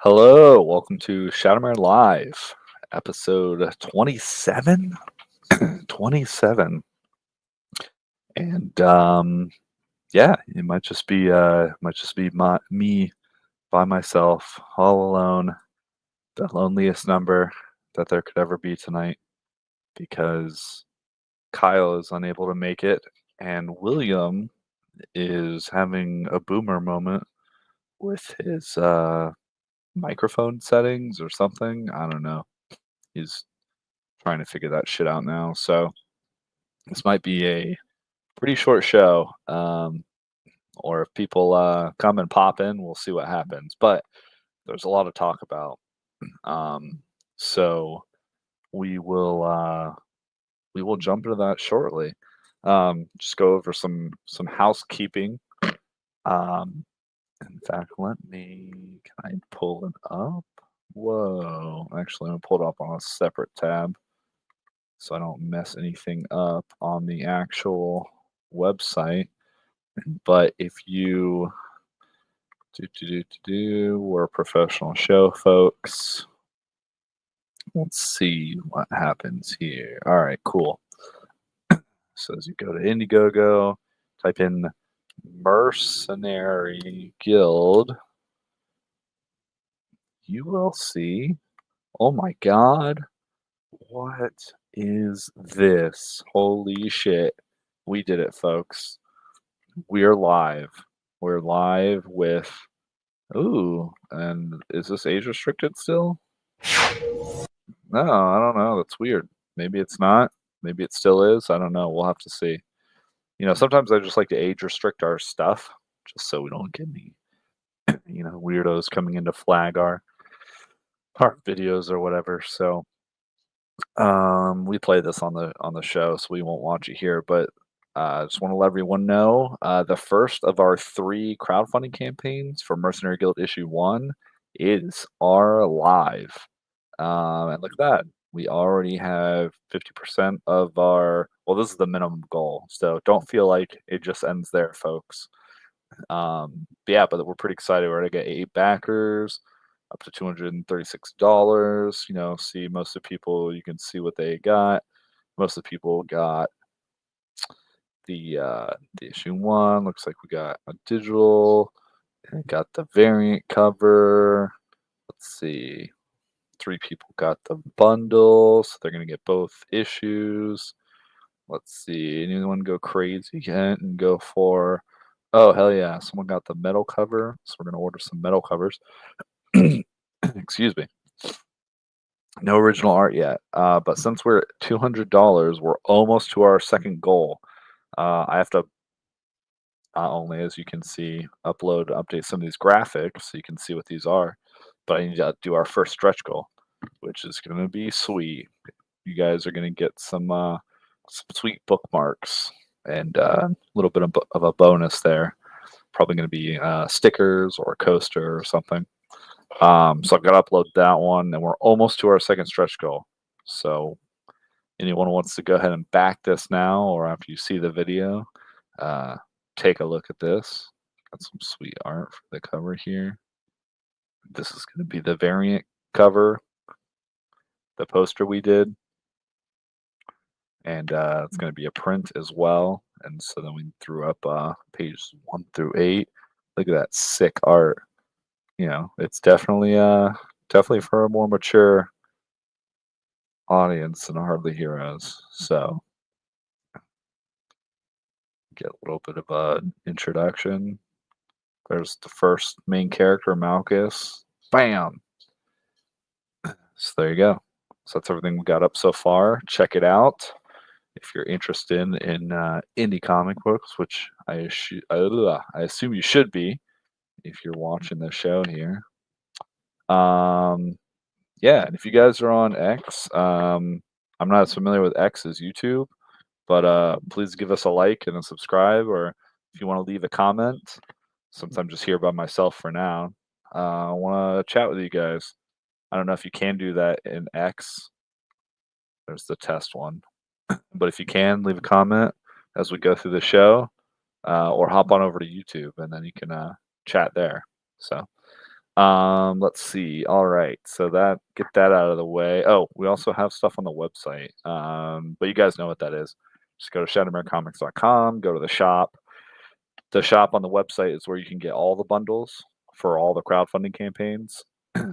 Hello, welcome to Shattermare Live, episode 27. 27. And yeah, it might just be me by myself, all alone, the loneliest number that there could ever be tonight because Kyle is unable to make it and William is having a boomer moment with his microphone settings or something. I don't know. He's trying to figure that shit out now. So this might be a pretty short show. Or if people come and pop in, we'll see what happens. But there's a lot to talk about. Um, so we will we will jump into that shortly. Just go over some housekeeping. Um, in fact, can I pull it up? Whoa, actually, I'm gonna pull it up on a separate tab so I don't mess anything up on the actual website. But if you we're a professional show, folks. Let's see what happens here. All right, cool. So as you go to Indiegogo, type in Mercenary Guild, you will see. Oh my God, what is this? Holy shit. We did it, folks. We are live. We're live with. Ooh, and is this age restricted still? No, I don't know. That's weird. Maybe it's not. Maybe it still is. I don't know. We'll have to see. Sometimes I just like to age restrict our stuff just so we don't get any, weirdos coming in to flag our videos or whatever. So, we play this on the show, so we won't watch it here, but I just want to let everyone know the first of our three crowdfunding campaigns for Mercenary Guild Issue 1 is our live. And look at that. We already have 50% of our, well, this is the minimum goal. So don't feel like it just ends there, folks. But yeah, but we're pretty excited. We're going to get 8 backers, up to $236. See most of the people, you can see what they got. Most of the people got the issue 1. Looks like we got a digital, and got the variant cover. Let's see. 3 people got the bundle, so they're gonna get both issues. Let's see. Anyone go crazy yet and go for? Oh hell yeah! Someone got the metal cover, so we're gonna order some metal covers. Excuse me. No original art yet, but since we're at $200, we're almost to our second goal. I have to not only, as you can see, update some of these graphics so you can see what these are, but I need to do our first stretch goal, which is going to be sweet. You guys are going to get some sweet bookmarks and a little bit of a bonus there. Probably going to be stickers or a coaster or something. So I've got to upload that one, and we're almost to our second stretch goal. So anyone who wants to go ahead and back this now or after you see the video, take a look at this. Got some sweet art for the cover here. This is going to be the variant cover, the poster we did. And it's going to be a print as well. And so then we threw up pages 1 through 8. Look at that sick art. It's definitely for a more mature audience than Hardly Heroes. So get a little bit of an introduction. There's the first main character, Malchus. Bam! So there you go. So that's everything we got up so far. Check it out if you're interested in indie comic books, which I assume you should be if you're watching the show here. Yeah, and if you guys are on X, I'm not as familiar with X as YouTube, but please give us a like and a subscribe, or if you want to leave a comment, since I'm just here by myself for now, I want to chat with you guys. I don't know if you can do that in X. There's the test one. But if you can, leave a comment as we go through the show, or hop on over to YouTube and then you can chat there. So Let's see. All right. So get that out of the way. Oh, we also have stuff on the website. But you guys know what that is. Just go to shattermarecomics.com, go to the shop. The shop on the website is where you can get all the bundles for all the crowdfunding campaigns.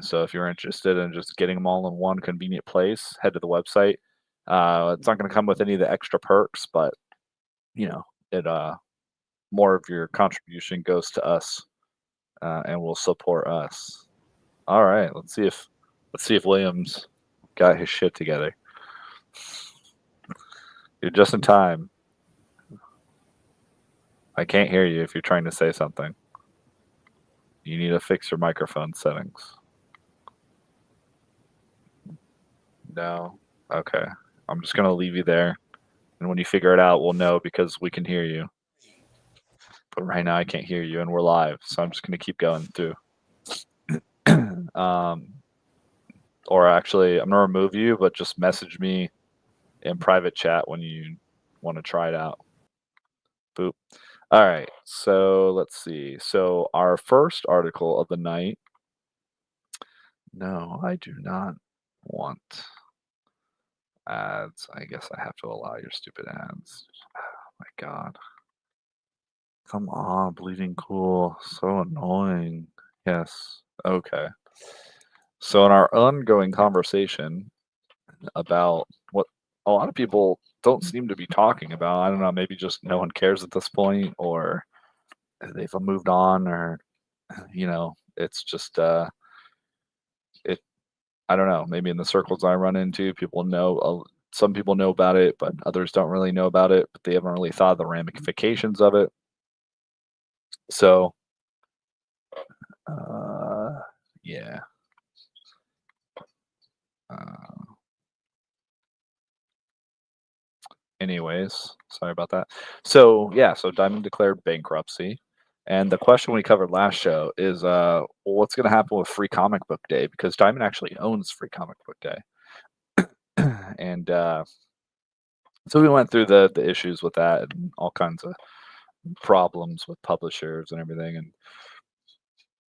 So if you're interested in just getting them all in one convenient place, head to the website. It's not going to come with any of the extra perks, but it more of your contribution goes to us, and will support us. All right, let's see if Williams got his shit together. You're just in time. I can't hear you if you're trying to say something. You need to fix your microphone settings. No. Okay. I'm just gonna leave you there, and when you figure it out, we'll know because we can hear you. But right now, I can't hear you, and we're live, so I'm just gonna keep going through. Or actually, I'm gonna remove you, but just message me in private chat when you want to try it out. Boop. All right. So let's see. So our first article of the night. No, I do not want ads. I guess I have to allow your stupid ads. Oh my God. Come on, Bleeding Cool. So annoying. Yes. Okay. So in our ongoing conversation about what a lot of people don't seem to be talking about, I don't know, maybe just no one cares at this point, or they've moved on, or it's just it I don't know, maybe in the circles I run into, people know some people know about it, but others don't really know about it, but they haven't really thought of the ramifications of it. So yeah. uh, Anyways, sorry about that. So yeah, so Diamond declared bankruptcy. And the question we covered last show is what's going to happen with Free Comic Book Day, because Diamond actually owns Free Comic Book Day. And so we went through the issues with that and all kinds of problems with publishers and everything, and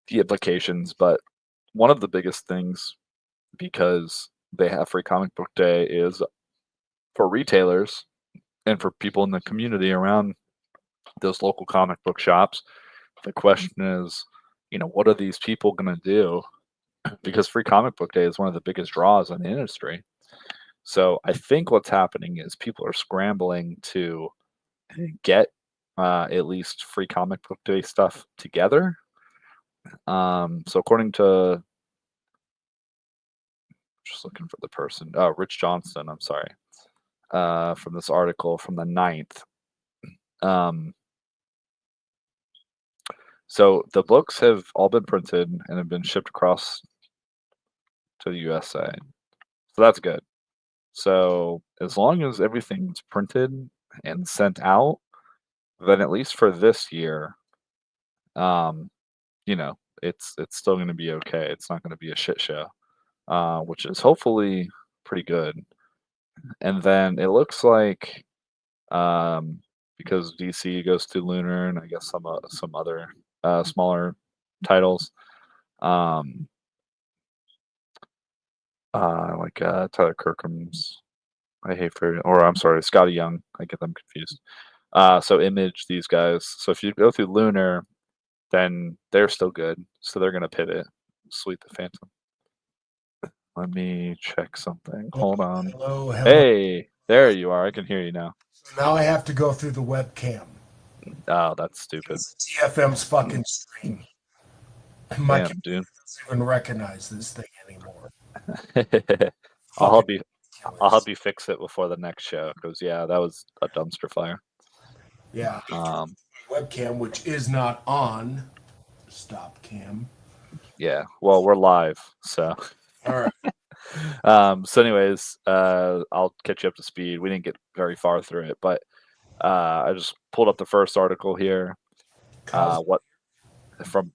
the implications. But one of the biggest things, because they have Free Comic Book Day, is for retailers and for people in the community around those local comic book shops. The question is, what are these people going to do? Because Free Comic Book Day is one of the biggest draws in the industry. So I think what's happening is people are scrambling to get at least Free Comic Book Day stuff together. So according to, just looking for the person, Rich Johnston, I'm sorry, from this article from the 9th. So the books have all been printed and have been shipped across to the USA. So that's good. So as long as everything's printed and sent out, then at least for this year, um, it's still going to be okay. It's not going to be a shit show, which is hopefully pretty good. And then it looks like, because DC goes to Lunar, and I guess some other smaller titles, like Tyler Kirkham's. I hate for, or I'm sorry, Scotty Young. I get them confused. So Image, these guys. So if you go through Lunar, then they're still good. So they're gonna pivot. Sweet the Phantom. Let me check something. Hold on. Hello, hello. Hey, there you are. I can hear you now. So now I have to go through the webcam. Oh, that's stupid. It's TFM's fucking stream. My Damn, camera dude. doesn't even recognize this thing anymore. I'll Fucking help you. I'll ridiculous. help you fix it before the next show, because yeah, that was a dumpster fire. Yeah. Um, Webcam, which is not on. Stop cam. yeah. Well, we're live, so. All right. So anyways, I'll catch you up to speed. We didn't get very far through it, but I just pulled up the first article here. Kyle's What from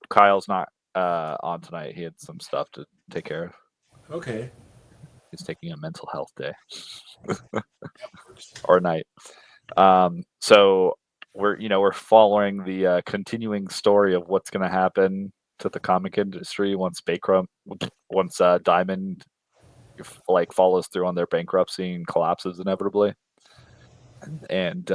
Kyle's not on tonight. He had some stuff to take care of. okay. He's taking a mental health day That works. or night. So we're following the continuing story of what's going to happen to the comic industry once Diamond like follows through on their bankruptcy and collapses inevitably. And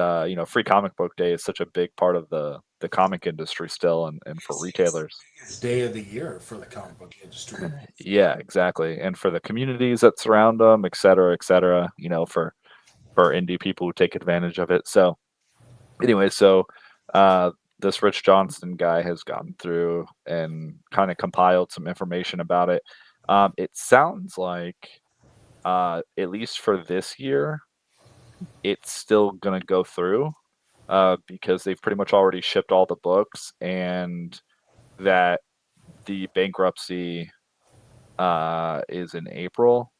Free Comic Book Day is such a big part of the comic industry still, and for It's the retailers. biggest day of the year for the comic book industry. Yeah, exactly. And for the communities that surround them, et cetera, et cetera. For indie people who take advantage of it. So anyway, uh, this Rich Johnston guy has gone through and kind of compiled some information about it. It sounds like, at least for this year, it's still going to go through because they've pretty much already shipped all the books, and that the bankruptcy is in April.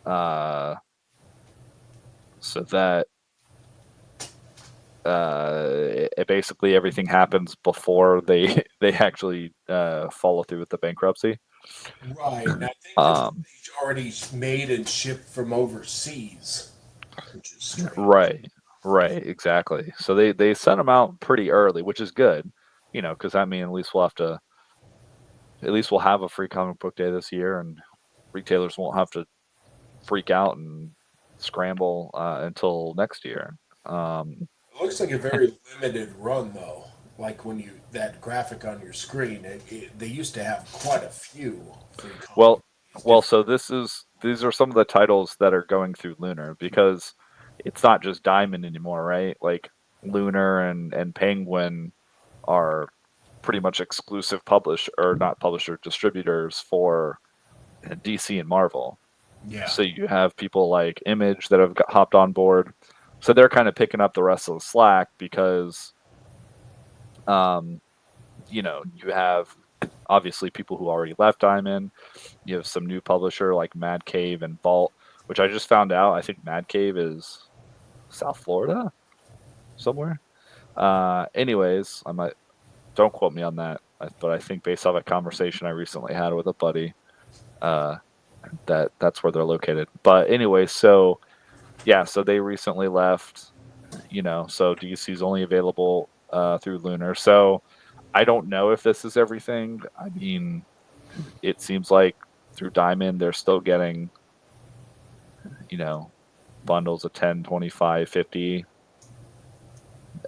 Uh, so that basically everything happens before they they actually follow through with the bankruptcy. Right, and I think it's Um, already made and shipped from overseas, which is strange. right, right, exactly. So they sent them out pretty early, which is good, because I mean at least we'll have a free comic book day this year, and retailers won't have to freak out and scramble until next year. Um, It looks like a very limited run, though. Like when you that graphic on your screen, they used to have quite a few free comic. Well, These well, different. so these are some of the titles that are going through Lunar because it's not just Diamond anymore, right? Like Lunar and Penguin are pretty much exclusive publish or not publisher distributors for DC and Marvel. Yeah. So you have people like Image that have hopped on board. So they're kind of picking up the rest of the slack because um, you have obviously people who already left Diamond. You have some new publisher like Mad Cave and Vault, which I just found out. I think Mad Cave is South Florida somewhere. Anyways, I might don't quote me on that, but I think based off a conversation I recently had with a buddy, uh, that's where they're located. But anyway, so yeah, so they recently left. So DC is only available through Lunar. So I don't know if this is everything. I mean, it seems like through Diamond they're still getting you know bundles of 10, 25, 50.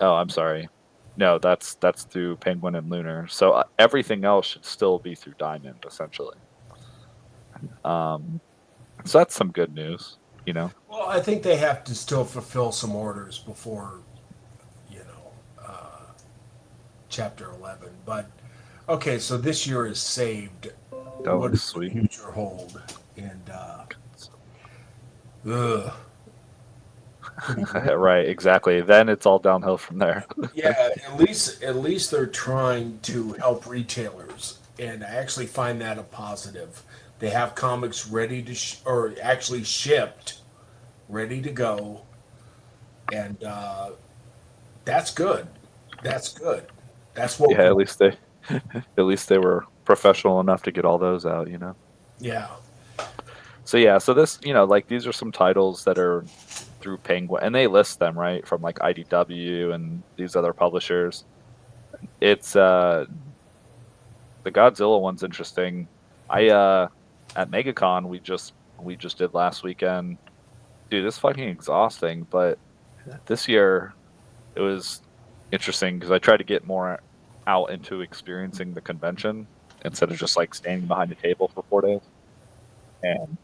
Oh, I'm sorry. No, that's through Penguin and Lunar. So everything else should still be through Diamond, essentially. Um, so that's some good news, you know. Well, I think they have to still fulfill some orders before, you know, Chapter 11. But okay, so this year is saved. Oh, What does the sweet. future hold? And ugh, pretty grim. Right, exactly. Then it's all downhill from there. Yeah, at least they're trying to help retailers, and I actually find that a positive. They have comics ready to or actually shipped, ready to go, and that's good. That's good. That's what Yeah, we at want. least they at least they were professional enough to get all those out. Yeah. So yeah, so this, like these are some titles that are through Penguin, and they list them right from like IDW and these other publishers. It's the Godzilla one's interesting. I At MegaCon we just did last weekend. Dude, it's fucking exhausting, but this year it was interesting because I tried to get more out into experiencing the convention instead of just like standing behind a table for 4 days. And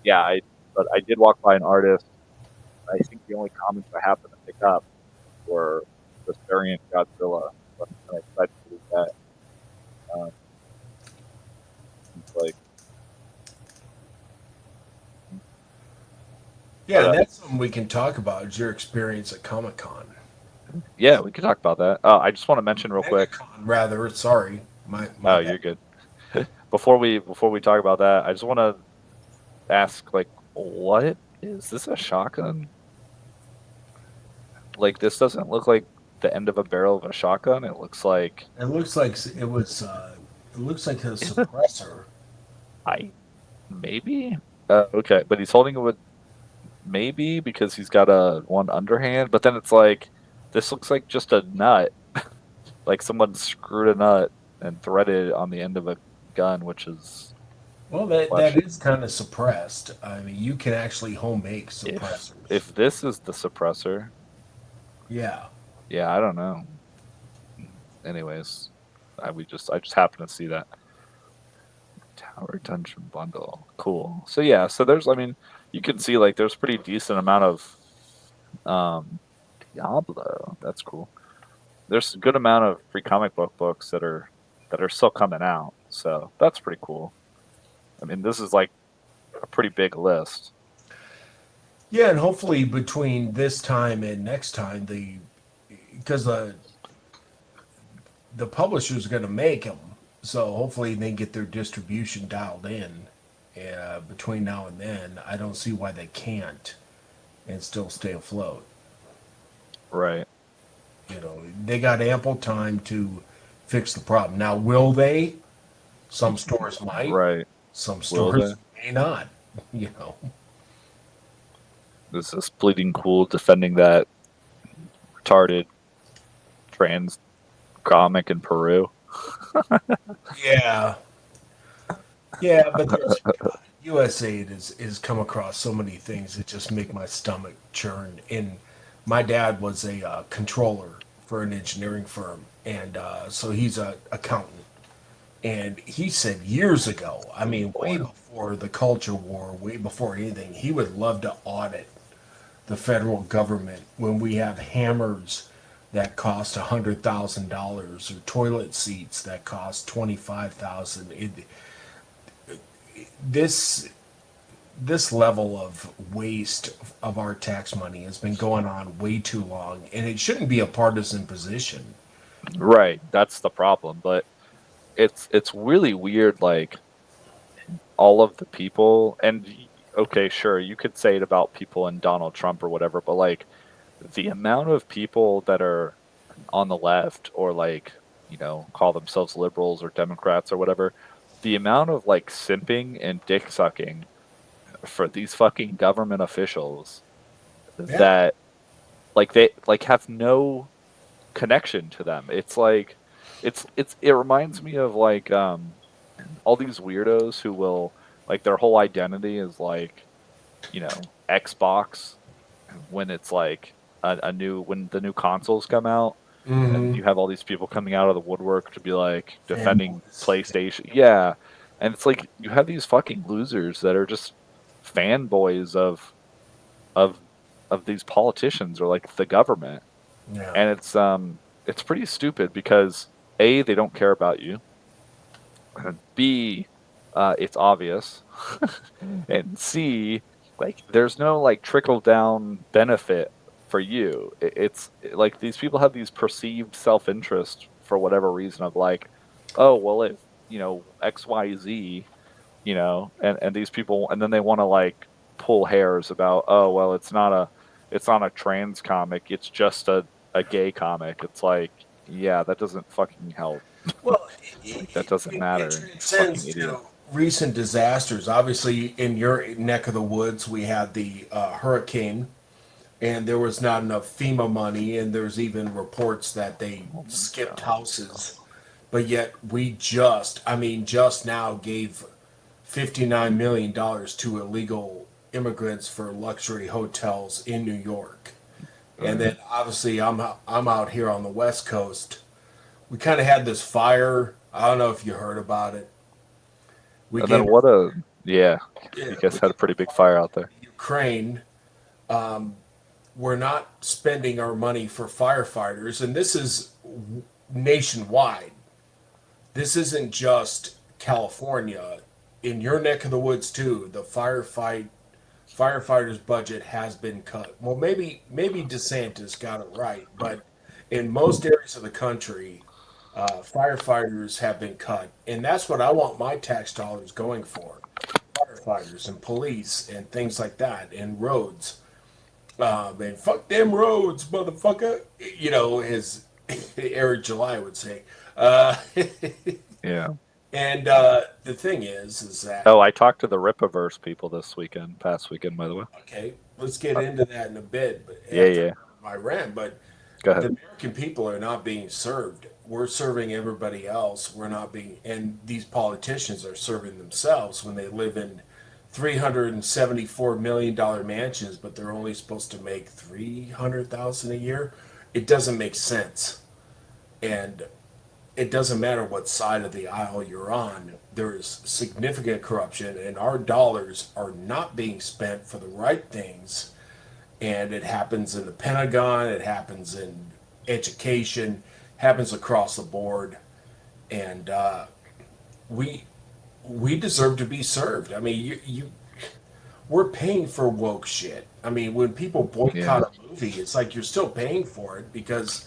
yeah, but I did walk by an artist. I think the only comics I happened to pick up were this variant Godzilla. But I'm kind of excited to do that. Um, it's like, Yeah, but and that's something we can talk about is your experience at Comic Con. yeah, we could talk about that. I just want to mention real quick. MegaCon, rather. Sorry, my Oh, bad. you're good. Before we talk about that, I just want to ask, like, what is this a shotgun? Like, this doesn't look like the end of a barrel of a shotgun. It looks like It looks like it was. It looks like a is it? suppressor. I maybe. Okay, but he's holding it with maybe because he's got a one underhand. But then it's like this looks like just a nut. like someone screwed a nut and threaded it on the end of a gun, which is Well, that fleshy. is kind of suppressed. I mean, you can actually home make suppressors. If this is the suppressor, Yeah. yeah, I don't know. Anyways, I just happened to see that tower dungeon bundle. Cool. So yeah, so there's I mean, you can see like there's pretty decent amount of um Diablo. That's cool. There's a good amount of free comic book books that are still coming out. So that's pretty cool. I mean, this is like a pretty big list. Yeah, and hopefully between this time and next time, because the publisher's going to make them, so hopefully they get their distribution dialed in. Between now and then, I don't see why they can't and still stay afloat. Right. You know, they got ample time to fix the problem. Now, will they? Some stores might, Right. some Will they? stores may not. You know, This is Bleeding Cool defending that retarded trans comic in Peru. yeah, yeah, but there's USAID is come across so many things that just make my stomach churn. And my dad was a controller for an engineering firm, and so he's a accountant. And he said years ago, I mean, way Boy. before the culture war, way before anything, he would love to audit the federal government when we have hammers that cost $100,000 or toilet seats that cost 25,000. This this level of waste of our tax money has been going on way too long, and it shouldn't be a partisan position. Right. That's the problem. But it's really weird. Like all of the people, and okay, sure, you could say it about people in Donald Trump or whatever, but like the amount of people that are on the left or like call themselves liberals or Democrats or whatever, the amount of like simping and dick sucking for these fucking government officials Yeah. that like they like have no connection to them. It's like it reminds me of like all these weirdos who will like their whole identity is like, Xbox when it's like a new when the new consoles come out and Mm-hmm. you have all these people coming out of the woodwork to be like defending Fanboys. PlayStation. Yeah. And it's like you have these fucking losers that are just fanboys of of these politicians or like the government. Yeah. And it's pretty stupid because A, they don't care about you. And B, it's obvious. And C, like there's no like trickle down benefit for you. Like these people have these perceived self interest for whatever reason of like, oh well, if XYZ, and these people, and then they want to like pull hairs about, oh well, it's not a trans comic, it's just a gay comic. It's like, yeah, that doesn't fucking help. Well, Like that doesn't it matter. You fucking transcends idiot. to recent disasters. Obviously, in your neck of the woods, we had the hurricane, and there was not enough FEMA money, and there's even reports that they Oh my skipped god. houses. But yet, just now gave $59 million to illegal immigrants for luxury hotels in New York. And Right. then obviously I'm out here on the West Coast. We kind of had this fire. I don't know if you heard about it. We And then gave yeah, you yeah, guys we had a gave pretty big fire out there. Ukraine. We're not spending our money for firefighters, and this is nationwide. This isn't just California. In your neck of the woods too, the firefighters budget has been cut. Well, maybe DeSantis got it right, but in most areas of the country, firefighters have been cut, and that's what I want my tax dollars going for: firefighters and police and things like that, and roads. And fuck them roads, motherfucker. You know, as Eric July would say. Yeah. And the thing is that Oh, I talked to the Ripaverse people this weekend, past weekend, by the way. okay, let's get Uh, into that in a bit. But yeah, after yeah. my rant, but Go the ahead. American people are not being served. we're serving everybody else. We're not being, and these politicians are serving themselves when they live in $374 million mansions, but they're only supposed to make 300,000 a year. It doesn't make sense, and it doesn't matter what side of the aisle you're on. There is significant corruption, and our dollars are not being spent for the right things. And it happens in the Pentagon. It happens in education. Happens across the board, and we we deserve to be served. I mean, we're paying for woke shit. I mean, when people Yeah, boycott a movie, it's like you're still paying for it because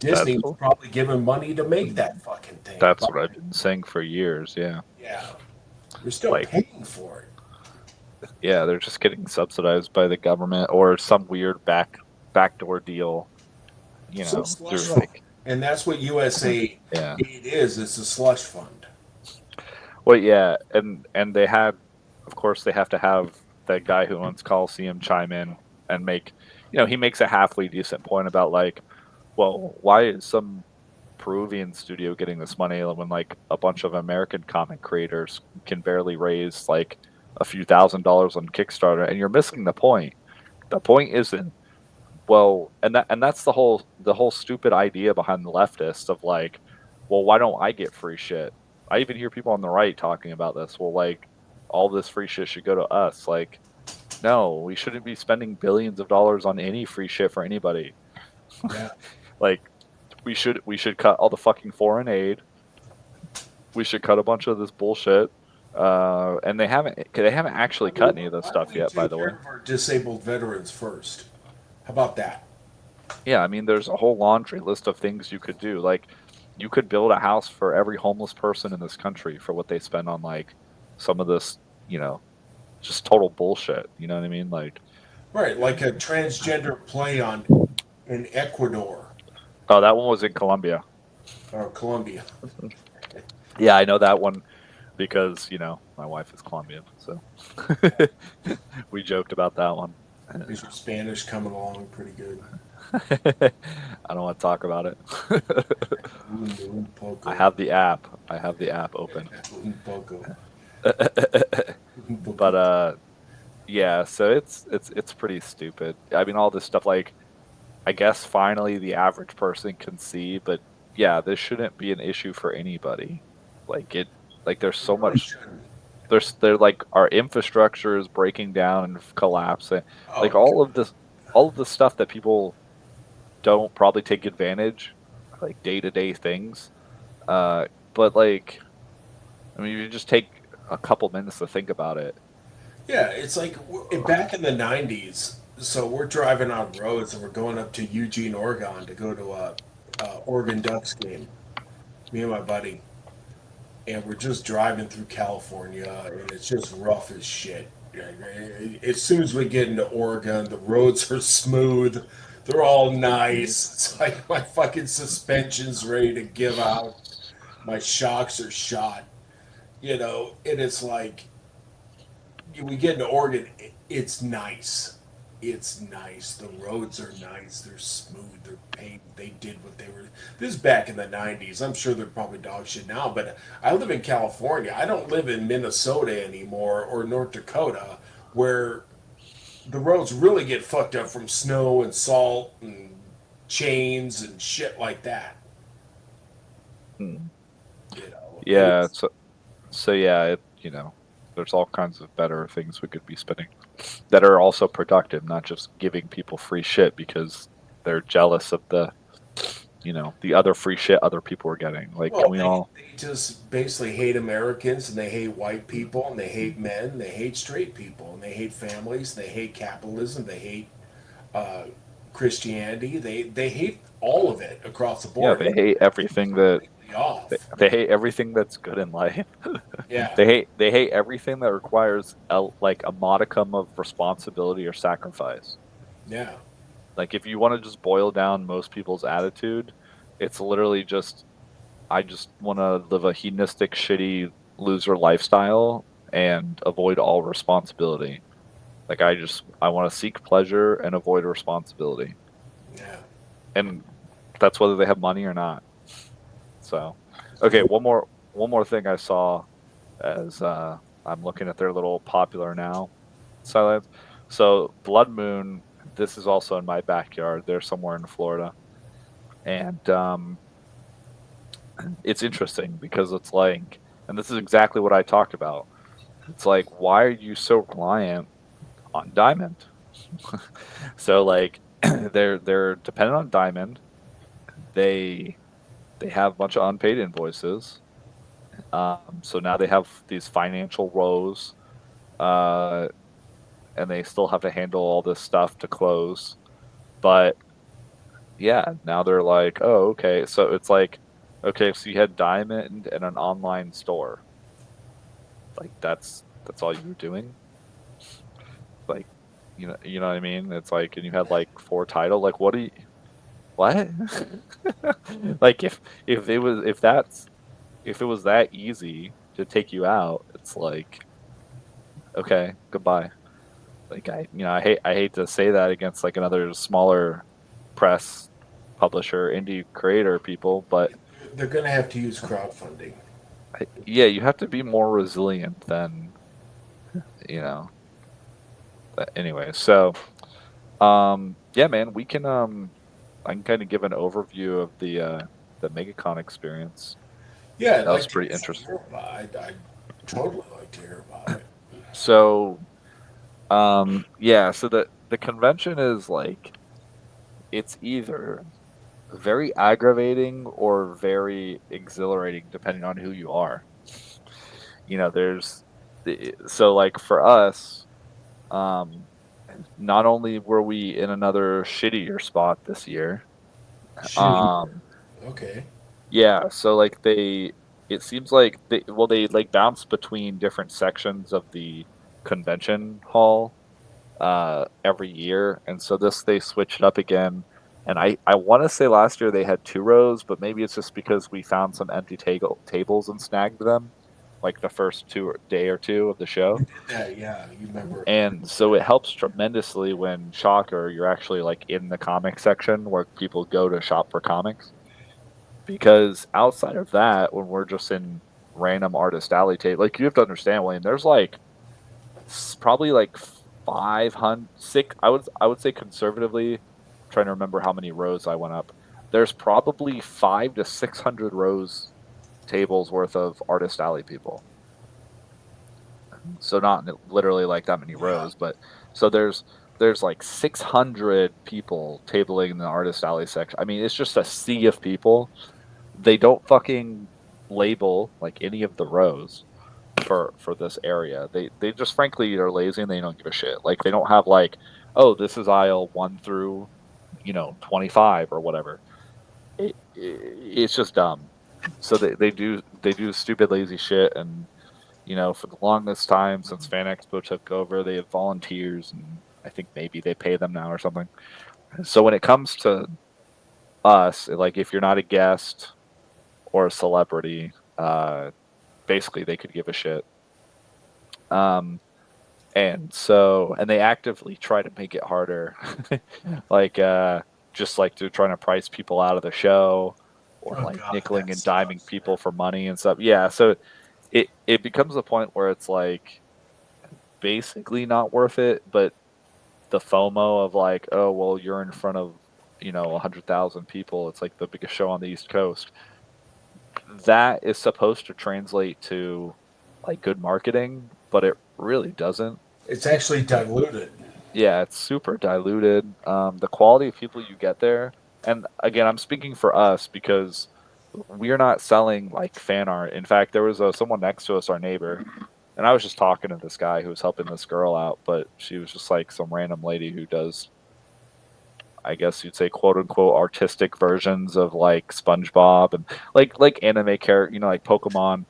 that's Disney was probably giving money to make that fucking thing. that's But what I've been saying for years. Yeah, yeah, you're still like paying for it. yeah, they're just getting subsidized by the government or some weird backdoor deal. You Some know, slush through fund, like and that's what USA yeah. aid is. It's a slush fund. Well, yeah, and they had, of course, they have to have that guy who owns Coliseum chime in and make, he makes a halfway decent point about like, well, why is some Peruvian studio getting this money when like a bunch of American comic creators can barely raise like a few $1,000s on Kickstarter, and you're missing the point. The point isn't well, and that's the whole stupid idea behind the leftists of like, well, why don't I get free shit? I even hear people on the right talking about this. Well, like all this free shit should go to us. Like, no, we shouldn't be spending billions of dollars on any free shit for anybody. Yeah, Like, we should cut all the fucking foreign aid. We should cut a bunch of this bullshit. And they haven't actually cut any of this why don't stuff we yet, by take the care way. of our disabled veterans first? How about that? Yeah, I mean, there's a whole laundry list of things you could do. Like, you could build a house for every homeless person in this country for what they spend on like some of this, you know, just total bullshit. You know what I mean? Like, Right, like a transgender play on in Ecuador oh, that one was in Colombia. or Colombia. Yeah, I know that one because my wife is Colombian, so we joked about that one. Is your Spanish coming along pretty good? I don't want to talk about it. Un I poco. have the app. I have the app open. Un poco. Un But poquito. yeah, so it's pretty stupid. I mean, all this stuff like I guess finally the average person can see, but yeah, this shouldn't be an issue for anybody. Like there's It so really much shouldn't. they're like our infrastructure is breaking down and collapsing. Like Oh, all of the stuff that people don't probably take advantage, like day-to-day things. But like I mean, you just take a couple minutes to think about it. yeah, it's like back in the 90s. So we're driving on roads and we're going up to Eugene, Oregon to go to a Oregon Ducks game. Me and my buddy. And we're just driving through California, and it's just rough as shit. As soon as we get into Oregon, the roads are smooth. They're all nice. It's like my fucking suspension's ready to give out. My shocks are shot, and it's like we get into Oregon, it's nice. It's nice. The roads are nice. They're smooth. They're paved. They did what they were. This is back in the 90s. I'm sure they're probably dog shit now, but I live in California. I don't live in Minnesota anymore or North Dakota where the roads really get fucked up from snow and salt and chains and shit like that. Hmm. And Yeah, so yeah, there's all kinds of better things we could be spending that are also productive, not just giving people free shit because they're jealous of the other free shit other people are getting. Like, can well, we they, all? they just basically hate Americans and they hate white people and they hate men, and they hate straight people and they hate families, and they hate capitalism, they hate uh, Christianity, they hate all of it across the Yeah, board. they None hate of it is everything that completely off. they hate everything that's good in life. Yeah, They hate everything that requires like a modicum of responsibility or sacrifice. yeah, Like, if you want to just boil down most people's attitude, it's literally just I just want to live a hedonistic, shitty loser lifestyle and avoid all responsibility. Like, I want to seek pleasure and avoid responsibility, yeah. and that's whether they have money or not. So, okay, one more thing I saw as I'm looking at their little popular now silence. So Blood Moon, this is also in my backyard. They're somewhere in Florida, and it's interesting because it's like, and this is exactly what I talked about. It's like, why are you so reliant on Diamond? So like, they're dependent on Diamond. They they have a bunch of unpaid invoices. So now they have these financial woes, uh, and they still have to handle all this stuff to close. But yeah, now they're like, oh, okay. So it's like, okay, so you had Diamond and an online store. Like that's all you were doing. Like, you know what I mean? It's like, and you had like four title. Like, what do you? What? Like, if it was that easy to take you out, it's like, okay, goodbye. Like I hate to say that against like another smaller press publisher, indie creator people, but They're going to have to use crowdfunding. yeah, you have to be more resilient than you know. Anyway, so yeah, man, we can I can kind of give an overview of the MegaCon experience. Yeah, I'd That was like to pretty interesting. hear about it. I'd totally like to hear about it. So yeah, so the convention is like, it's either very aggravating or very exhilarating depending on who you are. There's so like for us, um not only were we in another shittier spot this year, Shitty. um Okay. yeah, so like it seems like they like bounce between different sections of the convention hall every year, and so this they switched it up again. And I want to say last year they had two rows, but maybe it's just because we found some empty tables and snagged them, like the first day or two of the You show. did that, yeah. You remember. And so it helps tremendously when Shocker, you're actually like in the comic section where people go to shop for comics. Because outside of that, when we're just in random artist alley tape, like you have to understand, William, there's like probably like 500 six. I would say conservatively, trying to remember how many rows I went up. There's probably 500 to 600 rows tables worth of artist alley people. So not literally like that many Yeah. rows, but so there's like 600 people tabling in the artist alley section. I mean, it's just a sea of people. They don't fucking label like any of the rows for this area. They just frankly are lazy and they don't give a shit. Like they don't have like, oh, this is aisle 1 through 25 or whatever. It's just dumb. So they do stupid lazy shit. And for the longest time since Fan Expo took over, they have volunteers, and I think maybe they pay them now or something. So when it comes to us, like if you're not a guest or a celebrity, basically they could give a shit. Um, and they actively try to make it harder, like just like they're trying to price people out of the show, or Oh like God, nickeling that and diming sucks. people for money and stuff. Yeah, so it becomes a point where it's like basically not worth it, but the FOMO of like, oh well, you're in front of 100,000 people. It's like the biggest show on the East Coast. That is supposed to translate to like good marketing, but it really doesn't. It's actually diluted. Yeah, it's super diluted. The quality of people you get there, and again, I'm speaking for us because we're not selling like fan art. In fact, there was someone next to us, our neighbor, and I was just talking to this guy who was helping this girl out, but she was just like some random lady who does, I guess you'd say, quote unquote, artistic versions of like SpongeBob and like anime character, like Pokemon.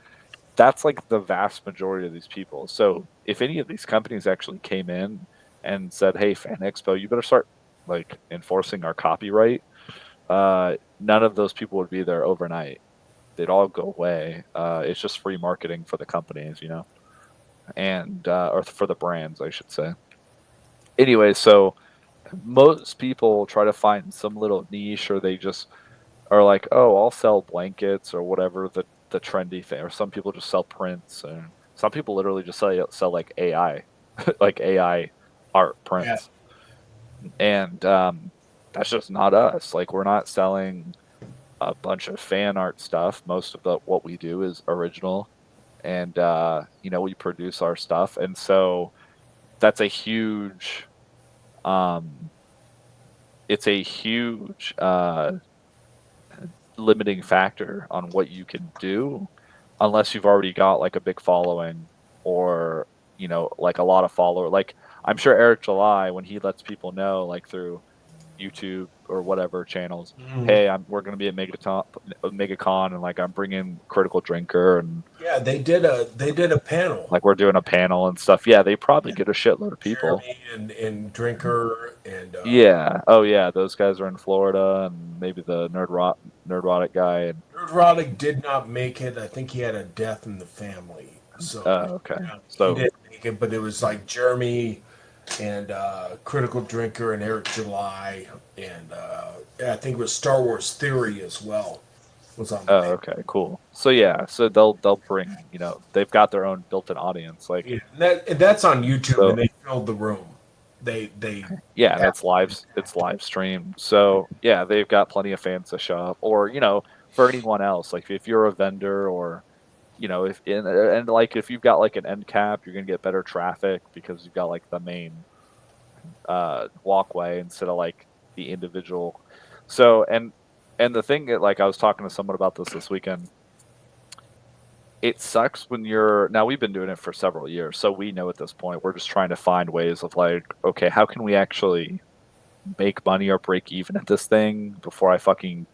That's like the vast majority of these people. So if any of these companies actually came in and said, "Hey, Fan Expo, you better start like enforcing our copyright," none of those people would be there overnight. They'd all go away. It's just free marketing for the companies, and or for the brands, I should say. Anyway, so most people try to find some little niche, or they just or like, oh, I'll sell blankets or whatever the trendy thing. Or some people just sell prints, and some people literally just sell like AI, like AI art Yeah. prints. And that's just not us. Like we're not selling a bunch of fan art stuff. Most of the what we do is original, and we produce our stuff, and so that's a huge um it's a huge limiting factor on what you can do unless you've already got like a big following, or like a lot of follower. Like I'm sure Eric July, when he lets people know like through YouTube or whatever channels, Mhm. hey, we're going to be at MegaCon, and like I'm bringing Critical Drinker, and Yeah, they did a panel. like we're doing a panel and stuff. Yeah, they probably get a shitload of people. Jeremy and Drinker and Yeah. Oh yeah, those guys are in Florida, and maybe the Nerdrotic guy. And Roddick did not make it. I think he had a death in the family, so okay, he so didn't make it. But it was like Jeremy and Critical Drinker and Eric July and I think it was Star Wars Theory as well was on the oh, panel. okay, cool. So yeah, so they'll bring, they've got their own built-in audience. Like Yeah, and that's on YouTube, and so they filled the room. They yeah, and absolutely it's packed it. live streamed. So yeah, they've got plenty of fans to show up. Or, for anyone else, like if you're a vendor, or if and like if you've got like an end cap, you're gonna get better traffic because you've got like the main walkway instead of like the individual. So and the thing that, like, I was talking to someone about this weekend. It sucks when you're now we've been doing it for several years, so we know at this point we're just trying to find ways of like, okay, how can we actually make money or break even at this thing before I fucking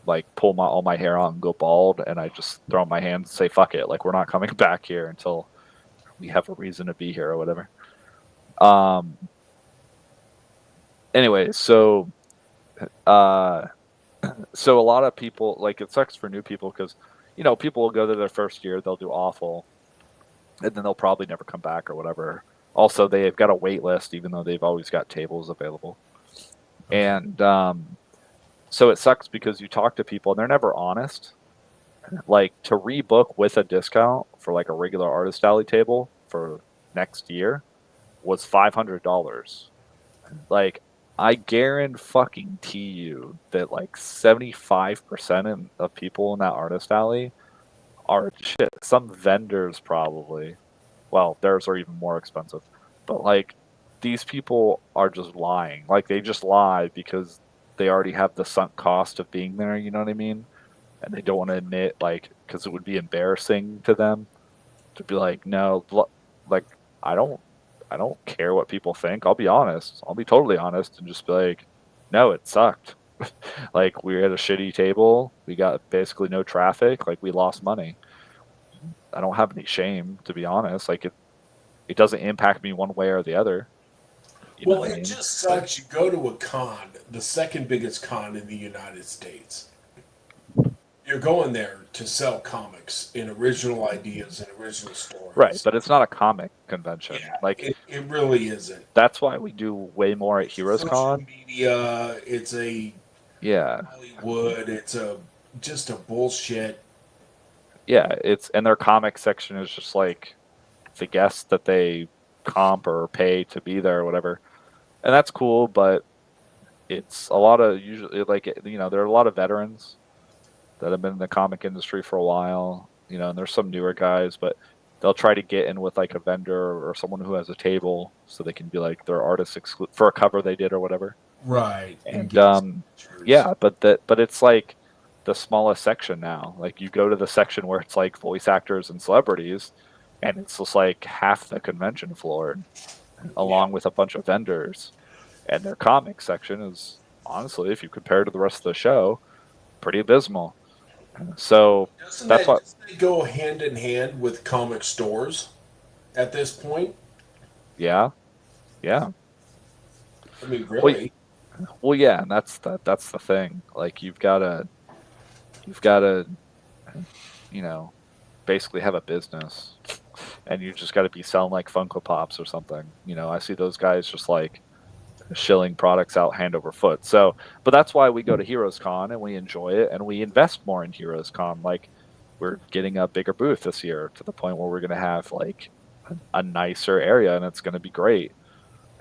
like pull all my hair out and go bald, and I just throw up my hands and say fuck it, like we're not coming back here until we have a reason to be here or whatever. Um anyway, uh so a lot of people, like, it sucks for new people because people will go to their first year, they'll do awful, and then they'll probably never come back or whatever. Also, they've got a wait list even though they've always got tables available. Okay. And so it sucks because you talk to people and they're never honest. Like, to rebook with a discount for like a regular artist alley table for next year was $500. Like, I guarantee you that like 75% of people in that artist alley are shit. Some vendors probably. Well, theirs are even more expensive. But like, these people are just lying. Like, they just lie because they already have the sunk cost of being there. You know what I mean? And they don't want to admit, like, because it would be embarrassing to them to be like, no, like, I don't, I don't care what people think. I'll be honest. I'll be totally honest and just be like, no, it sucked. Like, we had a shitty table. We got basically no traffic. Like, we lost money. I don't have any shame, to be honest. Like, it doesn't impact me one way or the other. You know Well, what I it mean? just Like, sucks. You go to a con, the second biggest con in the United States. You're going there to sell comics and original ideas and original right, stories. but it's not a comic convention. Yeah, Like, it really isn't. that's why we do way more at It's Heroes social Con. media. It's a Yeah, Hollywood. It's a just a bullshit. yeah. And their comic section is just like the guests that they comp or pay to be there or whatever, and that's cool. But it's a lot of, usually, like, there are a lot of veterans that have been in the comic industry for a while, and there's some newer guys, but they'll try to get in with like a vendor or someone who has a table so they can be like their artist for a cover they did or whatever. Right. And And get signatures. yeah, but it's like the smallest section now. Like, you go to the section where it's like voice actors and celebrities, and it's just like half the convention floor, Yeah. along with a bunch of vendors. And their comic section is, honestly, if you compare to the rest of the show, pretty abysmal. So Doesn't that's what. doesn't that go hand in hand with comic stores at this point? Yeah, yeah. I mean, Well, really? yeah, and that's the thing. Like, you've got to you know basically have a business, and you just got to be selling like Funko Pops or something. I see those guys just like shilling products out hand over foot. So, but that's why we go to Heroes Con and we enjoy it and we invest more in Heroes Con. Like, we're getting a bigger booth this year to the point where we're going to have like a nicer area and it's going to be great.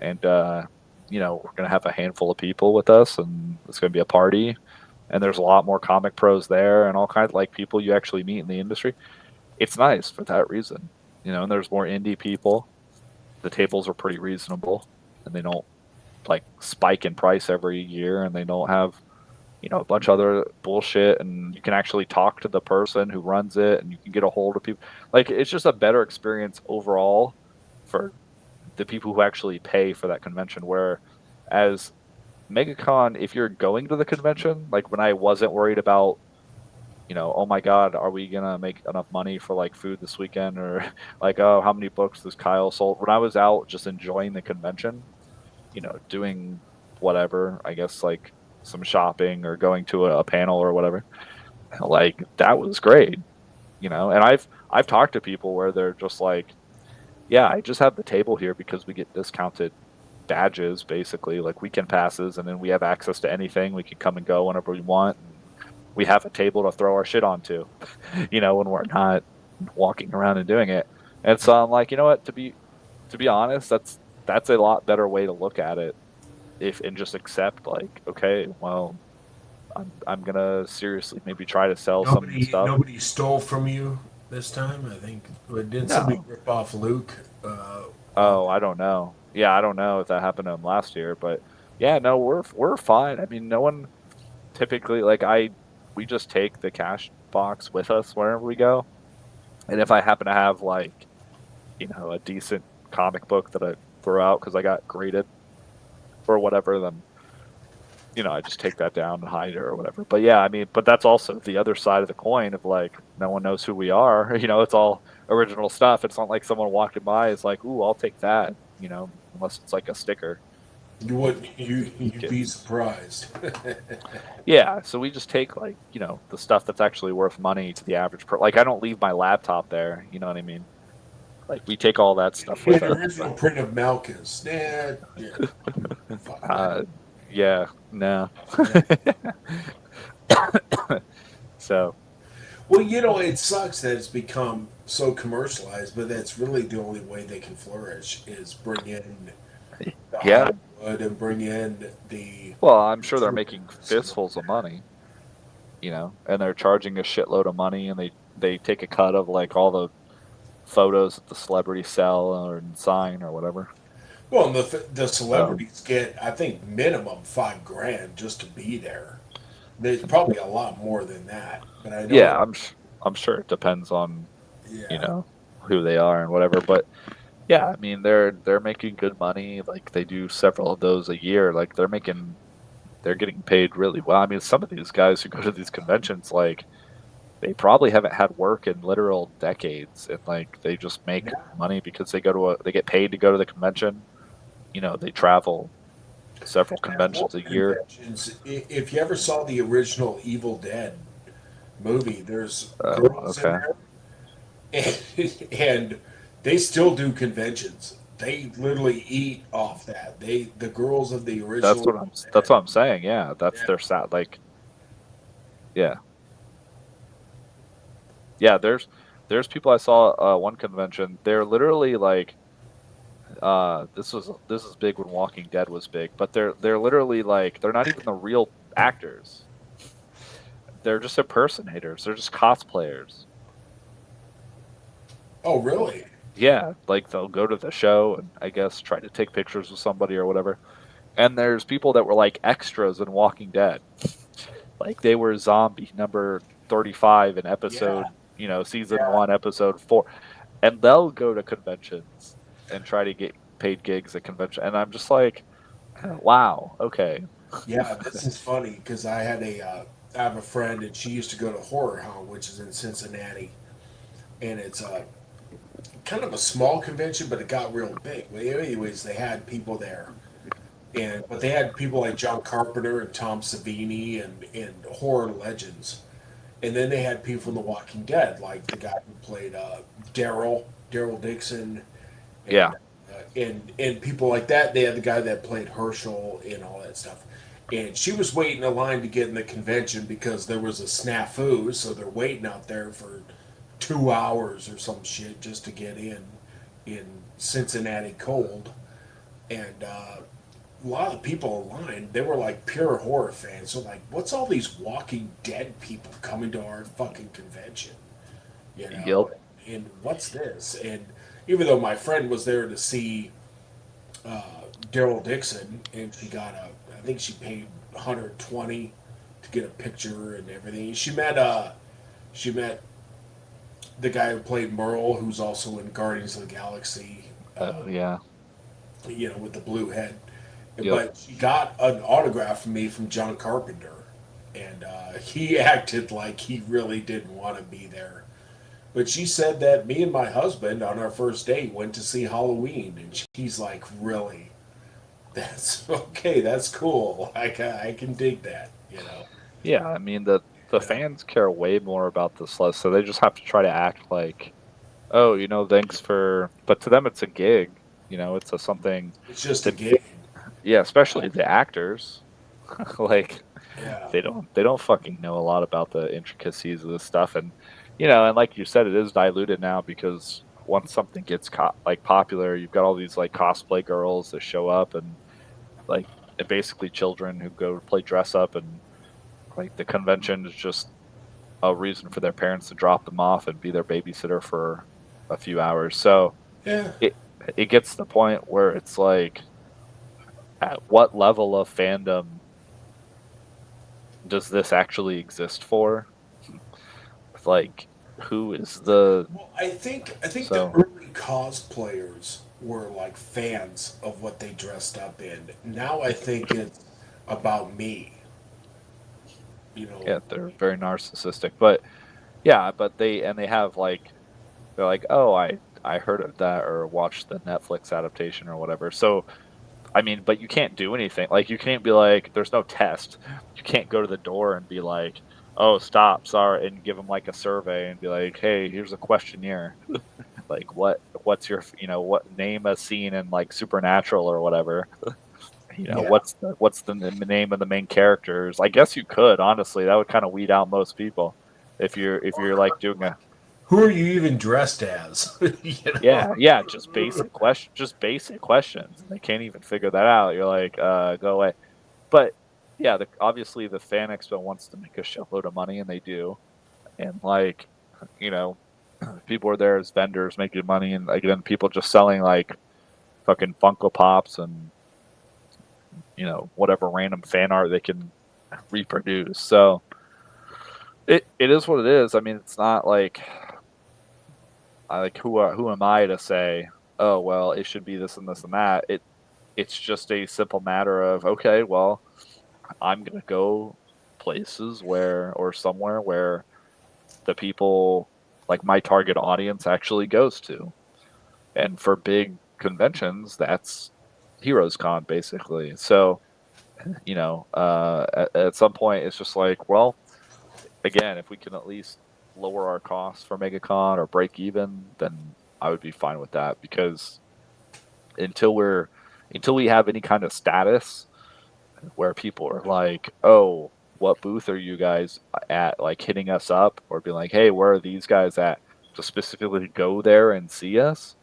And, we're going to have a handful of people with us and it's going to be a party. And there's a lot more comic pros there and all kinds of like people you actually meet in the industry. It's nice for that reason, and there's more indie people. The tables are pretty reasonable and they don't like spike in price every year and they don't have a bunch of other bullshit, and you can actually talk to the person who runs it and you can get a hold of people. Like, it's just a better experience overall for the people who actually pay for that convention, where as MegaCon, if you're going to the convention, like when I wasn't worried about oh my god, are we gonna make enough money for like food this weekend, or like, oh, how many books does Kyle sold, when I was out just enjoying the convention, doing whatever, I guess, like some shopping or going to a panel or whatever. Like, that was great, And I've talked to people where they're just like, yeah, I just have the table here because we get discounted badges, basically, like weekend passes, and then we have access to anything. We can come and go whenever we want. And we have a table to throw our shit onto, when we're not walking around and doing it. And so I'm like, you know what? To be honest, that's a lot better way to look at it, if and just accept, like, okay, well, I'm gonna seriously maybe try to sell some stuff. Nobody stole from you this time. I think. Didn't somebody No. rip off Luke? On Oh, I don't know. Yeah, I don't know if that happened to him last year, but yeah, no, we're fine. I mean, no one typically, like, we just take the cash box with us wherever we go. And if I happen to have like, a decent comic book that I throw out because I got graded or whatever, then I just take that down and hide it or whatever. But yeah, I mean, but that's also the other side of the coin of like, no one knows who we are. It's all original stuff. It's not like someone walking by is like, ooh, I'll take that. Unless it's like a sticker. you would Keep you'd be getting. surprised. Yeah, so we just take like, the stuff that's actually worth money to the average Like, I don't leave my laptop there. You know what I mean? Like, we take all that stuff with An us. original print of Malchus. Nah, yeah, fuck that. Uh, yeah, no. Yeah. So Well, it sucks that it's become so commercialized, but that's really the only way they can flourish is bring in the yeah, Hollywood and bring in the well, I'm sure they're making YouTubers and fistfuls of money, and they're charging a shitload of money, and they take a cut of like all the photos that the celebrities sell or sign or whatever. well, and the So celebrities get, I think, minimum 5 grand just to be there. There's probably a lot more than that, but I know, yeah, I'm sure it depends on you yeah, know who they are and whatever, but yeah, I mean, they're making good money. Like, they do several of those a year. Like, they're getting paid really well. I mean, some of these guys who go to these conventions, like, they probably haven't had work in literal decades, and like, they just make yeah. money because they get paid to go to the convention. They travel several And conventions horror a year. conventions. If you ever saw the original Evil Dead movie, there's Oh, girls in okay. there, and they still do conventions. They literally eat off that. The girls of the That's original what I'm. Evil That's Dead. what I'm saying. Yeah, that's Yeah. their sat. Like, yeah, yeah. There's people I saw one convention. They're literally like, this is big when Walking Dead was big, but they're literally like, they're not even the real actors. They're just impersonators. They're just cosplayers. Oh, really? Yeah, like, they'll go to the show and I guess try to take pictures with somebody or whatever. And there's people that were like extras in Walking Dead. Like, they were zombie number 35 in Yeah. season Yeah. 1, episode 4. And they'll go to conventions and try to get paid gigs at convention. And I'm just like, wow, okay. Yeah. This is funny because I have a friend and she used to go to Horror Hound, which is in Cincinnati, and it's kind of a small convention, but it got real big. But anyways, they had people there, but they had people like John Carpenter and Tom Savini and horror legends, and then they had people from The Walking Dead, like the guy who played Daryl Dixon, and Yeah. and people like that. They had the guy that played Herschel and all that stuff. And she was waiting in line to get in the convention because there was a snafu, so they're waiting out there for 2 hours or some shit just to get in Cincinnati cold. And a lot of the people in line, they were like pure horror fans. So like, what's all these Walking Dead people coming to our fucking convention? You Yep. know, and what's this? And even though my friend was there to see uh, Daryl Dixon, and she got I think she paid 120 to get a picture and everything. She met the guy who played Merle, who's also in Guardians of the Galaxy. Oh yeah. With the blue head. Yep. But she got an autograph from me from John Carpenter, and he acted like he really didn't want to be there. But she said that me and my husband on our first date went to see Halloween, and she's like, "Really? That's okay. That's cool. I can dig that. You know." Yeah. I mean the Yeah. fans care way more about this list, so they just have to try to act like, oh, thanks for. But to them, it's a gig. It's a something It's just a that, gig. yeah, especially the actors, like Yeah. they don't fucking know a lot about the intricacies of this stuff, and like you said, it is diluted now because once something gets like popular, you've got all these like cosplay girls that show up and like basically children who go play dress up, and like the convention is just a reason for their parents to drop them off and be their babysitter for a few hours. So Yeah. it it gets to the point where it's like, at what level of fandom does this actually exist for? Like, who is the Well, I think the so early cosplayers were like fans of what they dressed up in. Now I think it's about me. You know. yeah, they're very narcissistic, but yeah, but they have like, they're like, oh, I heard of that or watched the Netflix adaptation or whatever. So I mean, but you can't do anything. Like, you can't be like, there's no test. You can't go to the door and be like, oh, stop, sorry, and give them like a survey and be like, hey, here's a questionnaire. Like, what's your, what, name a scene in like Supernatural or whatever. Yeah. What's the name of the main characters? I guess you could, honestly. That would kind of weed out most people if you're like doing a, Who are you even dressed as? you know. yeah, just basic questions. They can't even figure that out. You're like, go away. But yeah, obviously the fan expo wants to make a shitload of money, and they do. And like, you know, people are there as vendors making money, and like then people just selling like fucking Funko Pops and whatever random fan art they can reproduce. So it is what it is. I mean, it's not like I like who am I to say, oh well, it should be this and this and that. It's just a simple matter of, okay, well, I'm gonna go places where or somewhere where the people, like my target audience, actually goes to. And for big conventions, that's Heroes Con basically. So at some point, it's just like, well, again, if we can at least lower our costs for MegaCon or break even, then I would be fine with that, because until we're until we have any kind of status where people are like, "Oh, what booth are you guys at?" Like hitting us up or being like, "Hey, where are these guys at?" To specifically go there and see us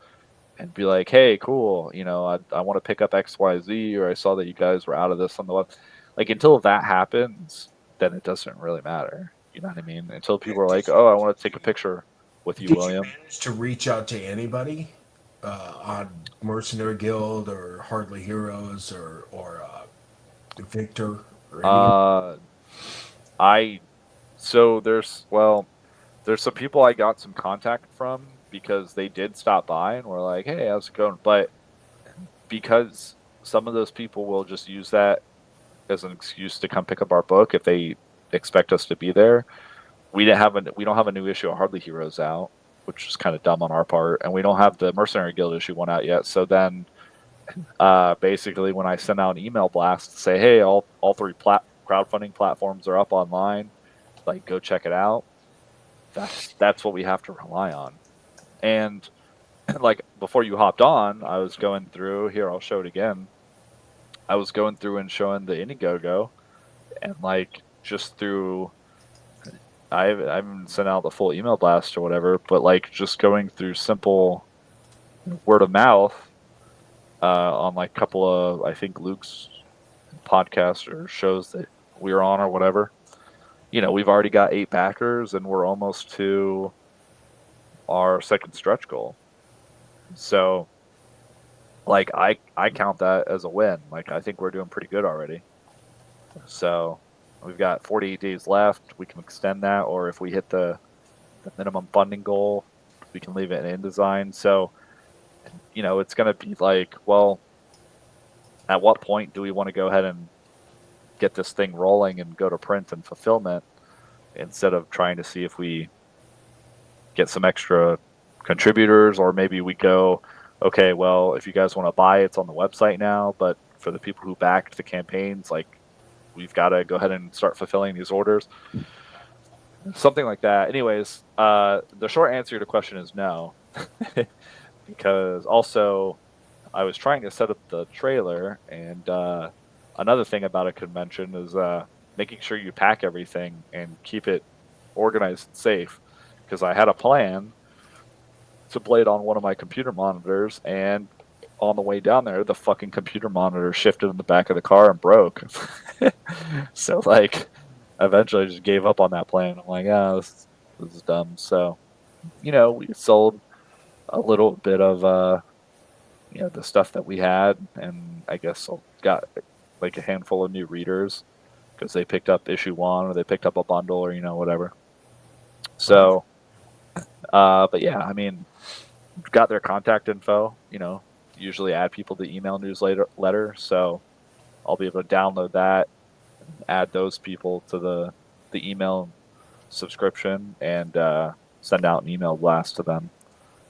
and be like, "Hey, cool. I want to pick up XYZ, or I saw that you guys were out of this on the web." Like, until that happens, then it doesn't really matter. You know what I mean? Until people are like, "Oh, I want to take a picture with you, Did you William." manage to reach out to anybody on Mercenary Guild or Hardly Heroes or Victor or any of Uh, I so there's some people I got some contact from because they did stop by and were like, "Hey, how's it going?" But because some of those people will just use that as an excuse to come pick up our book if they expect us to be there. We don't have a new issue of Hardly Heroes out, which is kind of dumb on our part, and we don't have the Mercenary Guild issue one out yet. So then, basically, when I send out an email blast to say, "Hey, all three crowdfunding platforms are up online, go check it out," that's what we have to rely on. And like before you hopped on, I was going through here. I'll show it again. I was going through and showing the Indiegogo, and like just through, I haven't sent out the full email blast or whatever, but like just going through simple word of mouth on like a couple of, I think, Luke's podcasts or shows that we were on or whatever. We've already got 8 backers, and we're almost to our second stretch goal. So like I count that as a win. Like I think we're doing pretty good already. So we've got 48 days left. We can extend that, or if we hit the minimum funding goal, we can leave it in InDesign. So it's going to be like, well, at what point do we want to go ahead and get this thing rolling and go to print and fulfillment instead of trying to see if we get some extra contributors, or maybe we go, okay, well, if you guys want to buy, it's on the website now, but for the people who backed the campaigns, like we've got to go ahead and start fulfilling these orders, something like that. Anyways, the short answer to the question is no, because also I was trying to set up the trailer, and another thing about a convention is making sure you pack everything and keep it organized and safe, because I had a plan to blade on one of my computer monitors, and on the way down there, the fucking computer monitor shifted in the back of the car and broke. So, like, eventually I just gave up on that plan. I'm like, this is dumb. So, we sold a little bit of, the stuff that we had, and I guess got like a handful of new readers because they picked up issue 1 or they picked up a bundle or, whatever. So, but yeah, I mean, got their contact info, usually add people to email newsletter. So I'll be able to download that, add those people to the email subscription, and send out an email blast to them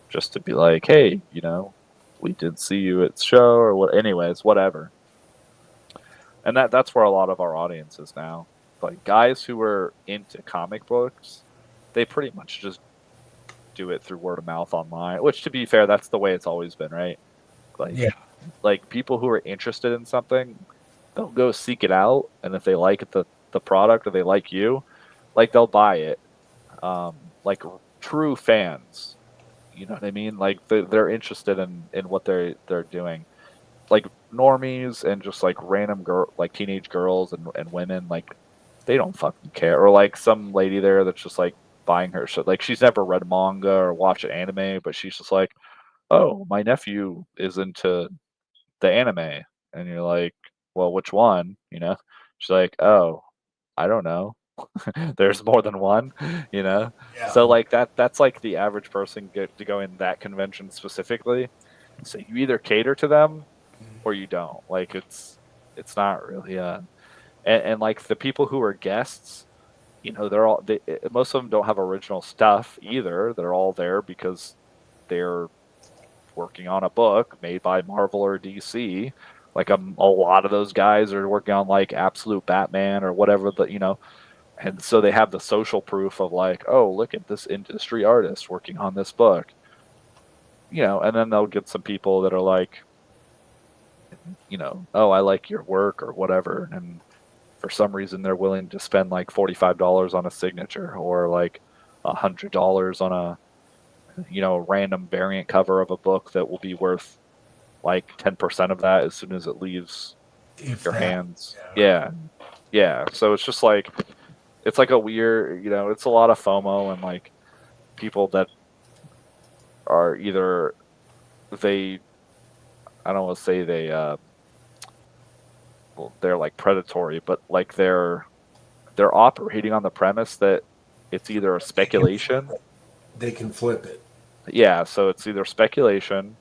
just to be like, hey, we did see you at the show, or what, anyways, whatever. And that's where a lot of our audience is now. Like guys who are into comic books, they pretty much just do it through word of mouth online, which, to be fair, that's the way it's always been, right? Like, Yeah. like people who are interested in something, they'll go seek it out, and if they like the product or they like you, like they'll buy it. Like true fans, you know what I mean? Like they're interested in what they're doing. Like normies and just like random like teenage girls and women, like they don't fucking care. Or like some lady there that's just like buying her shit. Like she's never read manga or watched anime, but she's just like, oh, my nephew is into the anime. And you're like, well, which one? She's like, oh, I don't know. There's more than one, you know? Yeah. So like that's like the average person get to go in that convention specifically. So you either cater to them or you don't. Like it's not really and like the people who are guests, most of them don't have original stuff either. They're all there because they're working on a book made by Marvel or DC. Like a lot of those guys are working on like Absolute Batman or whatever and so they have the social proof of like, oh, look at this industry artist working on this book. And then they'll get some people that are like, oh, I like your work or whatever, and for some reason they're willing to spend like $45 on a signature, or like $100 on a random variant cover of a book that will be worth like 10% of that as soon as it leaves If your that. hands. Yeah. So it's just like, it's like a weird, it's a lot of FOMO, and like people that are either they, I don't want to say they're like predatory, but like they're operating on the premise that it's either a They can flip speculation. it. They can flip it. Yeah, so it's either speculation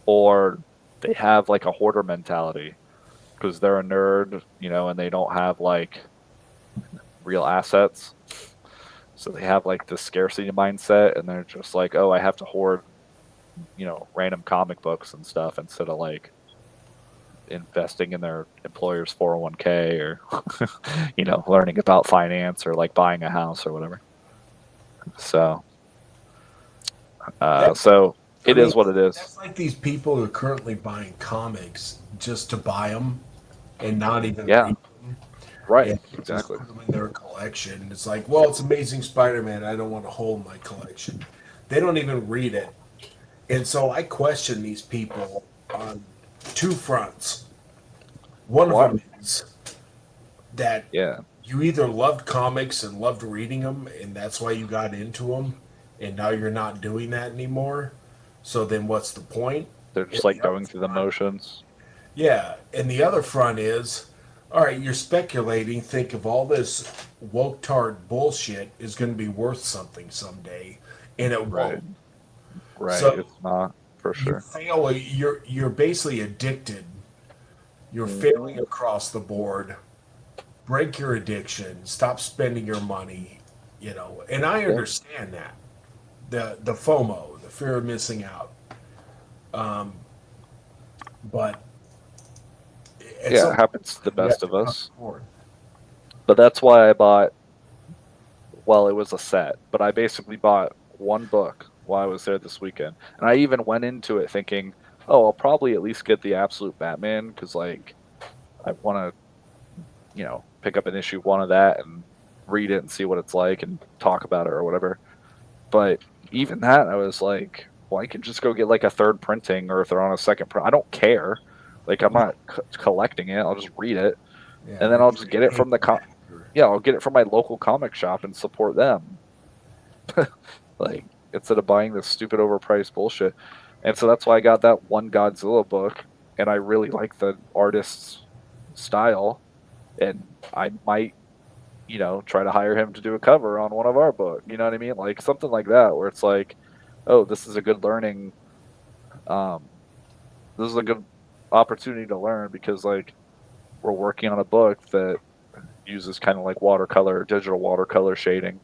or they have like a hoarder mentality because they're a nerd, and they don't have like real assets. So they have like this scarcity mindset, and they're just like, oh, I have to hoard, random comic books and stuff instead of like investing in their employer's 401k, or learning about finance, or like buying a house or whatever. So Yeah. so I It mean, is what it is. that's like these people who are currently buying comics just to buy them and not even Yeah, read them right, and just exactly. put them in their collection. It's like, well, it's Amazing Spider-Man. I don't want to hold my collection. They don't even read it. And so I question these people on two fronts. One of What? them is that Yeah, you either loved comics and loved reading them, and that's why you got into them, and now you're not doing that anymore. So then what's the point? they're And just like the other going through the front, motions. yeah, and the other front is, all right, you're speculating, think of all this woke tard bullshit is going to be worth something someday, and it Right, won't. right. So It's not for you sure. fail. You're basically addicted. You're Hmm. failing across the board. Break your addiction. Stop spending your money. And I Yep. understand that the FOMO, the fear of missing out. Um, but at Yeah, some it point happens to the you have best to of come us. forward. But that's why I bought. Well, it was a set, but I basically bought one book while I was there this weekend, and I even went into it thinking, "Oh, I'll probably at least get the Absolute Batman because like I want to, pick up an issue one of that and read it and see what it's like and talk about it or whatever." But even that, I was like, well, I can just go get like a third printing, or if they're on a second print, I don't care. Like I'm No, not collecting it. I'll just read it, yeah, and then or I'll get just a get it from the paperback. Or, yeah, I'll get it from my local comic shop and support them. Like instead of buying this stupid overpriced bullshit. And so that's why I got that one Godzilla book, and I really like the artist's style, and I might, try to hire him to do a cover on one of our books. You know what I mean? Like something like that, where it's like, oh, this is a good learning. Um, this is a good opportunity to learn because like we're working on a book that uses kind of like watercolor, digital watercolor shading.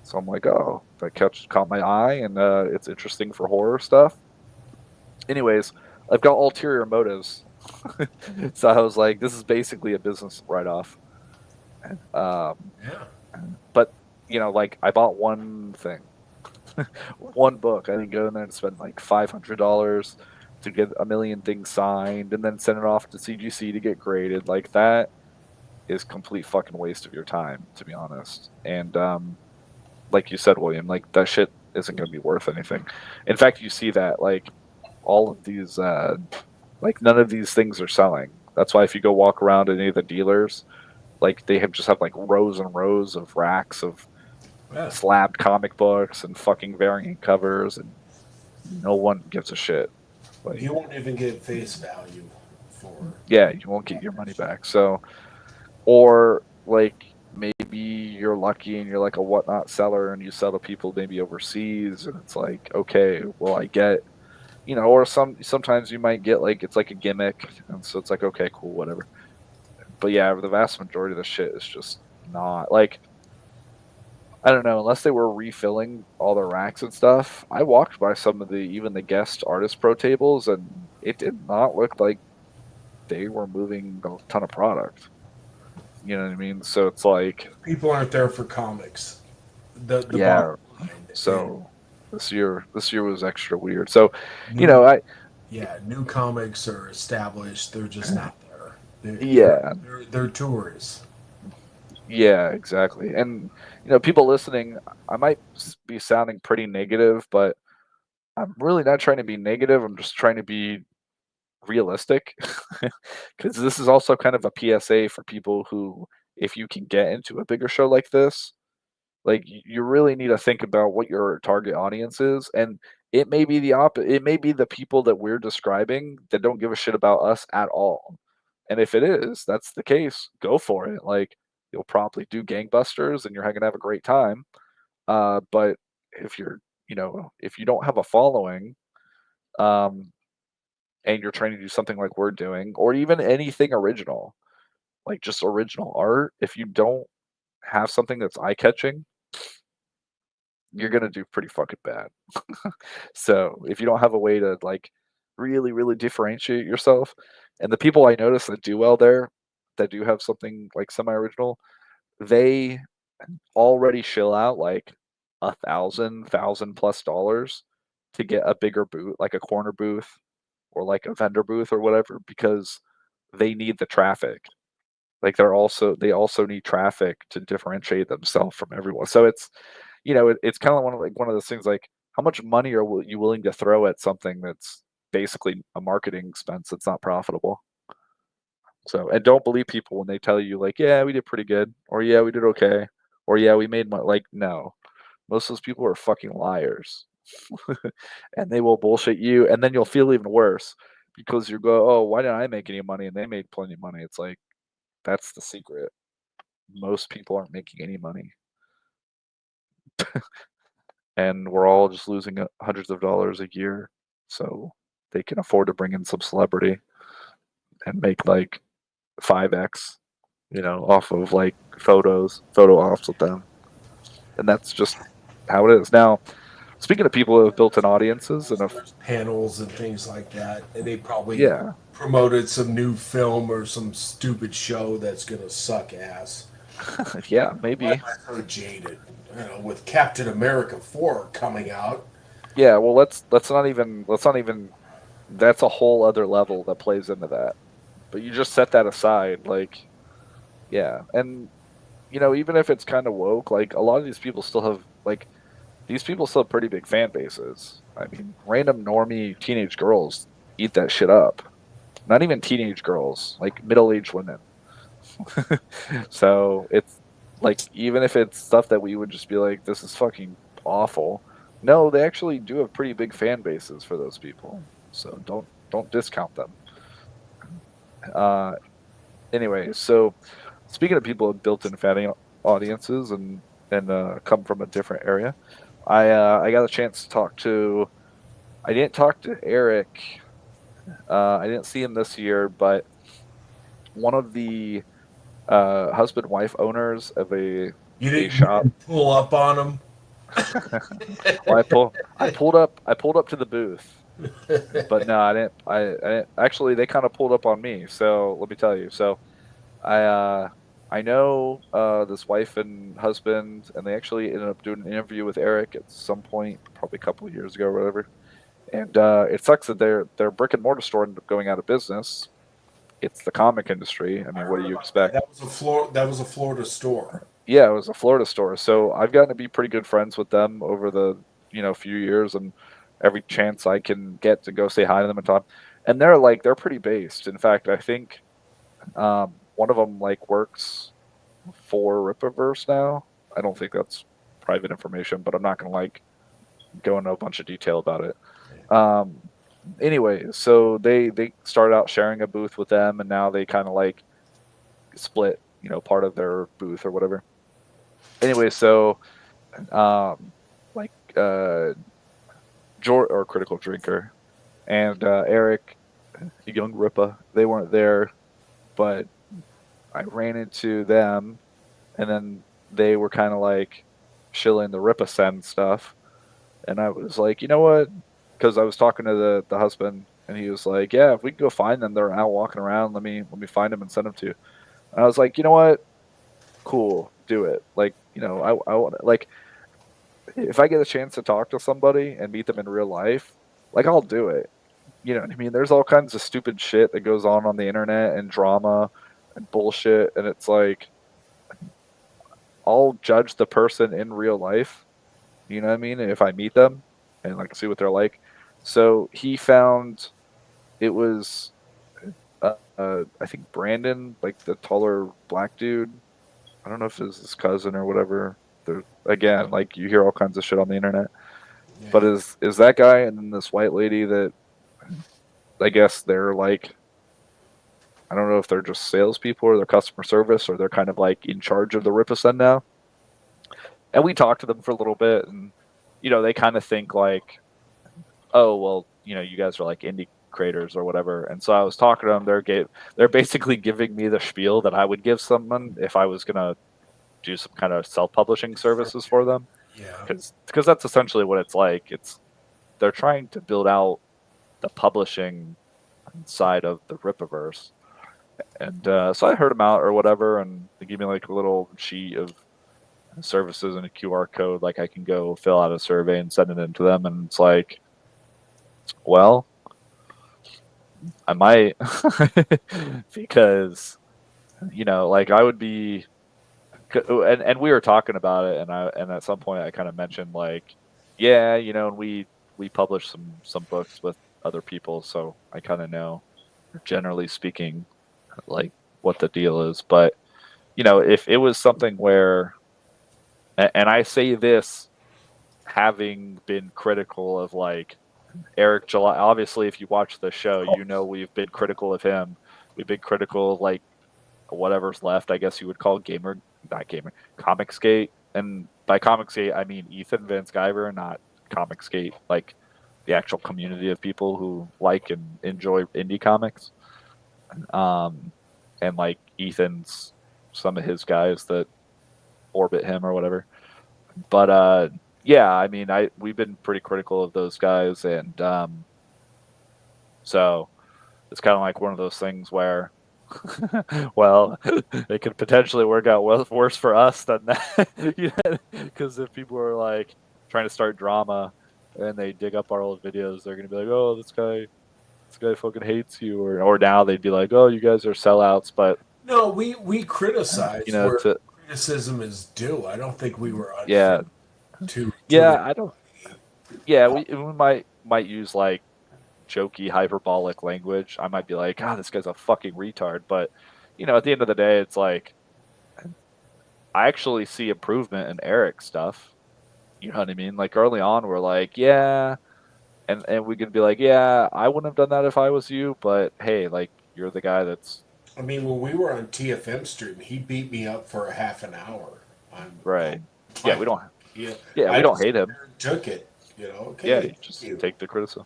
So I'm like, oh, that caught my eye, and it's interesting for horror stuff. Anyways, I've got ulterior motives, so I was like, this is basically a business write off. Um, yeah, but like I bought one thing, one book. I didn't go in there and spend like $500 to get a million things signed and then send it off to CGC to get graded. Like that is complete fucking waste of your time, to be honest. And like you said, William, like that shit isn't going to be worth anything. In fact, you see that like all of these, like none of these things are selling. That's why if you go walk around any of the dealers, like they have just have like rows and rows of racks of yeah. slabbed comic books and fucking variant covers, and no one gives a shit. Like, You won't even get face value for yeah, you won't get your that money shit. back. So, or like maybe you're lucky and you're like a whatnot seller and you sell to people maybe overseas, and it's like, okay, well, I get, or sometimes you might get like it's like a gimmick, and so it's like, okay, cool, whatever. But yeah, the vast majority of the shit is just not like, I don't know, unless they were refilling all the racks and stuff. I walked by some of the even the guest artist pro tables, and it did not look like they were moving a ton of product. You know what I mean? So it's like, People aren't there for comics. The bottom yeah. line is So this year was extra weird. So, new. I Yeah, new comics are established. They're just not there. yeah, They're tourists. yeah, exactly. And people listening, I might be sounding pretty negative, but I'm really not trying to be negative. I'm just trying to be realistic because this is also kind of a PSA for people who, if you can get into a bigger show like this, like you really need to think about what your target audience is, and it may be it may be the people that we're describing that don't give a shit about us at all. And if it is, that's the case, go for it. Like you'll probably do gangbusters and you're gonna have a great time. But if if you don't have a following, um, and you're trying to do something like we're doing, or even anything original, like just original art, if you don't have something that's eye catching, you're gonna do pretty fucking bad. So if you don't have a way to like really, really differentiate yourself, and the people I notice that do well there, that do have something like semi-original, they already shill out like $1,000 plus dollars to get a bigger booth, like a corner booth or like a vendor booth or whatever, because they need the traffic. Like they also need traffic to differentiate themselves from everyone. So it's it's kind of one of those things like how much money are you willing to throw at something that's basically a marketing expense that's not profitable. So and don't believe people when they tell you like, yeah, we did pretty good, or yeah, we did okay, or yeah, we made money. Like no, most of those people are fucking liars, and they will bullshit you, and then you'll feel even worse because you go, oh, why didn't I make any money and they made plenty of money? It's like that's the secret. Most people aren't making any money, and we're all just losing hundreds of dollars a year, so they can afford to bring in some celebrity and make like 5x, off of like photo ops with them, and that's just how it is now. Speaking of people who have built-in audiences and There's panels and things like that, and they probably yeah, promoted some new film or some stupid show that's gonna suck ass. yeah, Why am maybe. I so jaded? With Captain America 4 coming out, Yeah, well, let's not even that's a whole other level that plays into that. But you just set that aside, like, yeah. And even if it's kind of woke, like a lot of these people still have like these people still have pretty big fan bases. I mean, random normie teenage girls eat that shit up. Not even teenage girls, like middle-aged women. So it's like even if it's stuff that we would just be like, this is fucking awful. No, they actually do have pretty big fan bases for those people. So don't discount them. Uh, anyway, so speaking of people with built-in fan audiences and come from a different area, I got a chance to talk to. I didn't talk to Eric. I didn't see him this year, but one of the husband wife owners of a you shop. didn't pull up on them. Well, I pulled up to the booth, but no, I didn't, actually they kind of pulled up on me. So let me tell you. So I uh I know this wife and husband, and they actually ended up doing an interview with Eric at some point, probably a couple of years ago or whatever. And it sucks that their brick and mortar store ended up going out of business. It's the comic industry. I I mean, what do heard you about that. expect? That was a Florida store. Yeah, it was a Florida store. So I've gotten to be pretty good friends with them over the few years, and every chance I can get to go say hi to them and talk. And they're pretty based. In fact, I think one of them like works for Rippaverse now. I don't think that's private information, but I'm not gonna like go into a bunch of detail about it. Um, anyway, so they started out sharing a booth with them, and now they kind of like split, part of their booth or whatever. Anyway, so like Jor or Critical Drinker and Eric, young Ripa, they weren't there, but I ran into them, and then they were kind of like shilling the Ripa send stuff, and I was like, you know what? Because I was talking to the husband, and he was like, yeah, if we can go find them, they're out walking around. Let me find them and send them to you. And I was like, you know what? Cool, do it. Like, I want like if I get a chance to talk to somebody and meet them in real life, like I'll do it. You know what I mean? There's all kinds of stupid shit that goes on the internet and drama and bullshit, and it's like I'll judge the person in real life. You know what I mean? If I meet them and like see what they're like. So he found it was I think Brandon, like the taller black dude. I don't know if it was his cousin or whatever. There again, like you hear all kinds of shit on the internet. But Yeah. is that guy and then this white lady that I guess they're like I don't know if they're just salespeople or they're customer service or they're kind of like in charge of the Ripasend now. And we talked to them for a little bit, and they kind of think like, oh well, you guys are like indie creators or whatever. And so I was talking to them. They're basically giving me the spiel that I would give someone if I was gonna do some kind of self publishing services for them, Yeah. because that's essentially what it's like. They're trying to build out the publishing side of the Rippaverse. And so I heard them out or whatever, and they gave me like a little sheet of services and a QR code. Like I can go fill out a survey and send it in to them. And it's like, Well, I might because like I would be, and we were talking about it, and at some point I kind of mentioned like, yeah, and we publish some books with other people, so I kind of know, generally speaking, like what the deal is. But if it was something where, and I say this having been critical of like Eric July. Obviously, if you watch the show, we've been critical of him. We've been critical of like whatever's left, I guess you would call not gamer, Comicsgate. And by Comicsgate, I mean Ethan Van Sciver, not Comicsgate, like the actual community of people who like and enjoy indie comics. Um, and like Ethan's, some of his guys that orbit him or whatever. But yeah, I mean, we've been pretty critical of those guys, and so it's kind of like one of those things where, well, it could potentially work out worse for us than that. Because if people are like trying to start drama and they dig up our old videos, they're gonna be like, "Oh, this guy fucking hates you," or now they'd be like, "Oh, you guys are sellouts." But No, we criticize where to criticism is due. I don't think we were unfair yeah, to yeah, I don't. anybody. Yeah, we might use like jokey hyperbolic language. I might be like, "Ah, this guy's a fucking retard," but at the end of the day, it's like I actually see improvement in Eric's stuff. You know what I mean? Like early on, we're like, yeah, and we can be like, yeah, I wouldn't have done that if I was you, but hey, like you're the guy that's I mean, when we were on TFM stream, he beat me up for a half an hour on right. Yeah, my book. Yeah, we I don't just hate him. took it. Yeah, Okay, you thank just you. take the criticism.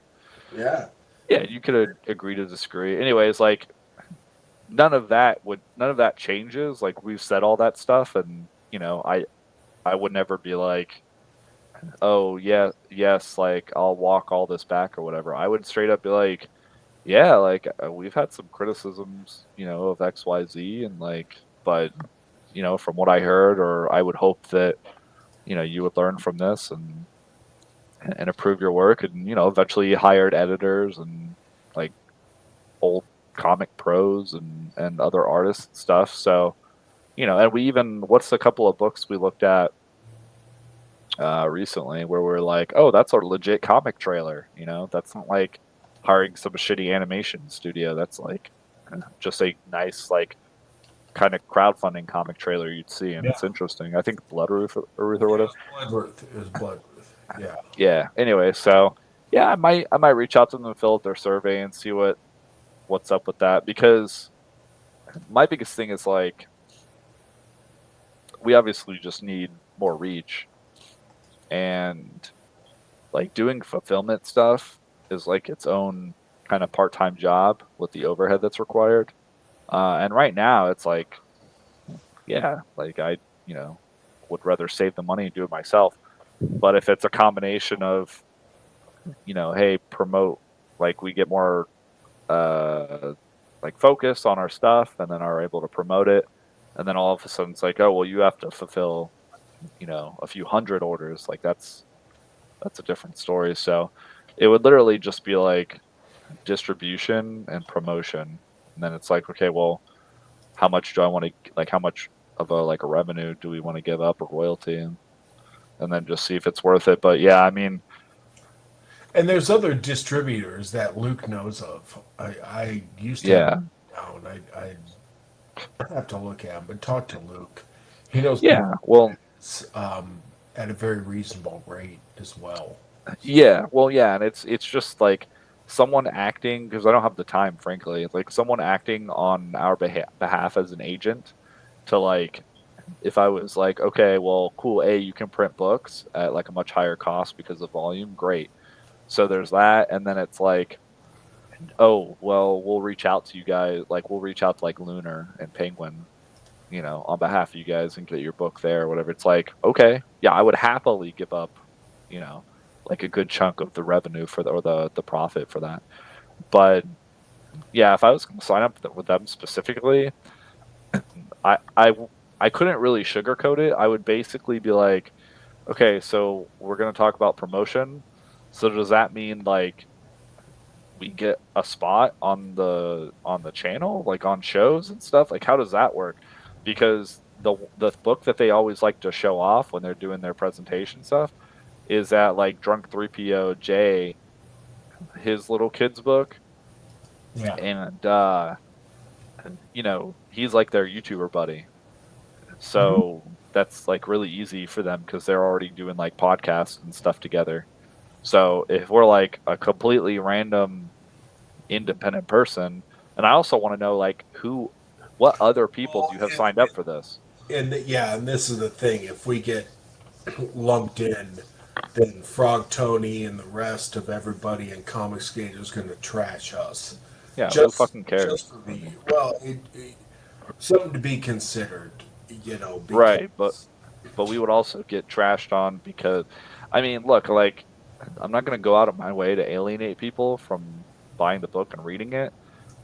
Yeah. Yeah, you could agree to disagree. Anyways, like none of that changes. Like we've said all that stuff, and I would never be like, oh yeah, yes, like I'll walk all this back or whatever. I would straight up be like, yeah, like we've had some criticisms, of XYZ, and like, but from what I heard, or I would hope that you would learn from this and improve your work, and eventually you hired editors and like old comic pros and other artists and stuff. So and we even what's a couple of books we looked at recently where we're like, oh, that's a legit comic trailer. That's not like hiring some shitty animation studio. That's like just a nice like kind of crowdfunding comic trailer you'd see, and Yeah. it's interesting. I think Ruth or Yeah, whatever. it was Bloodworth. It was Bloodworth. Yeah. Yeah. Anyway, so yeah, I might reach out to them and fill out their survey and see what's up with that, because my biggest thing is like we obviously just need more reach, and like doing fulfillment stuff is like its own kind of part-time job with the overhead that's required. And right now it's like, yeah, like I, would rather save the money and do it myself. But if it's a combination of, hey, promote, like we get more, uh, like focus on our stuff and then are able to promote it. And then all of a sudden it's like, oh, well, you have to fulfill, a few hundred orders. Like that's a different story. So it would literally just be like distribution and promotion. And then it's like, okay, well, how much do I want to like? How much of a revenue do we want to give up or royalty, and then just see if it's worth it. But yeah, I mean, And there's other distributors that Luke knows of. I used to have yeah, down. I have to look at him, but talk to Luke. He knows people yeah. Well, at a very reasonable rate as well. yeah, well, yeah, and it's just like someone acting, because I don't have the time, frankly. Like someone acting on our behalf as an agent to like, if I was like, okay, well, cool, you can print books at like a much higher cost because of volume, great. So there's that, and then it's like, oh, well, we'll reach out to you guys, like we'll reach out to like Lunar and Penguin, on behalf of you guys and get your book there or whatever. It's like, okay, yeah, I would happily give up, you know, like a good chunk of the revenue for the profit for that. But yeah, if I was going to sign up with them specifically, I I I couldn't really sugarcoat it. I would basically be like, okay, so we're going to talk about promotion. So does that mean like we get a spot on the channel, like on shows and stuff? Like, how does that work? Because the book that they always like to show off when they're doing their presentation stuff is that like Drunk 3PO J, his little kids book, Yeah. and you know, he's like their YouTuber buddy. Mhm. So that's like really easy for them because they're already doing like podcasts and stuff together. So if we're like a completely random independent person, and I also want to know like what other people do Well, you have signed up for this? yeah, and this is the thing. If we get lumped in, then Frog Tony and the rest of everybody in Comicsgate is going to trash us. Yeah, who Just, fucking cares? just for I the mean, well, something to be considered, right, because but we would also get trashed on because, I mean, look, like I'm not going to go out of my way to alienate people from buying the book and reading it,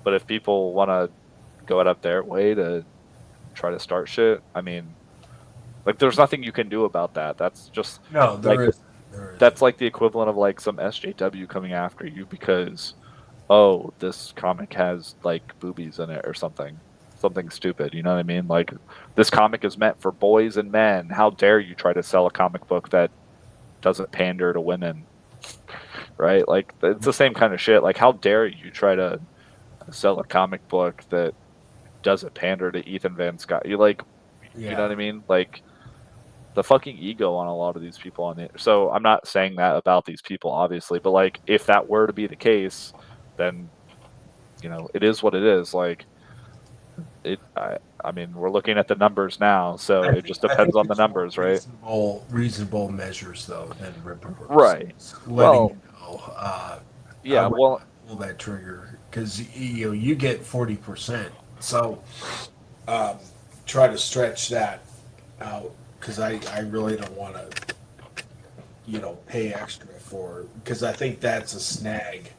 but if people want to go out of their way to try to start shit, I mean, like there's nothing you can do about that. That's just no, like there isn't. that's like the equivalent of like some SJW coming after you because oh, this comic has like boobies in it or something stupid. You know what I mean? Like this comic is meant for boys and men. How dare you try to sell a comic book that doesn't pander to women, right? Like it's the same kind of shit. Like how dare you try to sell a comic book that doesn't pander to Ethan Van Scott? You know Yeah, what I mean? Like the fucking ego on a lot of these people on the so I'm not saying that about these people obviously, but like if that were to be the case, then you know, it is what it is. Like I mean, we're looking at the numbers now, so it just I depends think on the there's more numbers, right? reasonable measures though than Rippaverse. Right. Letting you Well, know, I yeah. would Well, not pull that trigger because you get 40%. So um, try to stretch that out because I really don't want to pay extra for because I think that's a snag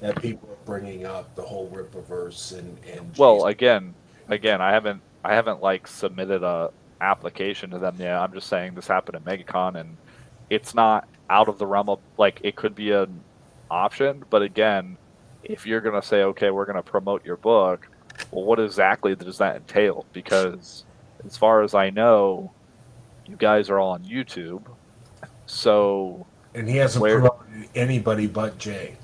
that people are bringing up the whole Rippaverse and well. Jason. Again, I haven't like submitted a application to them yet. I'm just saying this happened at MegaCon, and it's not out of the realm of like it could be an option. But again, if you're gonna say, okay, we're gonna promote your book, well, what exactly does that entail? Because as far as I know, you guys are all on YouTube. So And he hasn't where promoted anybody but Jay.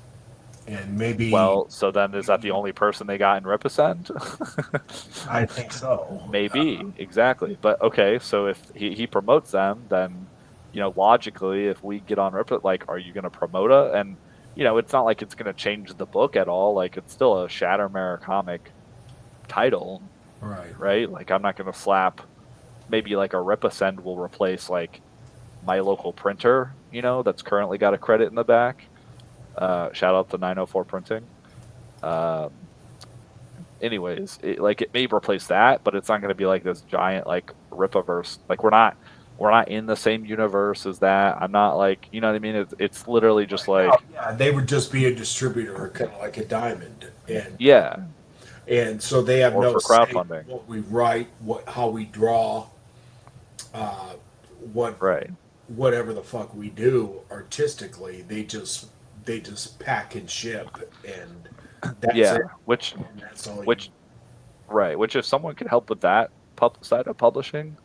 And maybe well, so then is that the only person they got in Represent? I think so. Maybe, exactly. But okay, so if he promotes them, then you know, logically, if we get on Represent, like, are you gonna promote it? And you know, it's not like it's gonna change the book at all. Like it's still a Shattermare comic title, Right. right? Like I'm not gonna slap maybe like a Ripasend will replace like my local printer, you know, that's currently got a credit in the back. Shout out to 904 Printing. Um, anyways, like it may replace that, but it's not going to be like this giant like Ripaverse. Like we're not in the same universe as that. I'm not like you know what I mean. It's literally just Right now, like yeah, they would just be a distributor, kind of like a diamond, yeah, and so they have or no for say in crowdfunding, what we write, how we draw, uh, what right? whatever the fuck we do artistically. They just pack and ship, and that's Yeah, it. And that's all you. which right, which if someone could help with that side of publishing,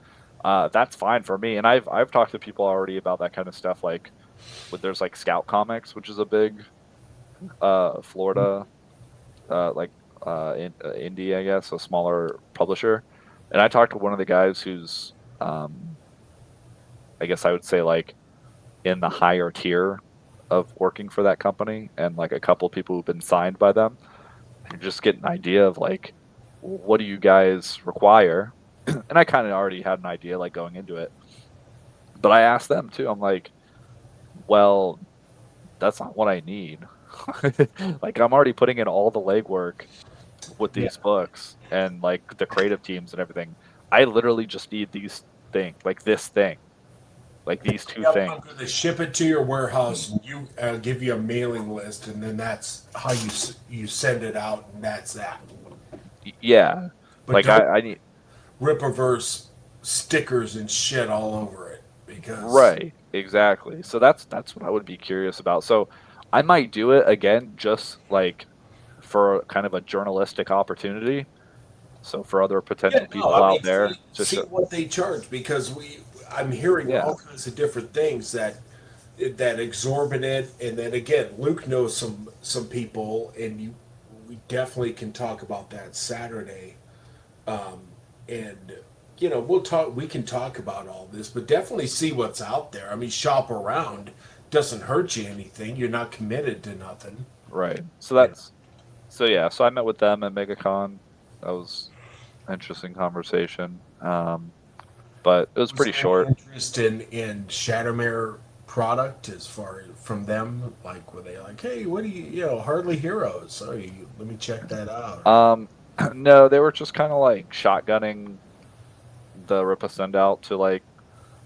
that's fine for me. And I've talked to people already about that kind of stuff. Like, there's like Scout Comics, which is a big Florida like indie, I guess, a smaller publisher. And I talked to one of the guys who's, I guess I would say like in the higher tier of working for that company, and like a couple of people who've been signed by them, and just get an idea of like, what do you guys require? And I kind of already had an idea like going into it, but I asked them too. I'm like, well, that's not what I need. Like I'm already putting in all the legwork with Yeah. these books and like the creative teams and everything. I literally just need these things, like this thing, like these two Yep, I'm going things. to ship it to your warehouse. And you give you a mailing list, and then that's how you send it out, and that's that. Yeah, But like don't I need Rippaverse stickers and shit all over it because right exactly. So that's what I would be curious about. So I might do it again, just like for kind of a journalistic opportunity. So for other Yeah, potential no, people I out mean, there, just see what they charge because I'm hearing yeah, all kinds of different things that exorbitant, and then again, Luke knows some people, and we definitely can talk about that Saturday, and we can talk about all this, but definitely see what's out there. I mean, shop around doesn't hurt you anything. You're not committed to nothing. right. So You know, that's so yeah. So I met with them at MegaCon. That was an interesting conversation. But it was was pretty there any short. interest in Shattermare product as far from them? Like, were they like, hey, what do Hardly Heroes? Oh, let me check that out. Um, no, they were just kind of like shotgunning the Ripa send out to like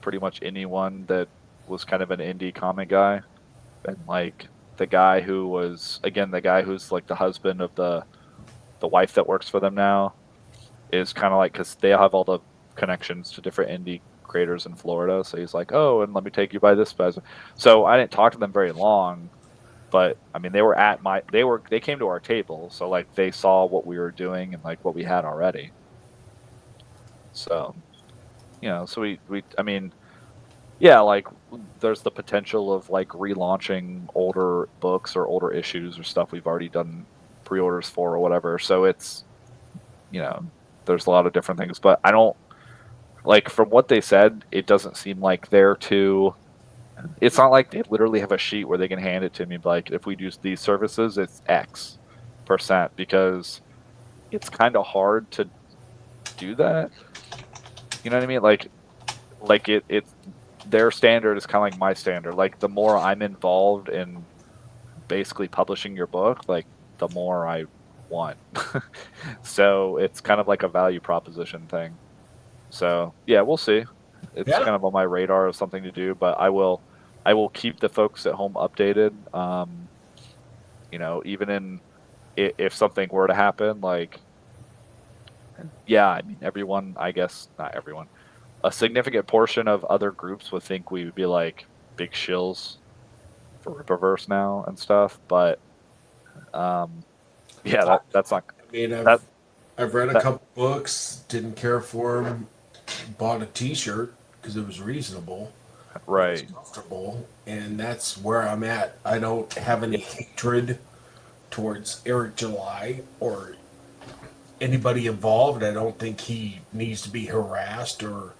pretty much anyone that was kind of an indie comic guy, and like the guy who was again the guy who's like the husband of the wife that works for them now is kind of like because they have all the connections to different indie creators in Florida. So he's like, oh, and let me take you by this. So I didn't talk to them very long, but I mean, they came to our table, so like they saw what we were doing and like what we had already. So so I mean, yeah, like there's the potential of like relaunching older books or older issues or stuff we've already done pre-orders for or whatever. So it's you know there's a lot of different things, but I don't like from what they said, it doesn't seem like they're too. It's not like they literally have a sheet where they can hand it to me, like if we use these services, it's X% because it's kind of hard to do that. You know what I mean? Like it's their standard is kind of like my standard. Like the more I'm involved in basically publishing your book, like the more I want. So it's kind of like a value proposition thing. So yeah, we'll see. It's Yeah, kind of on my radar of something to do, but I will keep the folks at home updated. Even if something were to happen, like yeah, I mean everyone, I guess not everyone, a significant portion of other groups would think we would be like big shills for Rippaverse now and stuff, but um, yeah, that's not I mean, that I've read a that couple books, didn't care for them, bought a T-shirt because it was reasonable and it was right. comfortable, and that's where I'm at. I don't have any Yeah, hatred towards Eric July or anybody involved. I don't think he needs to be harassed or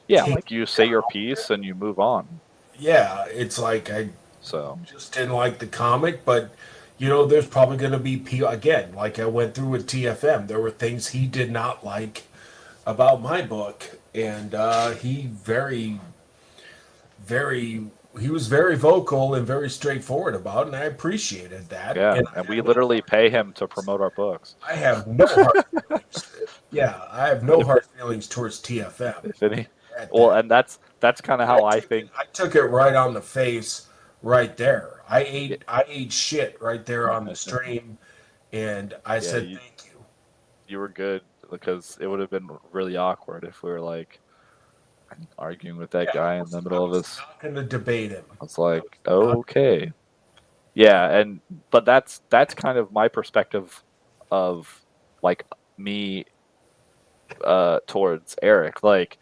yeah, taken like you say your down. piece and you move on. Yeah, it's like I So just didn't like the comic, but there's probably going to be people again, like I went through with TFM. There were things he did not like about my book, and he very, he was very vocal and very straightforward about it, and I appreciated that. yeah, And and we literally pay him to promote our books. I have no hard feelings. Yeah, I have no If hard feelings towards TFM if any, at well, that. and that's kind of how I think. I took it right on the face right there. Yeah, I ate shit right there on the stream, and I yeah, said thank you. you were good because it would have been really awkward if we were like arguing with that Yeah, guy in the middle I of was us. not going to debate him. It's I like, was not. okay, yeah, and but that's kind of my perspective of like me towards Eric. Like,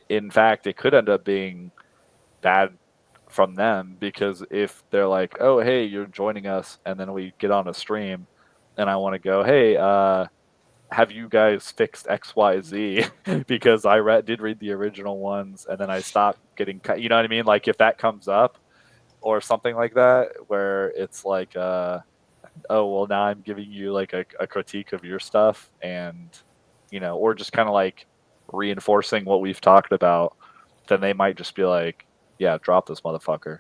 in fact, it could end up being bad from them because if they're like, "Oh, hey, you're joining us," and then we get on a stream, and I want to go, "Hey, have you guys fixed XYZ?" because did read the original ones, and then I stopped getting, you know what I mean? Like if that comes up or something like that, where it's like, oh, well, now I'm giving you like a critique of your stuff, and or just kind of like reinforcing what we've talked about, then they might just be like, yeah, drop this motherfucker.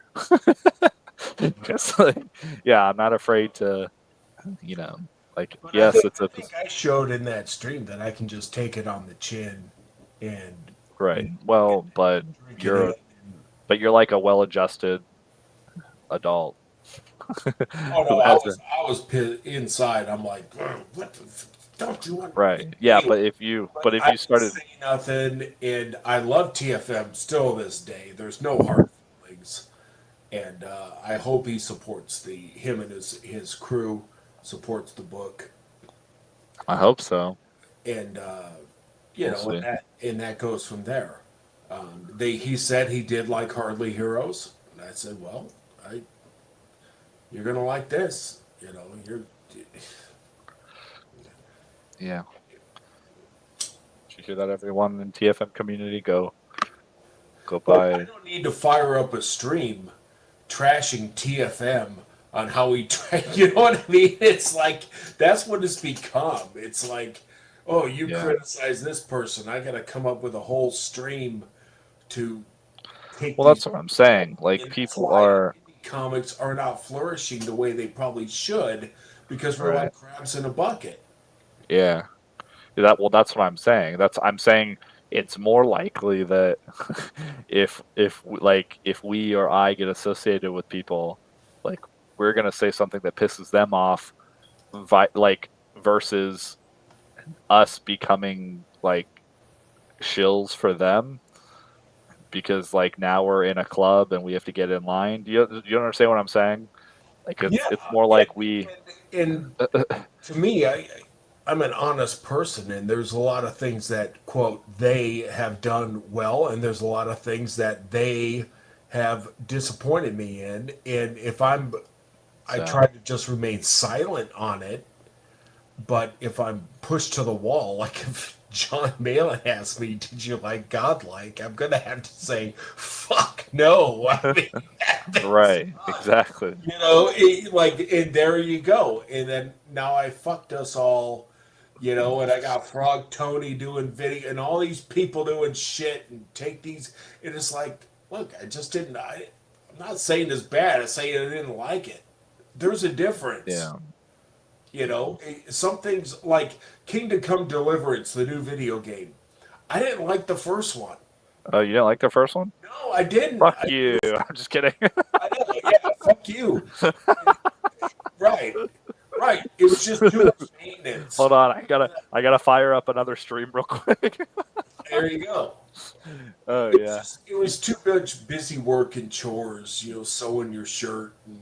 Because like, yeah, I'm not afraid to, you know, like But yes, it's I a think I showed in that stream that I can just take it on the chin and right. you know, Well, drink it in. you're but you're like a well-adjusted adult Oh no, who hasn't. inside. I'm like, what? Don't you want? Right. Yeah, Anyway, but but if I you didn't started say nothing, and I love TFM still this day. There's no hard feelings, and I hope he supports him and his crew supports the book, I hope so. and We'll see. and that goes from there. He said he did like Hardly Heroes, and I said, well, I you're gonna like this, you're. Yeah. Did you hear that, everyone in TFM community? Go Look, I buy. don't need to fire up a stream trashing TFM on how he, you know what I mean? It's like that's what it's become. It's like, oh, you Yeah. criticize this person, I got to come up with a whole stream to take Well, these that's what I'm people down, saying. Like and that's people why are indie comics are not flourishing the way they probably should because we're right. like crabs in a bucket. Yeah. That's what I'm saying. I'm saying it's more likely that if we or I get associated with people, like we're gonna say something that pisses them off, like versus us becoming like shills for them because like now we're in a club and we have to get in line. Do you understand what I'm saying? Like Yeah, it's more and, like we. and to me, I'm an honest person, and there's a lot of things that quote they have done well, and there's a lot of things that they have disappointed me in. And I So try to just remain silent on it. But if I'm pushed to the wall, like if John Malin asked me, "Did you like Godlike?" I'm gonna have to say, "Fuck no." I mean, that thing right, exactly. and there you go. And then now I fucked us all, and I got Frog Tony doing video and all these people doing shit and take these. And it's like, look, I just didn't. I'm not saying it's bad. I'm saying I didn't like it. There's a difference. Yeah. Some things like Kingdom Come Deliverance, the new video game. I didn't like the first one. Oh, you didn't like the first one? No, I didn't. Fuck you. I'm just kidding. I know. Yeah, fuck you. Right. Right. It was just too much maintenance. Hold on, I gotta fire up another stream real quick. There you go. Oh It was yeah. just it was too much busy work and chores, sewing your shirt and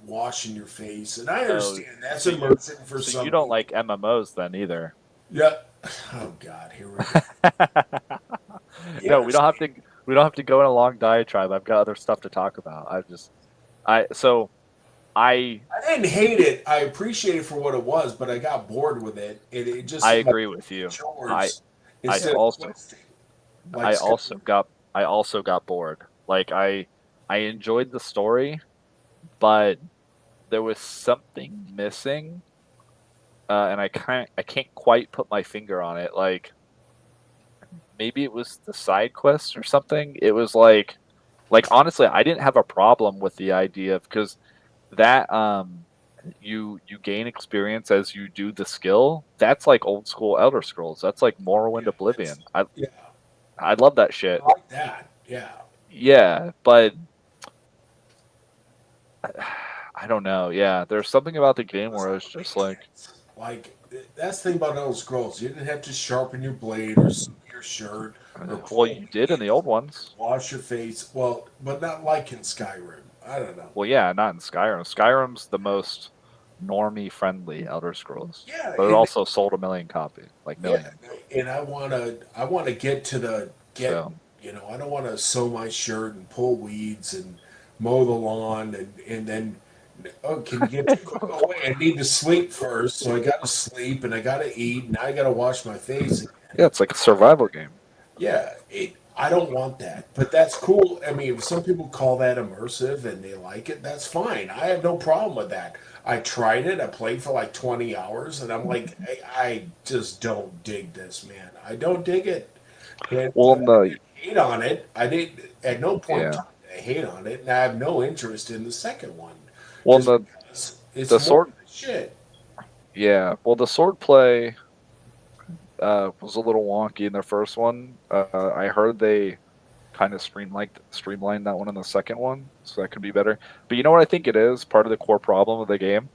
washing your face. And I Oh, understand that's so you immersive for so you some don't like people. MMOs then either? Yeah. Oh God, here we go. No, Yeah. we don't have to go in a long diatribe. I've got other stuff to talk about. I so I I didn't hate it. I appreciate it for what it was, but I got bored with it. It just I seemed like agree with you. I chores I instead of also questing. Like I Sky. also got I also got bored. Like I enjoyed the story, but there was something missing, and I can't quite put my finger on it. Like maybe it was the side quests or something. It was like honestly, I didn't have a problem with the idea because that you gain experience as you do the skill. That's like old school Elder Scrolls. That's like Morrowind Yeah, Oblivion. yeah, I love that shit. I like that. Yeah. Yeah, but I don't know. Yeah, there's something about the game It was where like it's just like, maintenance. Like that's the thing about Elder Scrolls. You didn't have to sharpen your blade or sew your shirt or well, pull you did in the weeds old or ones. wash your face. Well, but not like in Skyrim. I don't know. Well, yeah, not in Skyrim. Skyrim's the most normie friendly Elder Scrolls, Yeah, but it and also sold a million copies, like yeah, million. and I wanna get to the get. So, I don't want to sew my shirt and pull weeds and mow the lawn and then oh, can you get too quick? Oh wait, I need to sleep first, so I gotta sleep and I gotta eat. Now I gotta wash my face again. yeah, it's like a survival game. Yeah, I don't want that, but that's cool. I mean, if some people call that immersive and they like it, that's fine. I have no problem with that. I tried it. I played for like 20 hours, and I'm like, I just don't dig this, man. I don't dig it. Well, But in I the didn't hate on it. I didn't at no point in yeah, time did I hate on it, and I have no interest in the second one, well, in just because it's the more sword, of the shit. yeah, well, the sword play was a little wonky in the first one. I heard they kind of streamlined that one in the second one, so that could be better. But you know what I think it is? Part of the core problem of the game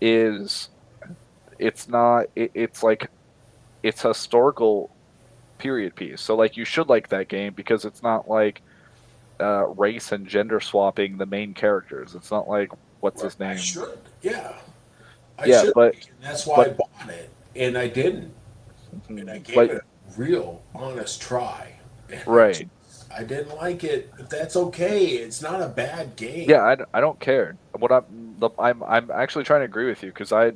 is it's not. It's like it's historical period piece. So like you should like that game because it's not like race and gender swapping the main characters. It's not like what's Right, his I name? should. Yeah, I Yeah, should but be, and that's why I but bought it, and I didn't, and I gave but it a real honest try, and right. I didn't like it, but that's okay. It's not a bad Yeah, game. I don't care. I'm actually trying to agree with you because I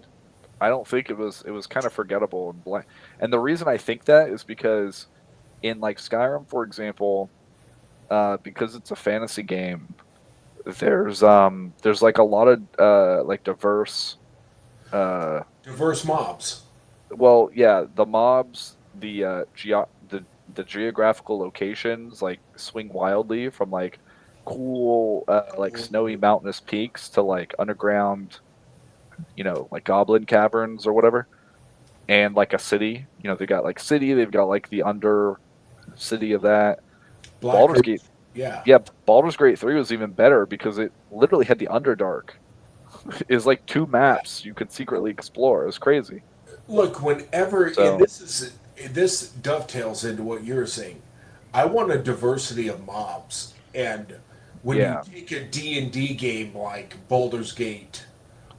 don't think it was kind of forgettable and blank. And the reason I think that is because in like Skyrim, for example, because it's a fantasy game, there's like a lot of like diverse uh Diverse mobs. well, yeah, the mobs, the geographical locations like swing wildly from like cool like snowy mountainous peaks to like underground, like goblin caverns or whatever, and like a city. They got like city, they've got like the under city of that. Black Baldur's Ridge. Gate, Yeah. yeah, Baldur's Gate 3 was even better because it literally had the Underdark. Is like two Yeah. maps you could secretly explore. It was crazy. Look, whenever, and So, this dovetails into what you're saying. I want a diversity of mobs, and when you yeah, take a D&D game like Baldur's Gate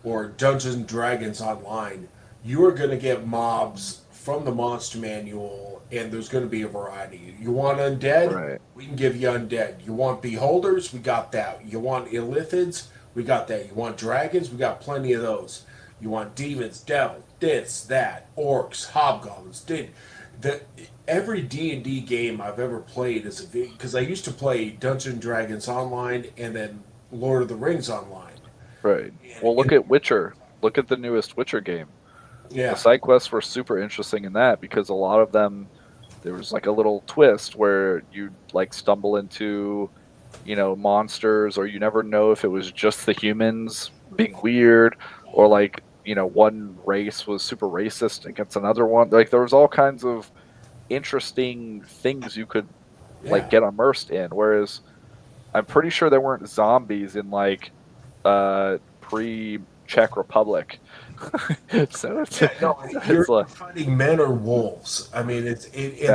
or Dungeons and Dragons Online, you are going to get mobs from the monster manual, and there's going to be a variety. You want undead? right, We can give you undead. You want beholders? We got that. You want illithids? We got that. You want dragons? We got plenty of those. You want demons, devil, this, that, orcs, hobgoblins. The every D&D game I've ever played is a because I used to play Dungeons and Dragons Online and then Lord of the Rings Online. right. And Well, look at Witcher. Look at the newest Witcher game. The yeah, side quests were super interesting in that because a lot of them, there was like a little twist where you'd like stumble into, monsters, or you never know if it was just the humans being weird, or like, one race was super racist against another one. Like there was all kinds of interesting things you could like yeah. get immersed in. Whereas I'm pretty sure there weren't zombies in like pre Czech Republic. so it's Yeah, no, it's you're like fighting men or wolves. I mean, and that's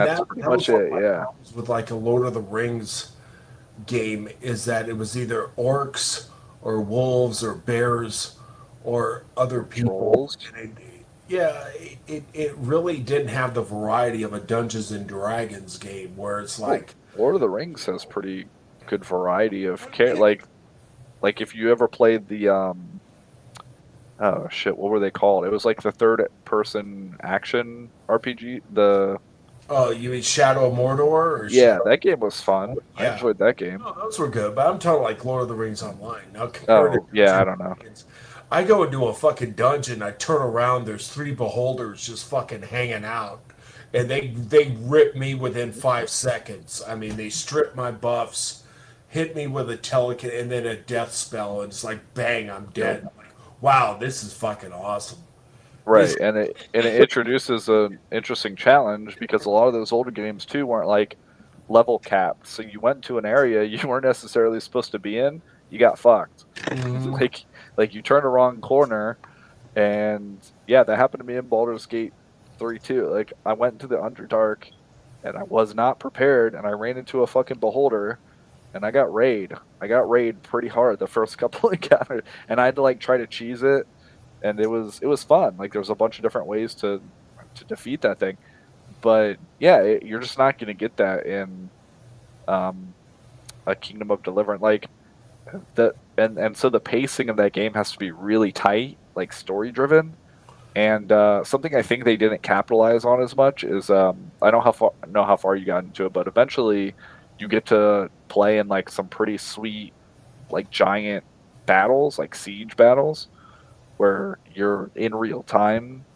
that pretty that was much one of it. my Yeah. problems with like a Lord of the Rings game is that it was either orcs or wolves or bears or other people, Trolls. and yeah, it really didn't have the variety of a Dungeons and Dragons game where it's Well, like, Lord of the Rings has pretty good variety of yeah, like if you ever played the oh shit, what were they called? It was like the third person action RPG. The oh, you mean Shadow of Mordor or Yeah, Shadow? that game was fun. I Yeah, enjoyed that game. no, those were good, but I'm talking like Lord of the Rings Online. Now compared to Oh, yeah, Dungeons I and don't know. Dragons, I go into a fucking dungeon, I turn around, there's three beholders just fucking hanging out. And they rip me within 5 seconds. I mean, they strip my buffs, hit me with a telekinetic, and then a death spell, and it's like bang, I'm Yep. dead. I'm like, wow, this is fucking awesome. This, Right, and it introduces an interesting challenge because a lot of those older games too weren't like level capped. So you went to an area you weren't necessarily supposed to be in, you got fucked. mm, like you turned a wrong corner, and yeah, that happened to me in Baldur's Gate 3 too. Like I went into the Underdark and I was not prepared, and I ran into a fucking beholder, and I got raid pretty hard the first couple encounters, and I had to like try to cheese it, and it was fun. Like there was a bunch of different ways to defeat that thing. But yeah, you're just not going to get that in um, a Kingdom of Deliverance. Like and so the pacing of that game has to be really tight, like story driven. And something I think they didn't capitalize on as much is I don't know how far you got into it, but eventually you get to play in like some pretty sweet like giant battles, like siege battles, where you're in real time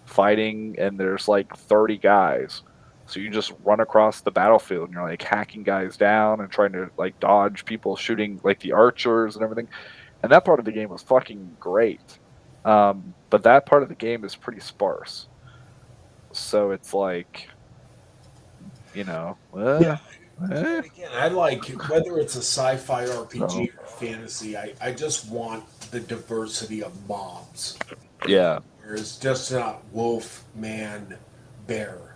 fighting, and there's like 30 guys. So you just run across the battlefield and you're like hacking guys down and trying to like dodge people shooting like the archers and everything. And that part of the game was fucking great. But that part of the game is pretty sparse. So it's like, you know, yeah, eh. and again, I like whether it's a sci-fi So RPG or fantasy. I just want the diversity of mobs. You know, yeah, where it's just not wolf, man, bear,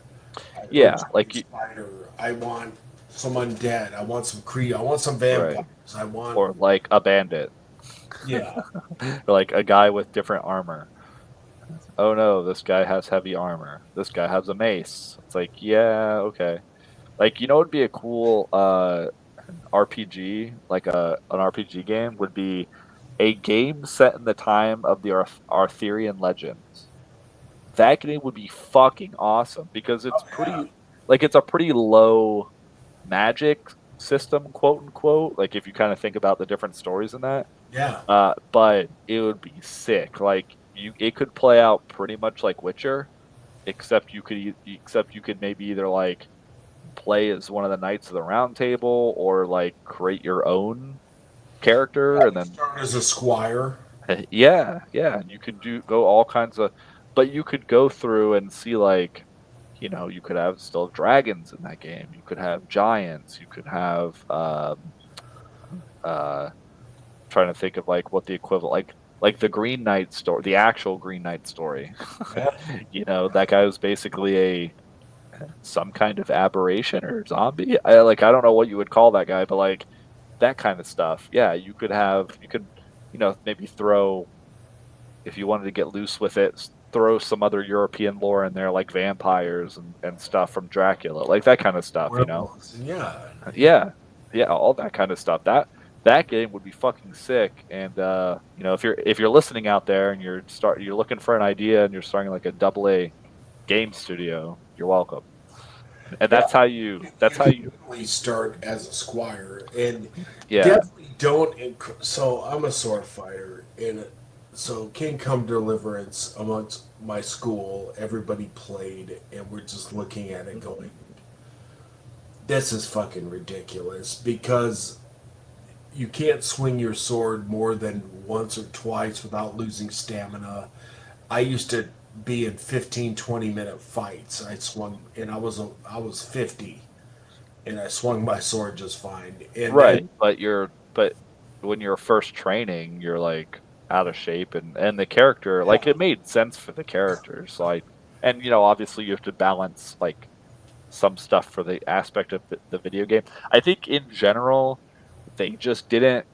or yeah, giant like you, spider. I want some undead. I want some I want some right? vampires. I want, Or like a bandit, yeah, or like a guy with different armor. Oh no, this guy has heavy armor. This guy has a mace. It's like, yeah, okay. Like, you know, what would be a cool RPG, like an RPG game, would be a game set in the time of the Arthurian legends. That game would be fucking awesome because it's oh yeah, pretty, like, it's a pretty low magic system, quote unquote. Like, if you kind of think about the different stories in that, yeah. but it would be sick. Like, it could play out pretty much like Witcher, except you could maybe either like play as one of the knights of the round table or like create your own character and You then start as a squire. yeah, and you could go all kinds of, but you could go through and see like, you could have still dragons in that game, you could have giants, you could have uh trying to think of like what the equivalent, like the Green Knight story, the actual Green Knight story. Yeah, That guy was basically a some kind of aberration or zombie. I don't know what you would call that guy, but like that kind of stuff. Yeah, you could maybe throw, if you wanted to get loose with it, throw some other European lore in there like vampires and stuff from Dracula, like that kind of stuff. werewolves. Yeah, Yeah, yeah, all that kind of stuff. That game would be fucking sick. And if you're listening out there and you're looking for an idea and you're starting like a double A game studio, you're welcome. And yeah. that's You how can you literally start as a squire, and yeah, definitely don't. So I'm a sword fighter, and so King Come Deliverance amongst my school, everybody played, and we're just looking at it going, "This is fucking ridiculous," because you can't swing your sword more than once or twice without losing stamina. I used to be in 15, 20-minute fights. I swung, and I was 50, and I swung my sword just fine. And then, right. But when you're first training, you're like out of shape, and the character, like, yeah, it made sense for the characters, like, and obviously you have to balance like some stuff for the aspect of the video game. I think in general they just didn't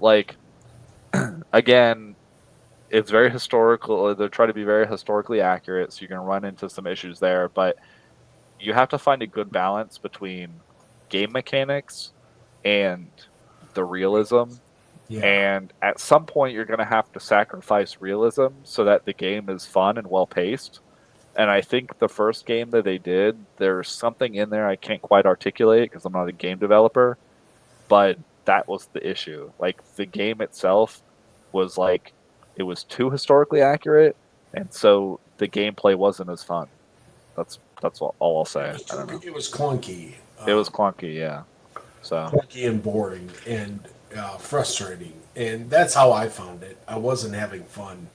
like, again, it's very historical. They're trying to be very historically accurate, so you're going to run into some issues there. But you have to find a good balance between game mechanics and the realism. yeah, And at some point, you're going to have to sacrifice realism so that the game is fun and well paced. And I think the first game that they did, there's something in there I can't quite articulate because I'm not a game developer, but that was the issue. Like, the game itself was like, it was too historically accurate, and so the gameplay wasn't as fun. That's all I'll say. I don't know. it was clunky, It was clunky, yeah. So clunky and boring and frustrating, and that's how I found it. I wasn't having fun,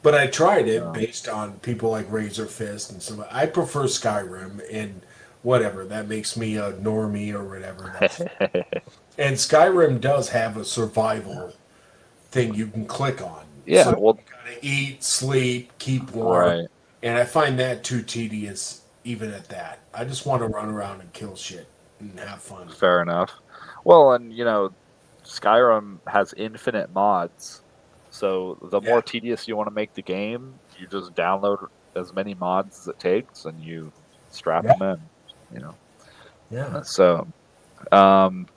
but I tried it no. based on people like Razor Fist and some. I prefer Skyrim and whatever that makes me a normie or whatever. That's and Skyrim does have a survival thing you can click on. So Yeah, you well, gotta eat, sleep, keep warm, right. and I find that too tedious. Even at that, I just want to run around and kill shit and have fun. Fair enough. Well, and Skyrim has infinite mods. So the Yeah, more tedious you want to make the game, you just download as many mods as it takes and you strap yeah, them in, you know. yeah. So, um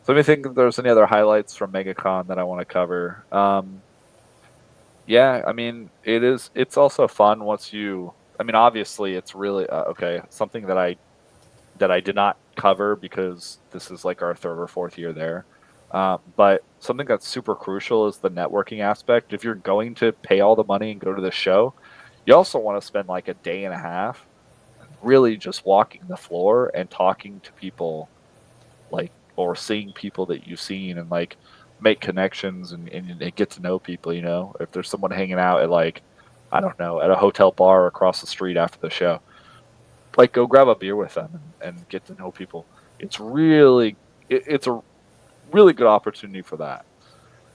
let me think if there's any other highlights from MegaCon that I want to cover. Yeah, I mean, it's also fun once I mean, obviously it's really okay, something that I did not cover because this is like our third or fourth year there. But something that's super crucial is the networking aspect. If you're going to pay all the money and go to the show, you also want to spend like a day and a half really just walking the floor and talking to people, like, or seeing people that you've seen, and like make connections and get to know people. If there's someone hanging out at, like, I don't know, at a hotel bar across the street after the show, like, go grab a beer with them and get to know people. It's a really good opportunity for that.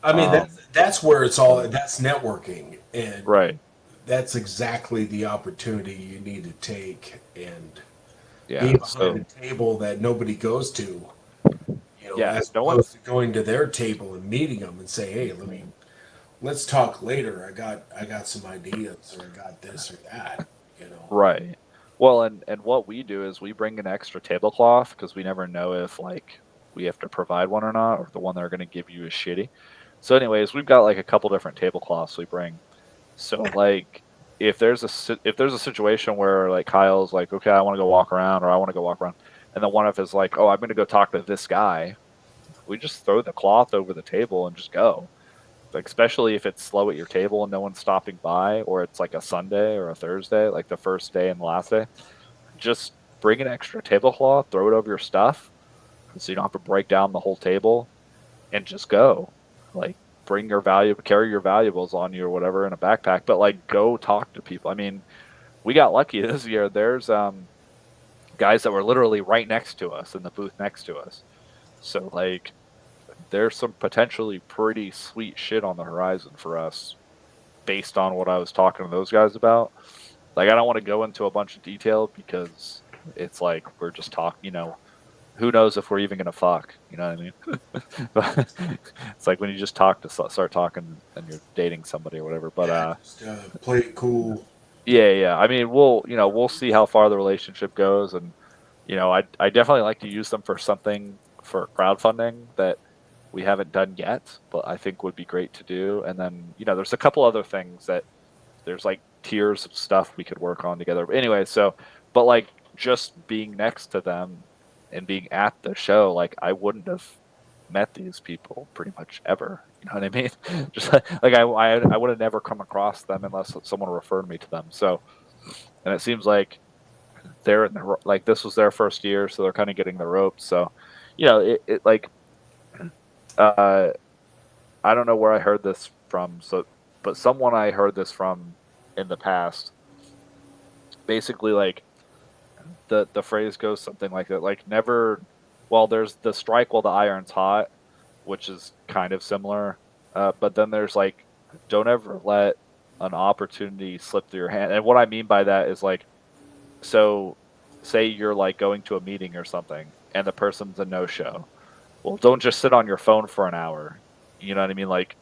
I mean, that's where it's all. So That's networking, and right, that's exactly the opportunity you need to take. And Yeah. being behind So a table that nobody goes to, yeah, as no one. opposed to going to their table and meeting them and say, "Hey, let's talk later. I got some ideas, or I got this or that." You know. Right. Well, and what we do is we bring an extra tablecloth because we never know if like we have to provide one or not, or the one they're going to give you is shitty. So, anyways, we've got like a couple different tablecloths we bring. So, like, if there's a situation where like Kyle's like, okay, I want to go walk around, or I want to go walk around, and then one of his like, oh, I'm going to go talk to this guy. We just throw the cloth over the table and just go. Like especially if it's slow at your table and no one's stopping by, or it's like a Sunday or a Thursday, like the first day and the last day, just bring an extra tablecloth, throw it over your stuff, so you don't have to break down the whole table, and just go. Like carry your valuables on you or whatever in a backpack, but like go talk to people. I mean, we got lucky this year. There's guys that were literally right next to us in the booth next to us. So like there's some potentially pretty sweet shit on the horizon for us based on what I was talking to those guys about. Like I don't want to go into a bunch of detail because it's like we're just talking, who knows if we're even gonna fuck, you know what I mean? But it's like when you just start talking and you're dating somebody or whatever. But Yeah, just play it cool. yeah, yeah. I mean, we'll see how far the relationship goes, and I definitely like to use them for something for crowdfunding that we haven't done yet, but I think would be great to do. And then there's a couple other things that there's like tiers of stuff we could work on together. But anyway, but like just being next to them and being at the show, like I wouldn't have met these people pretty much ever. You know what I mean? Just like I would have never come across them unless someone referred me to them. So, and it seems like they're like this was their first year, so they're kind of getting the ropes. So, it like uh, I don't know where I heard this from. So, but someone I heard this from in the past basically like the phrase goes something like that, like never, well, there's the strike while the iron's hot, which is kind of similar, but then there's like don't ever let an opportunity slip through your hand. And what I mean by that is like, so say you're like going to a meeting or something and the person's a no show, well, don't just sit on your phone for an hour. You know what I mean? Like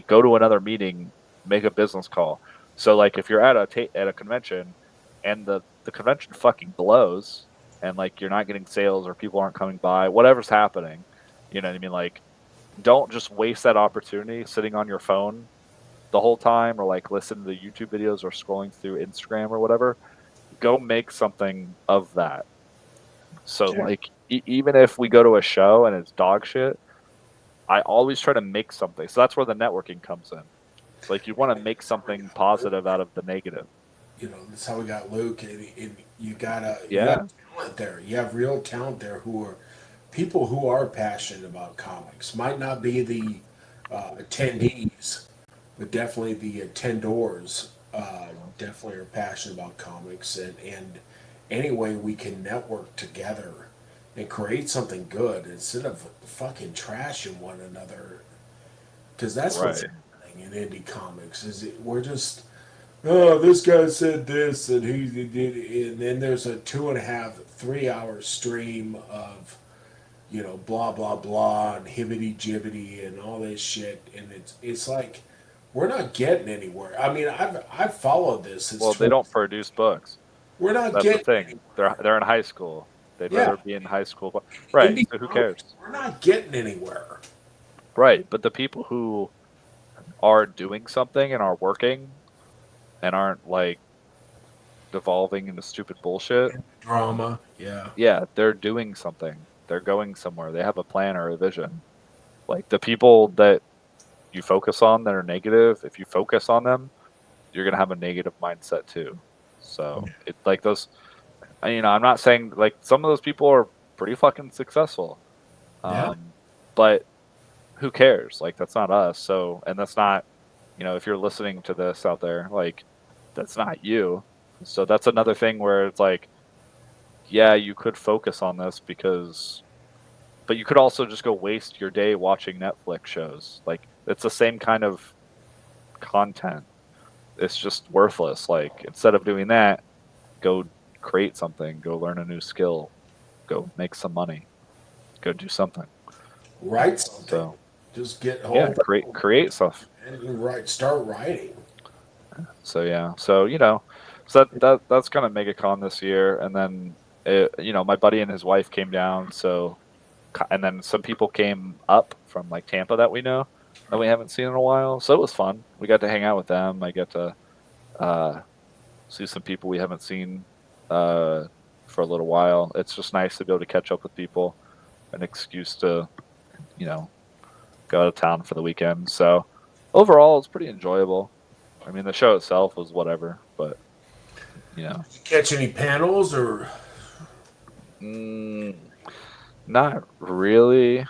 go to another meeting, make a business call. So like if you're at a convention and the convention fucking blows and like you're not getting sales or people aren't coming by, whatever's happening, you know what I mean? Like don't just waste that opportunity sitting on your phone the whole time or like listen to the YouTube videos or scrolling through Instagram or whatever. Go make something of that. So Sure. like even if we go to a show and it's dog shit, I always try to make something. So that's where the networking comes in. It's like you want to make That's how we something got positive Luke. out of the negative. That's how we got Luke. And you have Yeah. talent there. You have real talent there who are people who are passionate about comics. Might not be the attendees, but definitely the attendors. Definitely are passionate about comics, and any way we can network together and create something good instead of fucking trashing one another, because that's what's Right. happening in indie comics. We're just, oh, this guy said this and he did, and then there's a 2.5, 3 hour stream of blah blah blah and hibbity jibbity and all this shit, and it's like we're not getting anywhere. I mean, I've followed this since Well, they 20. don't produce books. We're not That's the getting thing. They're anywhere. they're in high school. They'd Yeah, rather be in high school. Right. indie So who comics, cares? we're not getting anywhere. Right. But the people who are doing something and are working and aren't like devolving into stupid bullshit, Drama, yeah, yeah, they're doing something. They're going somewhere. They have a plan or a vision. Like the people that you focus on that are negative, if you focus on them, you're gonna have a negative mindset too. So it like those, I'm not saying like some of those people are pretty fucking successful, yeah, um, but who cares? Like that's not us. So and that's not, if you're listening to this out there, like that's not you. So that's another thing where it's like, yeah, you could focus on this but you could also just go waste your day watching Netflix shows. Like it's the same kind of content. It's just worthless. Like instead of doing that, go create something, go learn a new skill, go make some money, go do something. Write something. So Just get yeah, home create stuff. and write. Start writing. So yeah, so so that's kind of MegaCon this year, and then my buddy and his wife came down, and then some people came up from like Tampa that we know that we haven't seen in a while, so it was fun. We got to hang out with them. I get to uh, see some people we haven't seen uh, for a little while. It's just nice to be able to catch up with people, an excuse to you know go out of town for the weekend. So overall, it's pretty enjoyable. I mean, the show itself was whatever, but you know, Did you catch any panels or? mm, not really.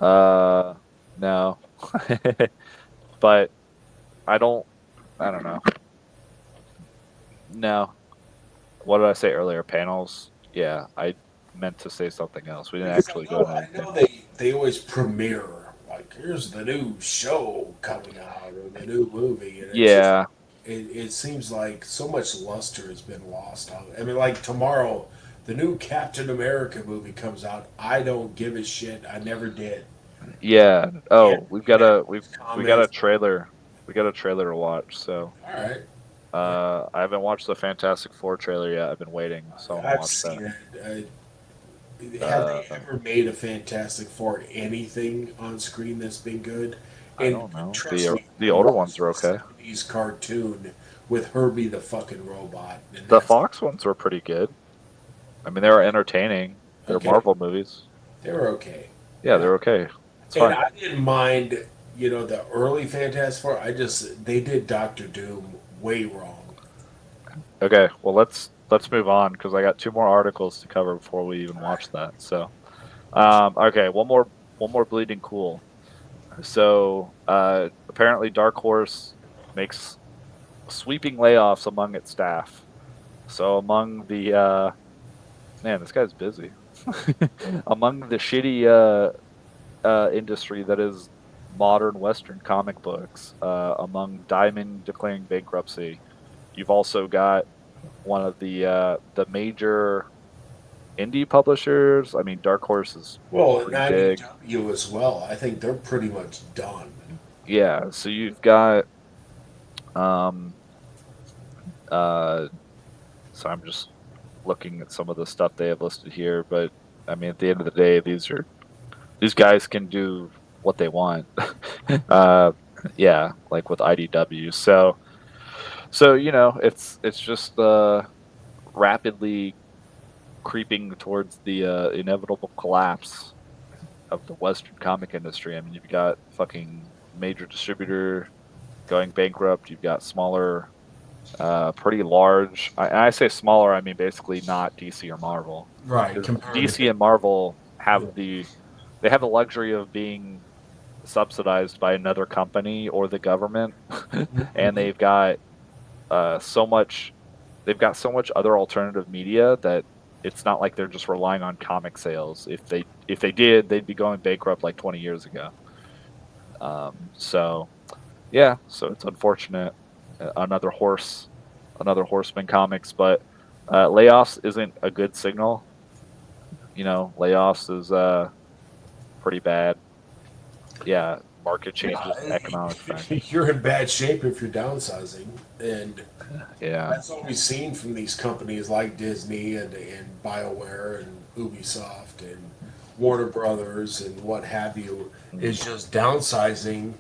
Uh, no, but I don't. I don't know. No, what did I say earlier? Panels. Yeah, I meant to say something else. We didn't Because actually go to I anything. know they always premiere like here's the new show coming out or the new movie, and it's just Yeah, it seems like so much luster has been lost on it. I mean, like tomorrow, the new Captain America movie comes out. I don't give a shit. I never did. yeah. And Oh, you have these we got a comments. trailer. We got a trailer to watch. So, All right, yeah, I haven't watched the Fantastic Four trailer yet. I've been waiting, so I'm gonna I've watch that. seen it. Have they Uh, ever made a Fantastic Four anything on screen that's been good? I And don't know. trust me, The I older ones watched are the okay. '70s cartoon with Herbie the fucking robot, and The that's Fox ones were pretty good. I mean, they were entertaining. They're okay. Marvel movies. They were okay. Yeah, Yeah, they're okay. It's and fine. I didn't mind, the early Fantastic Four. They did Doctor Doom way wrong. Okay, well let's move on because I got two more articles to cover before we even All right. watch that. So, okay, one more bleeding cool. So, apparently Dark Horse makes sweeping layoffs among its staff. So among the man, this guy's busy. Among the shitty industry that is modern Western comic books, among Diamond declaring bankruptcy, you've also got one of the major indie publishers. I mean, Dark Horse is Well, and pretty big. IDW as well. I think they're pretty much done. Yeah, so you've got um uh so I'm just looking at some of the stuff they have listed here, but I mean at the end of the day these guys can do what they want. uh yeah, like with IDW. So it's just rapidly creeping towards the inevitable collapse of the Western comic industry. I mean, you've got fucking major distributor going bankrupt. You've got smaller, pretty large. I say smaller. I mean basically not DC or Marvel, Right, because comparatively. DC and Marvel Yeah. they have the luxury of being subsidized by another company or the government, and Mhm. so much. They've got so much other alternative media that it's not like they're just relying on comic sales. If they did, they'd be going bankrupt like 20 years ago. So yeah, so it's unfortunate. Another Horseman comics, but layoffs isn't a good signal. Layoffs is pretty bad. Yeah, market Yeah, changes, economic factors. you're in bad shape if you're downsizing, and Yeah, that's what we've seen from these companies like Disney and BioWare and Ubisoft and Warner Brothers and what have you, mm, is just downsizing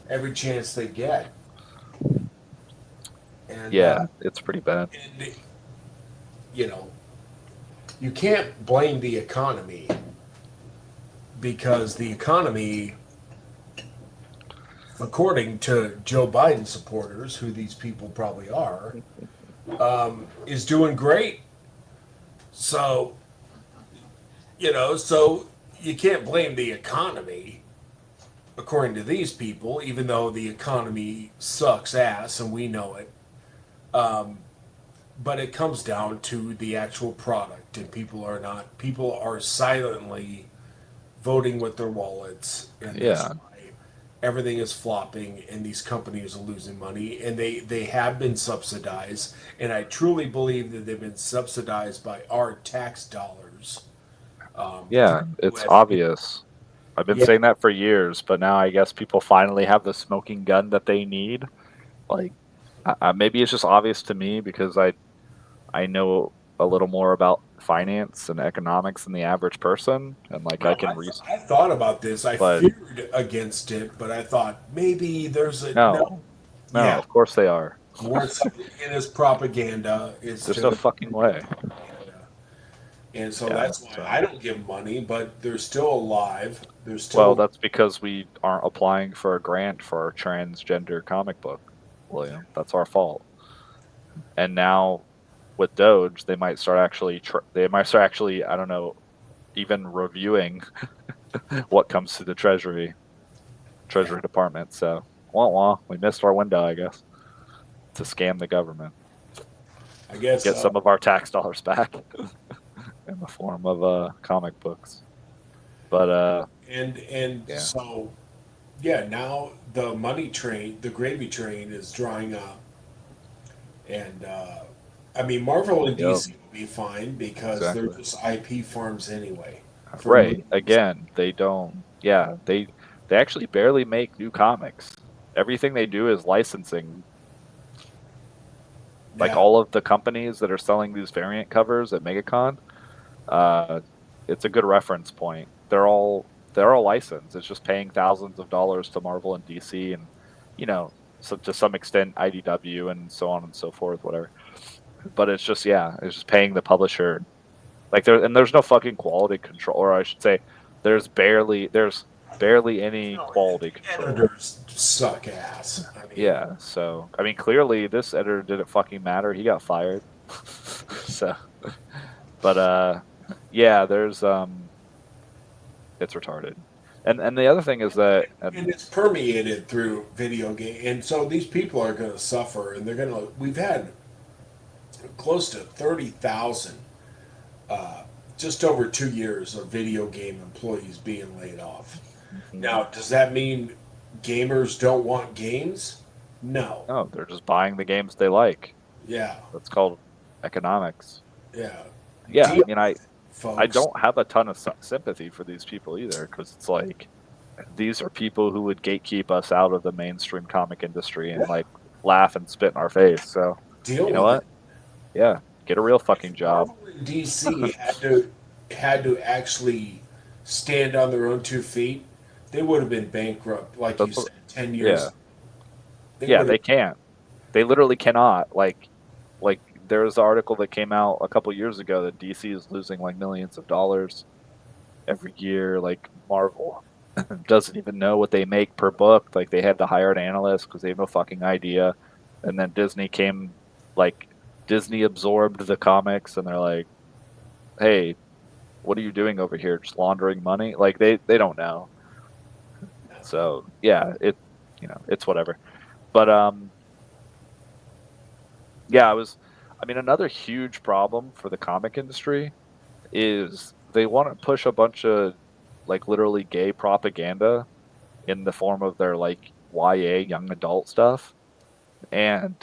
every chance they get. And, yeah, it's pretty bad. and you know, you can't blame the economy because the economy, according to Joe Biden supporters, who these people probably are, is doing great. So, so you can't blame the economy, according to these people, even though the economy sucks ass and we know it. But it comes down to the actual product, and people are silently voting with their wallets, and that's Yeah, why. everything is flopping and these companies are losing money, and they have been subsidized, and I truly believe that they've been subsidized by our tax dollars. The Yeah, it's U.S. obvious. I've been Yeah, saying that for years, but now I guess people finally have the smoking gun that they need. Like, maybe it's just obvious to me because I know a little more about finance and economics than the average person, and like I no, can reason. I thought about this. I But feared against it, but I thought maybe there's a no. no, no, Yeah, of course they are. it is propaganda. It's There's no just fucking way. propaganda. And so Yeah. that's why I So, don't give money, but they're still alive. They're well, still, that's because we aren't applying for a grant for our transgender comic book, William. That's our fault. And now with Doge, they might start actually, I don't know, even reviewing what comes to the yeah, Treasury Department. So, wah wah, we missed our window, I guess, to scam the government, I guess, get some of our tax dollars back in the form of comic books. But and yeah, so yeah, now the money train, the gravy train is drying up, and I mean Marvel and yep, DC will be fine because they're exactly. just IP farms anyway for Right. movies. Again, they don't. Yeah, they actually barely make new comics. Everything they do is licensing. Like Yeah, all of the companies that are selling these variant covers at MegaCon, uh, it's a good reference point. They're all licensed. It's just paying thousands of dollars to Marvel and DC, and you know, so to some extent IDW and so on and so forth, whatever. But it's just yeah, it's just paying the publisher. Like there's no fucking quality control, or I should say, there's barely any no, quality the control. editors suck ass. I mean, Yeah, so I mean, clearly this editor didn't fucking matter. He got fired. So, but yeah, it's retarded. And the other thing is that, and it's permeated through video game, and so these people are going to suffer, and they're going to. We've had close to 30,000, uh, just over 2 years of video game employees being laid off. Now, does that mean gamers don't want games? No. no, they're just buying the games they like. Yeah, That's called economics. yeah. Yeah, I Deal mean, with it, I folks. don't have a ton of sympathy for these people either, because it's like these are people who would gatekeep us out of the mainstream comic industry and Yeah, like laugh and spit in our face. So, deal you know with it. what? Yeah, get a real If fucking job. Marvel and DC had to actually stand on their own 2 feet, they would have been bankrupt, like you That's what, said, 10 yeah, years. They yeah, would have. they can't. They literally cannot. Like there was an article that came out a couple years ago that DC is losing like millions of dollars every year. Like Marvel doesn't even know what they make per book. Like they had to hire an analyst because they have no fucking idea. And then like Disney absorbed the comics, and they're like, "Hey, what are you doing over here? Just laundering money?" Like they don't know. So yeah, it's whatever. But yeah, I mean, another huge problem for the comic industry is they want to push a bunch of like literally gay propaganda in the form of their like YA young adult stuff, and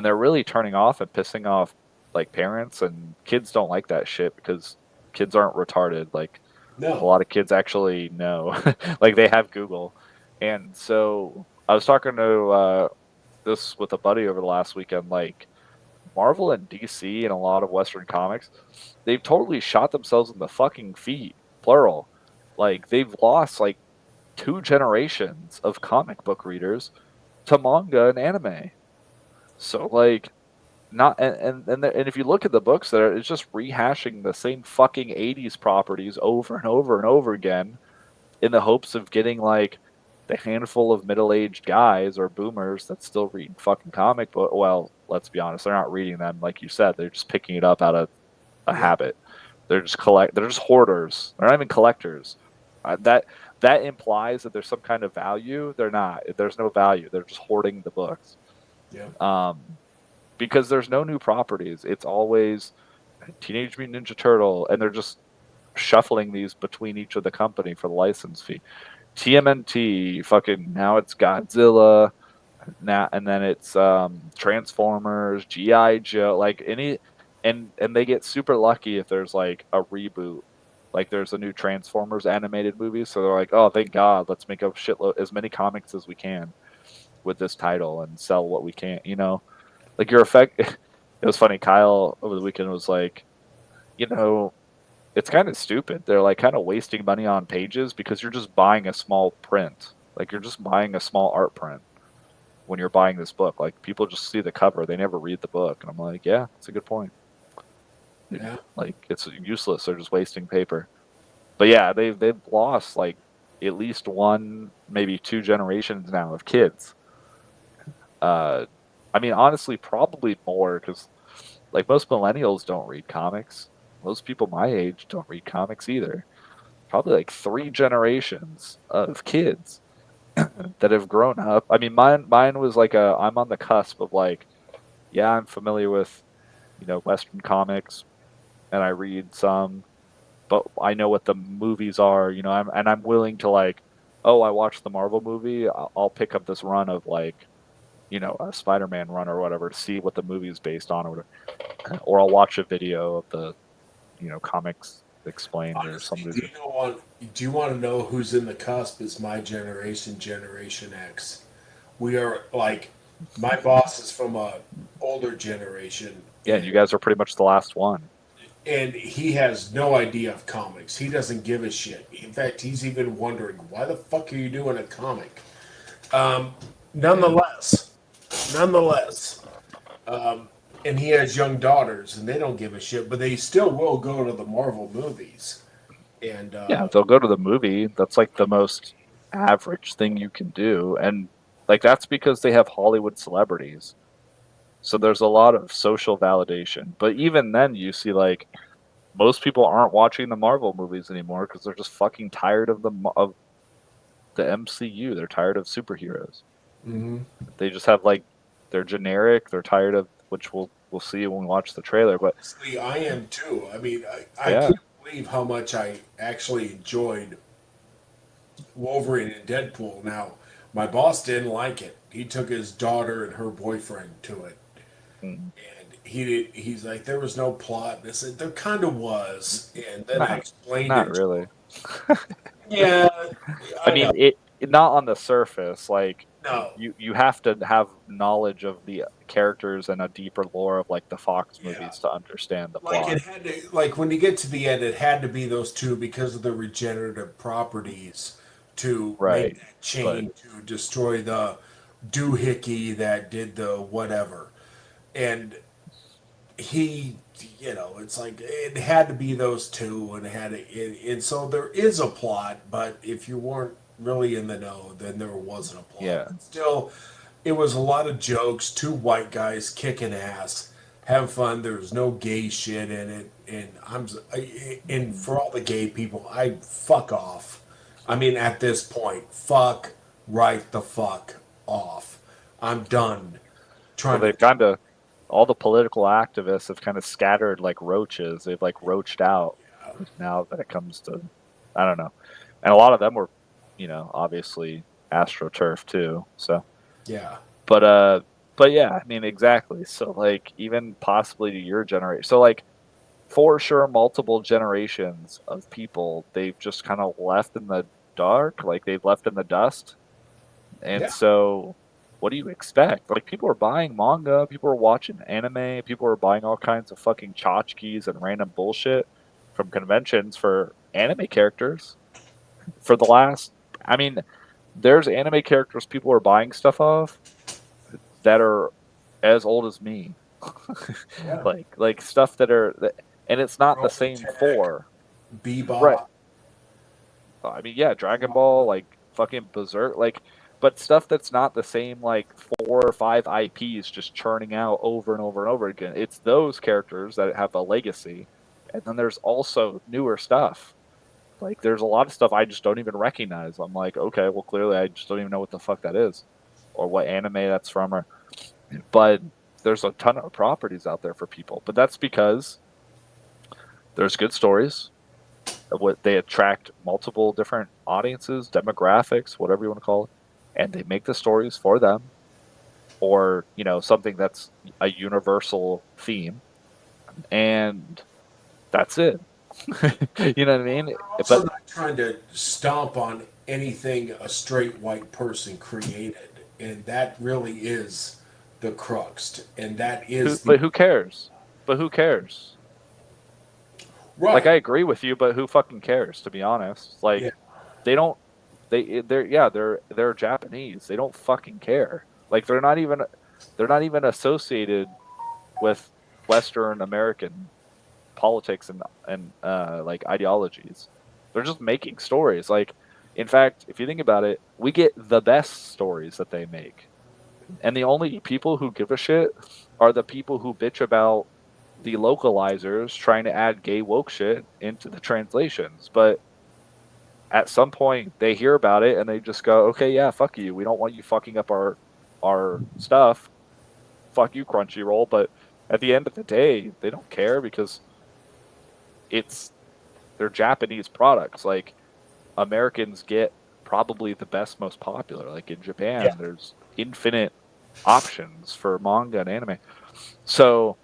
they're really turning off and pissing off like parents, and kids don't like that shit because kids aren't retarded. Like a No. lot of kids actually know, like they have Google, and so I was talking to this with a buddy over the last weekend, like Marvel and DC and a lot of Western comics, they've totally shot themselves in the fucking feet, plural. Like they've lost like two generations of comic book readers to manga and anime. So like not and if you look at the books there, it's just rehashing the same fucking 80s properties over and over and over again in the hopes of getting like the handful of middle-aged guys or boomers that still read fucking comic book. Well, let's be honest, they're not reading them like you said. They're just picking it up out of a Yeah. habit. They're just hoarders. They're not even collectors. That implies that there's some kind of value. They're not. There's no value. They're just hoarding the books. Yeah. Um, because there's no new properties. It's always Teenage Mutant Ninja Turtle, and they're just shuffling these between each of the company for the license fee. TMNT, fucking now it's Godzilla, now and then it's Transformers, GI Joe, like any, and they get super lucky if there's like a reboot, like there's a new Transformers animated movie, so they're like, oh thank God, let's make a shitload as many comics as we can with this title and sell what we can, you know, like your effect. It was funny. Kyle over the weekend was like, you know, it's kind of stupid. They're like kind of wasting money on pages because you're just buying a small print. Like you're just buying a small art print when you're buying this book. Like people just see the cover, they never read the book. And I'm like, yeah, that's a good point. Yeah. Like it's useless. They're just wasting paper. But yeah, they've lost like at least one, maybe two generations now of kids. Uh, I mean, honestly, probably more because like most millennials don't read comics. Most people my age don't read comics either. Probably like three generations of kids that have grown up. I mean, mine was like a I'm on the cusp of like, yeah, I'm familiar with, you know, Western comics and I read some, but I know what the movies are, you know, I'm willing to like, oh, I watched the Marvel movie, I'll pick up this run of like, you know, a Spider-Man run or whatever to see what the movie is based on, or I'll watch a video of the, you know, comics explained or Honestly, somebody's. do you want to know who's in the cusp? Is my generation, Generation X. We are like, my boss is from a older generation, Yeah, you guys are pretty much the last one. and he has no idea of comics. He doesn't give a shit. In fact, he's even wondering why the fuck are you doing a comic. Um, Yeah. nonetheless, nonetheless, and he has young daughters, and they don't give a shit, but they still will go to the Marvel movies. And Yeah, they'll go to the movie. That's like the most average thing you can do. And like that's because they have Hollywood celebrities. So there's a lot of social validation. But even then you see like most people aren't watching the Marvel movies anymore because they're just fucking tired of the MCU. They're tired of superheroes. mhm. They just have like they're generic, they're tired of which we'll see when we watch the trailer, but Honestly, I am too. I mean, I yeah. can't believe how much I actually enjoyed Wolverine and Deadpool. Now, my boss didn't like it. He took his daughter and her boyfriend to it, Mm, and he's like, there was no plot. And I said, there kind of was, and then I not explained not it to really. him. Yeah, I I know. mean, it not on the surface. Like No, you have to have knowledge of the characters and a deeper lore of like the Fox yeah. movies to understand the Like plot. it had to, like when you get to the end, it had to be those two because of the regenerative properties to make Right. that But chain to destroy the doohickey that did the whatever. And he, it's like it had to be those two, and it had to, and so there is a plot, but if you weren't really in the know, then there wasn't a plot. yeah. But still, it was a lot of jokes, two white guys kicking ass, having fun. There was no gay shit in it, and and for all the gay people, I fuck off. I mean, at this point, fuck right the fuck off. I'm done Well, trying to. they've kind of all the political activists have kind of scattered like roaches. They've like roached out now that it comes to I don't know. And a lot of them were, you know, obviously AstroTurf too. So Yeah. But uh, but yeah, I mean exactly. So like even possibly to your generation. So like for sure, multiple generations of people they've just kind of left in the dark, like they've left in the dust. And Yeah. so, what do you expect? Like people are buying manga, people are watching anime, people are buying all kinds of fucking tchotchkes and random bullshit from conventions for anime characters for the last. I mean, there's anime characters people are buying stuff of that are as old as me. Yeah. like stuff and it's not the same Robotech, for right. Bebop. I mean, yeah, Dragon Ball, like fucking Berserk, like, but stuff that's not the same, like four or five IPs just churning out over and over and over again. It's those characters that have a legacy, and then there's also newer stuff. Like, there's a lot of stuff I just don't even recognize. I'm like, okay, well, clearly I just don't even know what the fuck that is, or what anime that's from, or but there's a ton of properties out there for people. But that's because there's good stories. What they attract multiple different audiences, demographics, whatever you want to call it, and they make the stories for them, or something that's a universal theme, and that's it. You know what I mean? Also But not trying to stomp on anything a straight white person created, and that really is the crux, and that who is the but who cares? But who cares? Like, right. I agree with you, but who fucking cares, to be honest? Yeah, Like, they don't they're yeah, they're Japanese. They don't fucking care. Like, they're not even associated with Western American politics and like ideologies. They're just making stories. Like, in fact, if you think about it, we get the best stories that they make. And the only people who give a shit are the people who bitch about the localizers trying to add gay woke shit into the translations. But at some point they hear about it and they just go, "Okay, yeah, fuck you. We don't want you fucking up our stuff. Fuck you, Crunchyroll." But at the end of the day, they don't care because it's they're Japanese products. Like, Americans get probably the best, most popular. Like, in yeah. Japan, there's infinite options for manga and anime. So,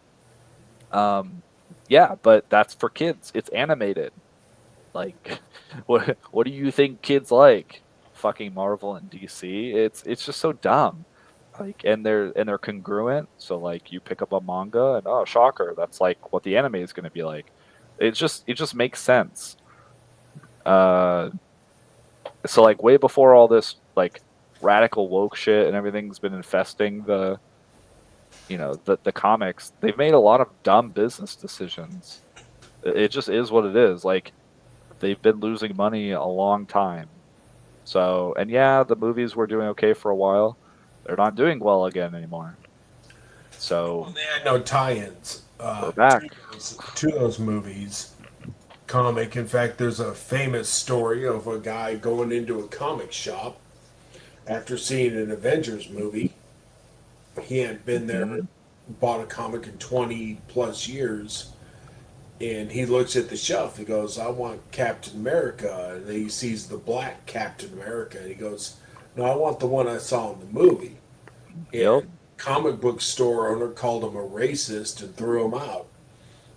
um, yeah, but that's for kids. It's animated. Like, what do you think kids like? Fucking Marvel and DC. It's just so dumb. Like, and they're congruent. So, like, you pick up a manga and, oh, shocker, that's like what the anime is going to be like. It just makes sense. Uh, so, like, way before all this, like, radical woke shit and everything's been infesting the comics, they've made a lot of dumb business decisions. It just is what it is. Like, they've been losing money a long time. So, and yeah, the movies were doing okay for a while. They're not doing well again anymore. Well, So they had no tie-ins we're to back. those movies. Comic. In fact, there's a famous story of a guy going into a comic shop after seeing an Avengers movie. He hadn't been there, Hmm. bought a comic in 20 plus years, and he looks at the shelf. He goes, "I want Captain America," and then he sees the black Captain America, and he goes, "No, I want the one I saw in the movie." Yep. And comic book store owner called him a racist and threw him out.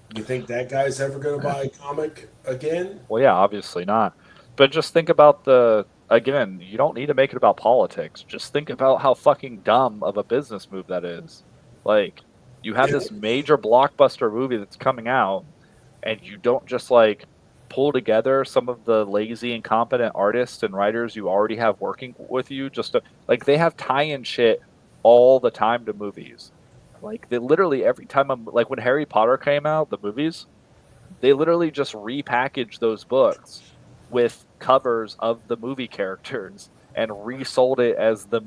You think that guy's ever going to buy a comic again? Well, yeah, obviously not. But just think about again, you don't need to make it about politics. Just think about how fucking dumb of a business move that is. Like, you have And this major blockbuster movie that's coming out, and you don't just, like, pull together some of the lazy, incompetent artists and writers you already have working with you just to, like, they have tie-in shit all the time to movies. Like, they literally every time like, when Harry Potter came out, the movies, they literally just repackaged those books with covers of the movie characters and resold it as the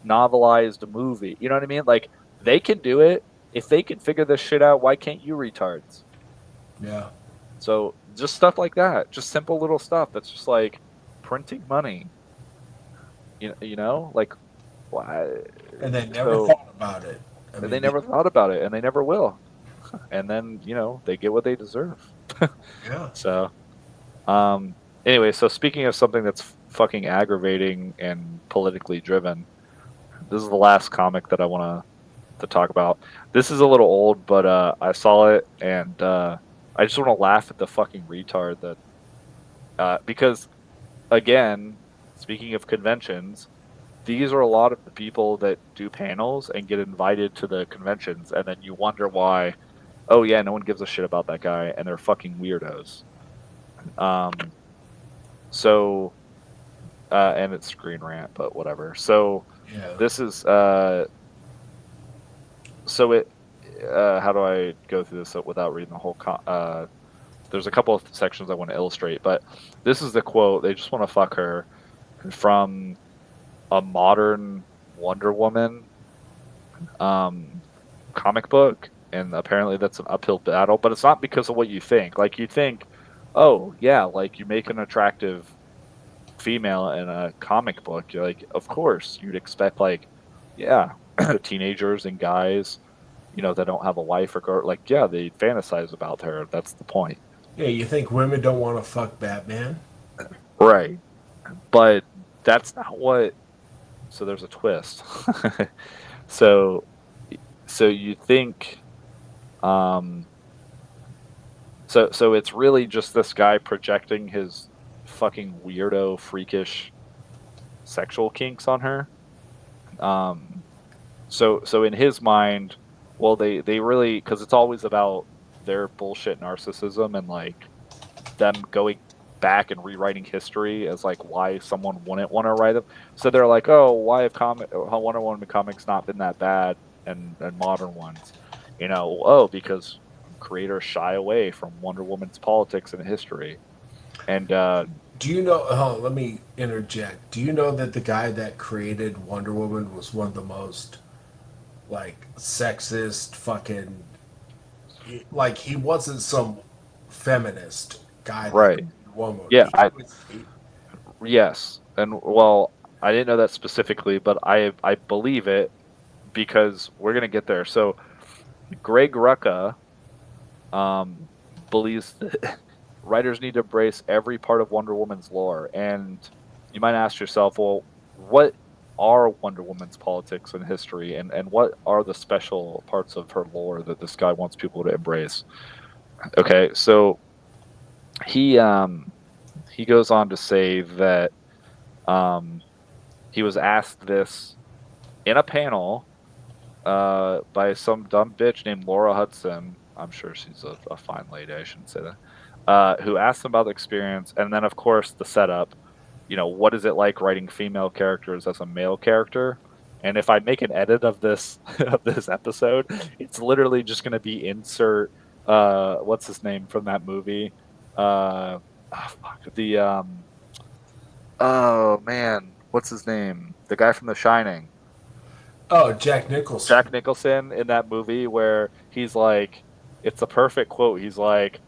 novelized movie. You know what I mean? Like, they can do it. If they can figure this shit out, why can't you retards? yeah, So, just stuff like that. Just simple little stuff that's just like printing money. Like, why? and they never So thought about it. I they mean, they, never thought about it, and they never will. And then, they get what they deserve. yeah, So, anyway, so speaking of something that's fucking aggravating and politically driven, this is the last comic that I want to talk about. This is a little old, but I saw it, and I just want to laugh at the fucking retard that because, again, speaking of conventions, these are a lot of the people that do panels and get invited to the conventions, and then you wonder why. Oh yeah, no one gives a shit about that guy, and they're fucking weirdos. Um, so and it's Screen Rant, but whatever. So yeah. this is so it. How do I go through this without reading the whole? There's a couple of sections I want to illustrate, but this is the quote. They just want to fuck her from a modern Wonder Woman um, comic book, and apparently that's an uphill battle. But it's not because of what you think. Like, you think, oh yeah, like, you make an attractive female in a comic book, you're like, of course, you'd expect, like, yeah, teenagers and guys, that don't have a wife or girl, like, yeah, they fantasize about her. That's the point. Yeah, you think women don't want to fuck Batman? Right. But that's not what. So there's a twist. so so you think um so it's really just this guy projecting his fucking weirdo freakish sexual kinks on her. Um so in his mind, well they really cuz it's always about their bullshit narcissism and like them going back and rewriting history as like why someone wouldn't want to write them. So they're like, oh, why have how Wonder Woman comics not been that bad and modern ones? Oh, because creators shy away from Wonder Woman's politics and history. And Do you know? Oh, let me interject. Do you know that the guy that created Wonder Woman was one of the most like sexist fucking like he wasn't some feminist guy that right, created Wonder Woman. yeah, yes, and well, I didn't know that specifically, but I believe it because we're gonna get there. So Greg Rucka um, believes that writers need to embrace every part of Wonder Woman's lore. And you might ask yourself, well, what are Wonder Woman's politics and history, and what are the special parts of her lore that this guy wants people to embrace? Okay, so he um, he goes on to say that um, he was asked this in a panel by some dumb bitch named Laura Hudson. I'm sure she's a fine lady. I shouldn't say that. Who asked him about the experience, and then of course the setup. What is it like writing female characters as a male character? And if I make an edit of this of this episode, it's literally just going to be insert. What's his name from that movie? Fuck the Oh man, what's his name? The guy from The Shining. Oh, Jack Nicholson. Jack Nicholson in that movie where he's like, it's a perfect quote. He's like,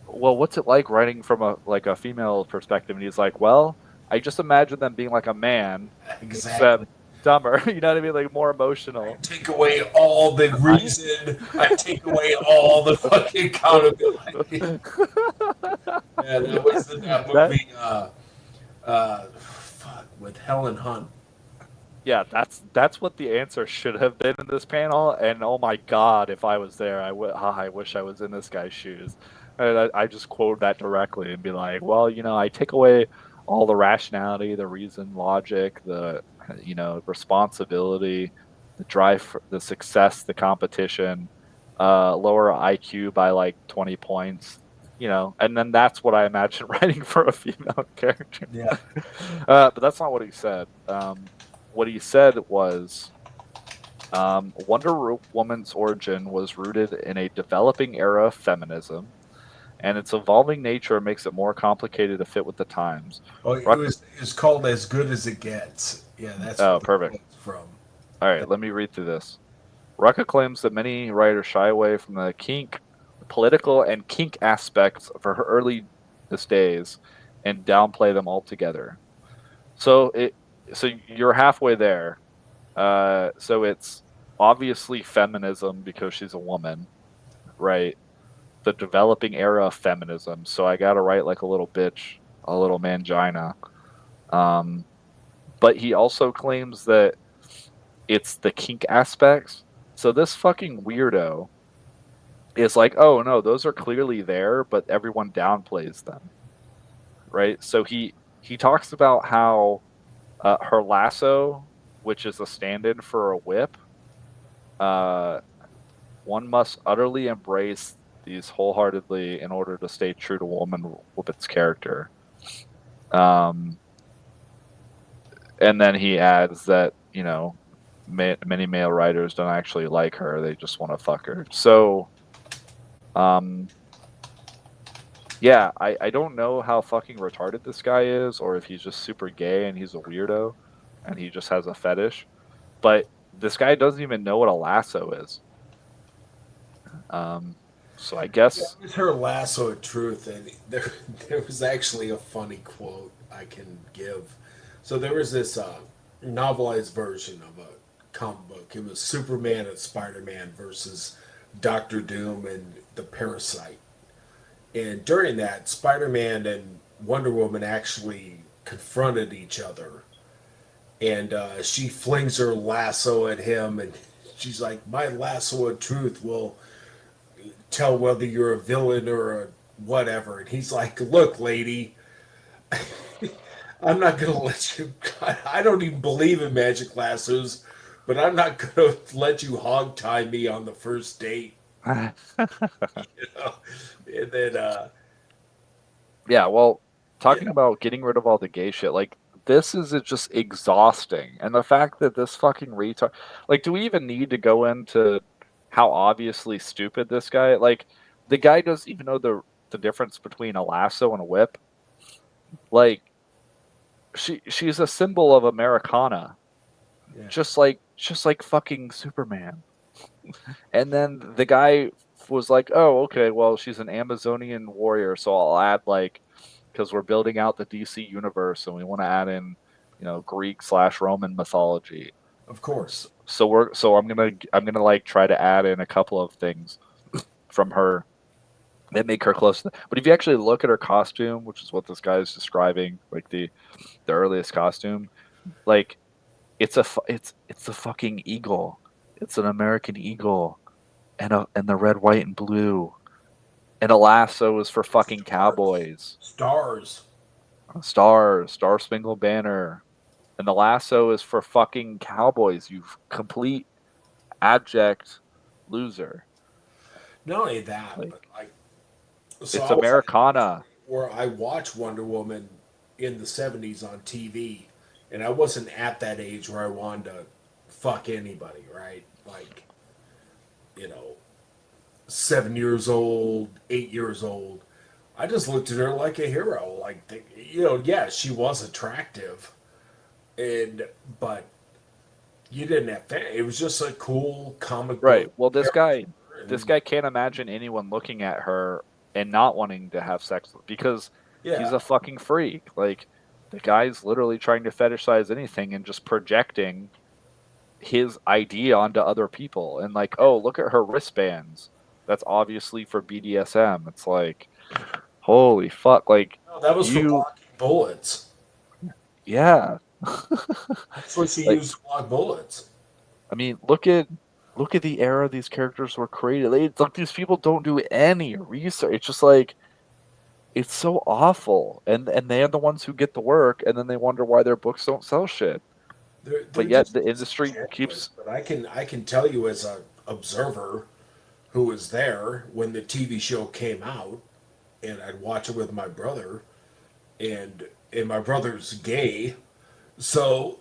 "Well, what's it like writing from a female perspective?" And he's like, "Well, I just imagine them being like a man, except Exactly. dumber. You know what I mean? Like more I emotional." take away all the I reason. I take away all the fucking accountability. Yeah, that was in that that movie. Fuck, with Helen Hunt. Yeah, that's what the answer should have been in this panel. And oh my god, if I was there, I wish I was in this guy's shoes. And I just quote that directly and be like, well, I take away all the rationality, the reason, logic, the responsibility, the drive, for the success, the competition, lower IQ by like 20 points. And then that's what I imagine writing for a female character. Yeah. But that's not what he said. What he said was Wonder Woman's origin was rooted in a developing era of feminism, and its evolving nature makes it more complicated to fit with the times. Oh, Ruck- it's called As Good as It Gets. Yeah, that's oh, what the perfect. quote's from. All right, let me read through this. Rucka claims that many writers shy away from the political and kink aspects of her earliest days and downplay them altogether. So you're halfway there. So it's obviously feminism because she's a woman, right? The developing era of feminism. So I gotta write like a little bitch, a little mangina. Um, but he also claims that it's the kink aspects. So this fucking weirdo is like, oh no, those are clearly there, but everyone downplays them, right? So he talks about how her lasso, which is a stand-in for a whip, uh, one must utterly embrace these wholeheartedly in order to stay true to woman with its character. Um, and then he adds that many male writers don't actually like her; they just want to fuck her. So, um, yeah, I don't know how fucking retarded this guy is, or if he's just super gay and he's a weirdo, and he just has a fetish. But this guy doesn't even know what a lasso is. Um, so I Yeah, guess. it was her lasso of truth, and there was actually a funny quote I can give. So there was this novelized version of a comic book. It was Superman and Spider Man versus Doctor Doom and the Parasite. And during that, Spider Man and Wonder Woman actually confronted each other, and she flings her lasso at him, and she's like, "My lasso of truth will tell whether you're a villain or a whatever." And he's like, "Look, lady, I'm not gonna let you. I don't even believe in magic lassos, but I'm not gonna let you hog tie me on the first date." You know? And then, Yeah, well, talking yeah, about getting rid of all the gay shit, like this is just exhausting. And the fact that this fucking retard, like, do we even need to go into how obviously stupid this guy? Like, the guy doesn't even know the difference between a lasso and a whip. Like, she's a symbol of Americana, yeah, just like fucking Superman. And then the guy was like, "Oh, okay, well, she's an Amazonian warrior, so I'll add like, because we're building out the DC universe and we want to add in, Greek/Roman mythology. of course. So I'm gonna like try to add in a couple of things from her that make her close. But if you actually look at her costume, which is what this guy is describing, like the earliest costume, like it's the fucking eagle. It's an American eagle and the red, white, and blue. And a lasso is for fucking Stars, cowboys. stars. Stars, Star Spangled Banner. And the lasso is for fucking cowboys, you complete abject loser. Not only that, Like, but like, so it's I was at an age Americana. where I watched Wonder Woman in the '70s on TV, and I wasn't at that age where I wanted to fuck anybody, right? Like, you know, 7 years old, 8 years old. I just looked at her like a hero. Like, yeah, she was attractive, and but you didn't have to. It was just a cool comic Right. book Well, character, this and guy can't imagine anyone looking at her and not wanting to have sex because he's yeah, a fucking freak. Like, the guy's literally trying to fetishize anything and just projecting his idea onto other people. And like, oh, look at her wristbands. That's obviously for BDSM. It's like, holy fuck. Like, no, that was for you, blocking bullets. yeah. That's what she Like, used to block bullets. I mean, look at the era these characters were created. It's like these people don't do any research. It's just like it's so awful, and they're the ones who get the work, and then they wonder why their books don't sell shit. They're But yet just the industry disingenuous. keeps But I can tell you as an observer who was there when the TV show came out, and I'd watch it with my brother, and my brother's gay, so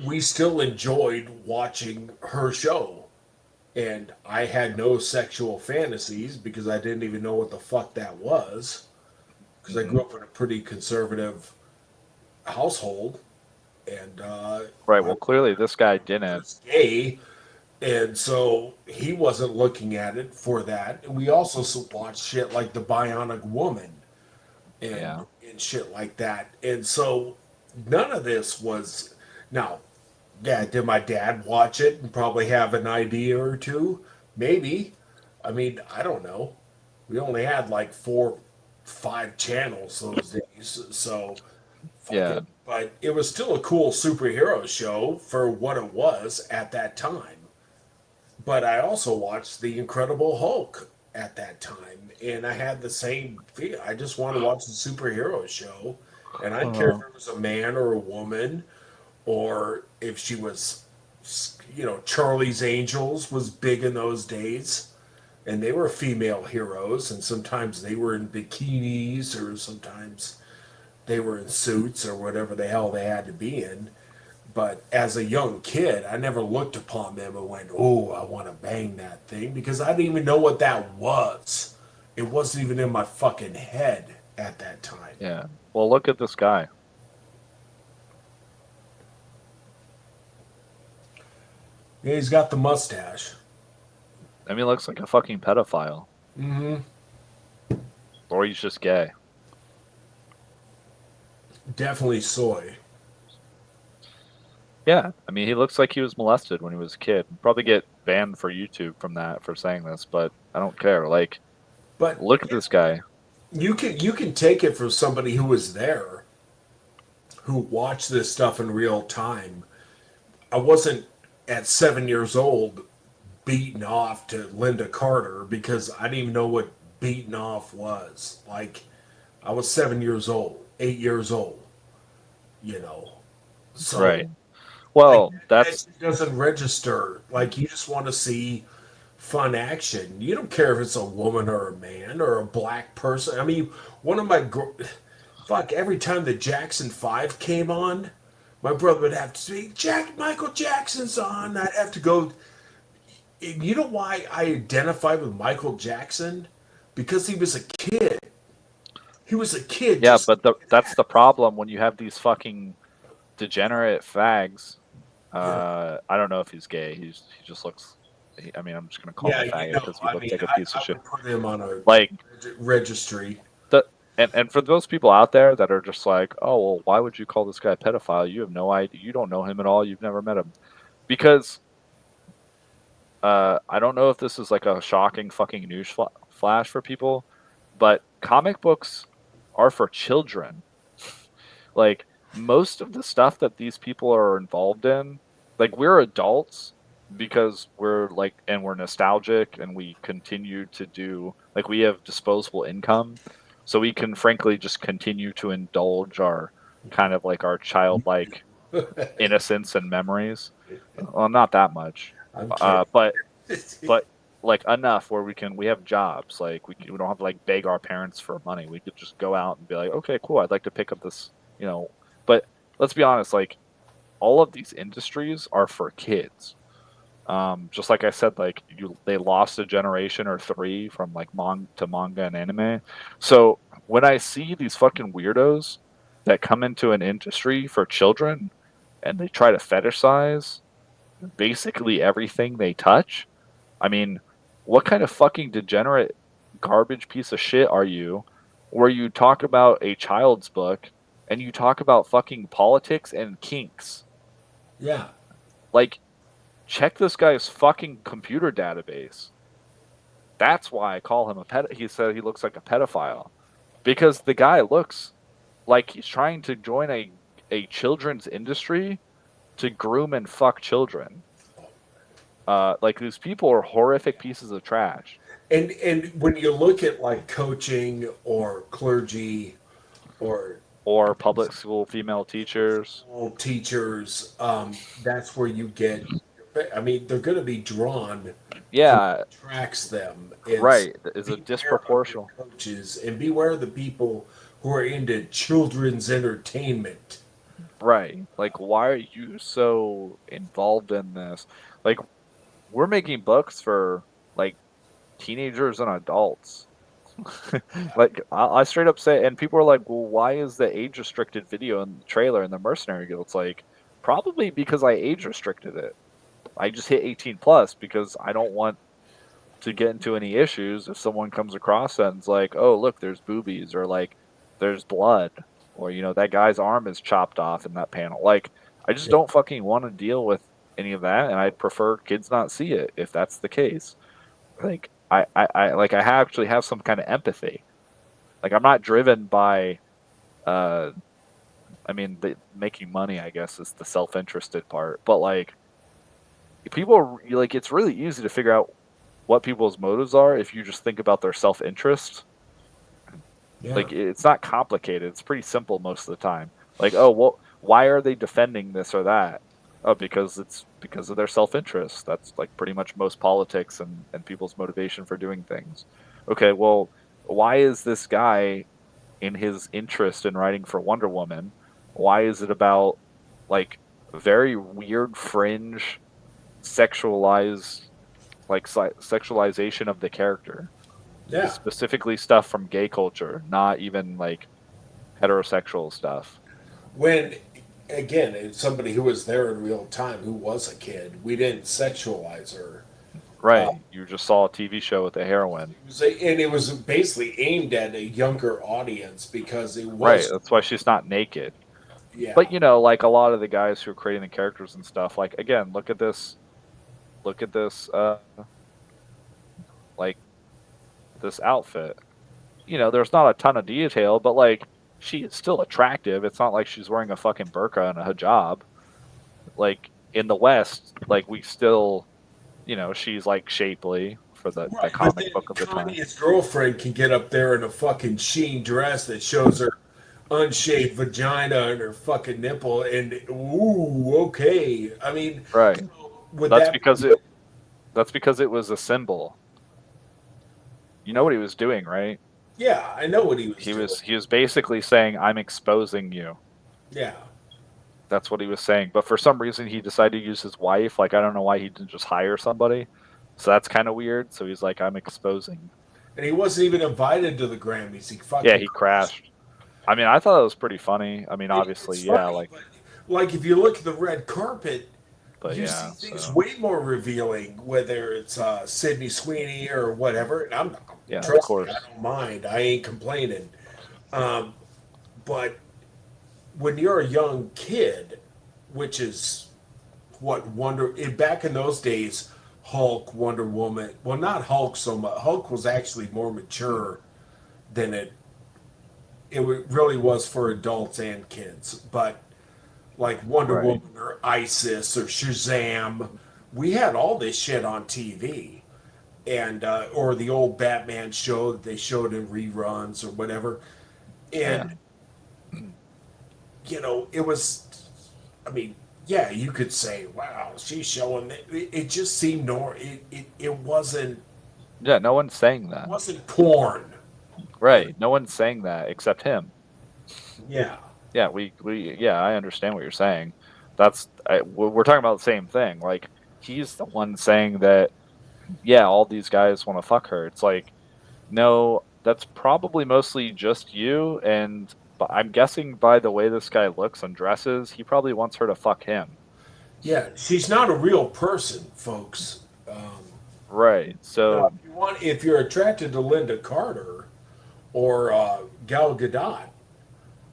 we still enjoyed watching her show. And I had no sexual fantasies because I didn't even know what the fuck that was. Because I grew Mhm. up in a pretty conservative household, and Right. my Well, clearly this guy didn't. brother's gay, and so he wasn't looking at it for that. And we also watched shit like the Bionic Woman and Yeah. and shit like that. And so none of this was now. Yeah, did my dad watch it and probably have an idea or two? Maybe. I mean, I don't know. We only had like 4, 5 channels those days, so fuck Yeah. it. But it was still a cool superhero show for what it was at that time. But I also watched The Incredible Hulk at that time, and I had the same feel. I just want to watch the superhero show, and I didn't care if Uh, it was a man or a woman, or if she was, Charlie's Angels was big in those days, and they were female heroes, and sometimes they were in bikinis, or sometimes they were in suits, or whatever the hell they had to be in. But as a young kid, I never looked upon them and went, "Oh, I want to bang that thing," because I didn't even know what that was. It wasn't even in my fucking head at that time. yeah. Well, look at this guy. Yeah, he's got the mustache. I mean, he looks like a fucking pedophile, Mm-hmm. or he's just gay. Definitely soy. Yeah. I mean, he looks like he was molested when he was a kid. Probably get banned for YouTube from that for saying this, but I don't care. Like, But look at this guy. you can take it from somebody who was there, who watched this stuff in real time. I wasn't at 7 years old beaten off to Linda Carter because I didn't even know what beaten off was. Like, I was 7 years old, 8 years old, you know. So, Right. like, Well, that that's shit doesn't register. Like, you just want to see fun action. You don't care if it's a woman or a man or a black person. I mean, one of my fuck, every time the Jackson 5 came on, my brother would have to say, Michael Jackson's on. I'd have to go. You know why I identify with Michael Jackson? Because he was a kid. He was a kid yeah, just but like that's that. the problem when you have these fucking degenerate fags. Yeah. I don't know if he's gay. He just looks. I mean, I'm just gonna call him Yeah, a faggot because he I looks mean, like a piece of I shit. would put him on a Like registry. the and for those people out there that are just like, oh well, why would you call this guy a pedophile? You have no idea. You don't know him at all. You've never met him. Because I don't know if this is like a shocking fucking news flash for people, but comic books are for children. Like most of the stuff that these people are involved in, like we're adults because we're like and we're nostalgic and we continue to do like we have disposable income. So we can frankly just continue to indulge our kind of like our childlike innocence and memories. Well, not that much. I'm kidding. But but like enough where we have jobs like we don't have to like beg our parents for money. We could just go out and be like, okay, cool, I'd like to pick up this, you know. But let's be honest, like all of these industries are for kids. Just like I said, like they lost a generation or three from like manga and anime. So when I see these fucking weirdos that come into an industry for children and they try to fetishize basically everything they touch, I mean, what kind of fucking degenerate garbage piece of shit are you where you talk about a child's book and you talk about fucking politics and kinks? Yeah. Like, check this guy's fucking computer database. That's why I call him a ped. He said he looks like a pedophile because the guy looks like he's trying to join a children's industry to groom and fuck children. Like these people are horrific pieces of trash. And when you look at like coaching or clergy or Or public school female teachers. school teachers, that's where you get. I mean, they're going to be drawn to what Yeah, attracts them. It's right. Is a beware of your disproportional. coaches and beware of the people who are into children's entertainment. Right. Like, why are you so involved in this? Like, we're making books for like teenagers and adults. Like, I straight up say, and people are like, well, why is the age restricted video in the trailer in the Mercenary Guild? It's like, probably because I age restricted it. I just hit 18 plus because I don't want to get into any issues if someone comes across and it's like, oh, look, there's boobies or like there's blood or that guy's arm is chopped off in that panel. Like, I just Yeah, don't fucking want to deal with any of that, and I'd prefer kids not see it if that's the case. Like, I actually have some kind of empathy. Like, I'm not driven by, uh, I mean, making money. I guess is the self-interested part, but like like it's really easy to figure out what people's motives are if you just think about their self-interest. yeah, Like it's not complicated. It's pretty simple most of the time. Like, oh, well, why are they defending this or that? Oh, because it's because of their self-interest. That's like pretty much most politics and people's motivation for doing things. Okay, well, why is this guy in his interest in writing for Wonder Woman? Why is it about like very weird fringe sexualized like sexualization of the character, yeah. specifically stuff from gay culture, not even like heterosexual stuff. When again, it's somebody who was there in real time, who was a kid, we didn't sexualize her. Right. You just saw a TV show with a heroine. And it was basically aimed at a younger audience because it Right. was, That's why she's not naked. yeah, But like a lot of the guys who are creating the characters and stuff, like again, look at this. Look at this. Like this outfit. there's not a ton of detail, but like she is still attractive. It's not like she's wearing a fucking burqa and a hijab. Like in the West, like we still, she's like shapely for the Right, but comic then book of the time. Kanye's girlfriend can get up there in a fucking sheen dress that shows her unshaved vagina and her fucking nipple, and ooh, okay. I mean, Right. would That's that be because good? it was a symbol. You know what he was doing, right? Yeah, I know what he was He doing. was he was basically saying, "I'm exposing you." Yeah. That's what he was saying. But for some reason, he decided to use his wife. Like I don't know why he didn't just hire somebody. So that's kind of weird. So he's like, "I'm exposing." And he wasn't even invited to the Grammys. He Yeah, fucking he crashed. crashed. I mean, I thought it was pretty funny. I mean, It's obviously, yeah, funny, like, but like if you look at the red carpet, but you see yeah. things So way more revealing, whether it's Sydney Sweeney or whatever. And yeah, of trust me, I course. don't mind. I ain't complaining. Um, but when you're a young kid, which is what back in those days, Hulk, Wonder Woman, well, not Hulk so much. Hulk was actually more mature than really was for adults and kids. But like Wonder Right. Woman or ISIS or Shazam, we had all this shit on TV. And or the old Batman show that they showed in reruns or whatever. Yeah. And it was, I mean, yeah, you could say, wow, she's showing it just seemed it Yeah. No one's saying that. wasn't porn. You know? Right. No one's saying that except him. Yeah. Yeah. Yeah. I understand what you're saying. We're talking about the same thing. Like he's the one saying that. Yeah, all these guys want to fuck her. It's like, no, that's probably mostly just you. And I'm guessing by the way this guy looks and dresses, he probably wants her to fuck him. Yeah. She's not a real person, folks. Right. Now, So if you're attracted to Linda Carter or Gal Gadot,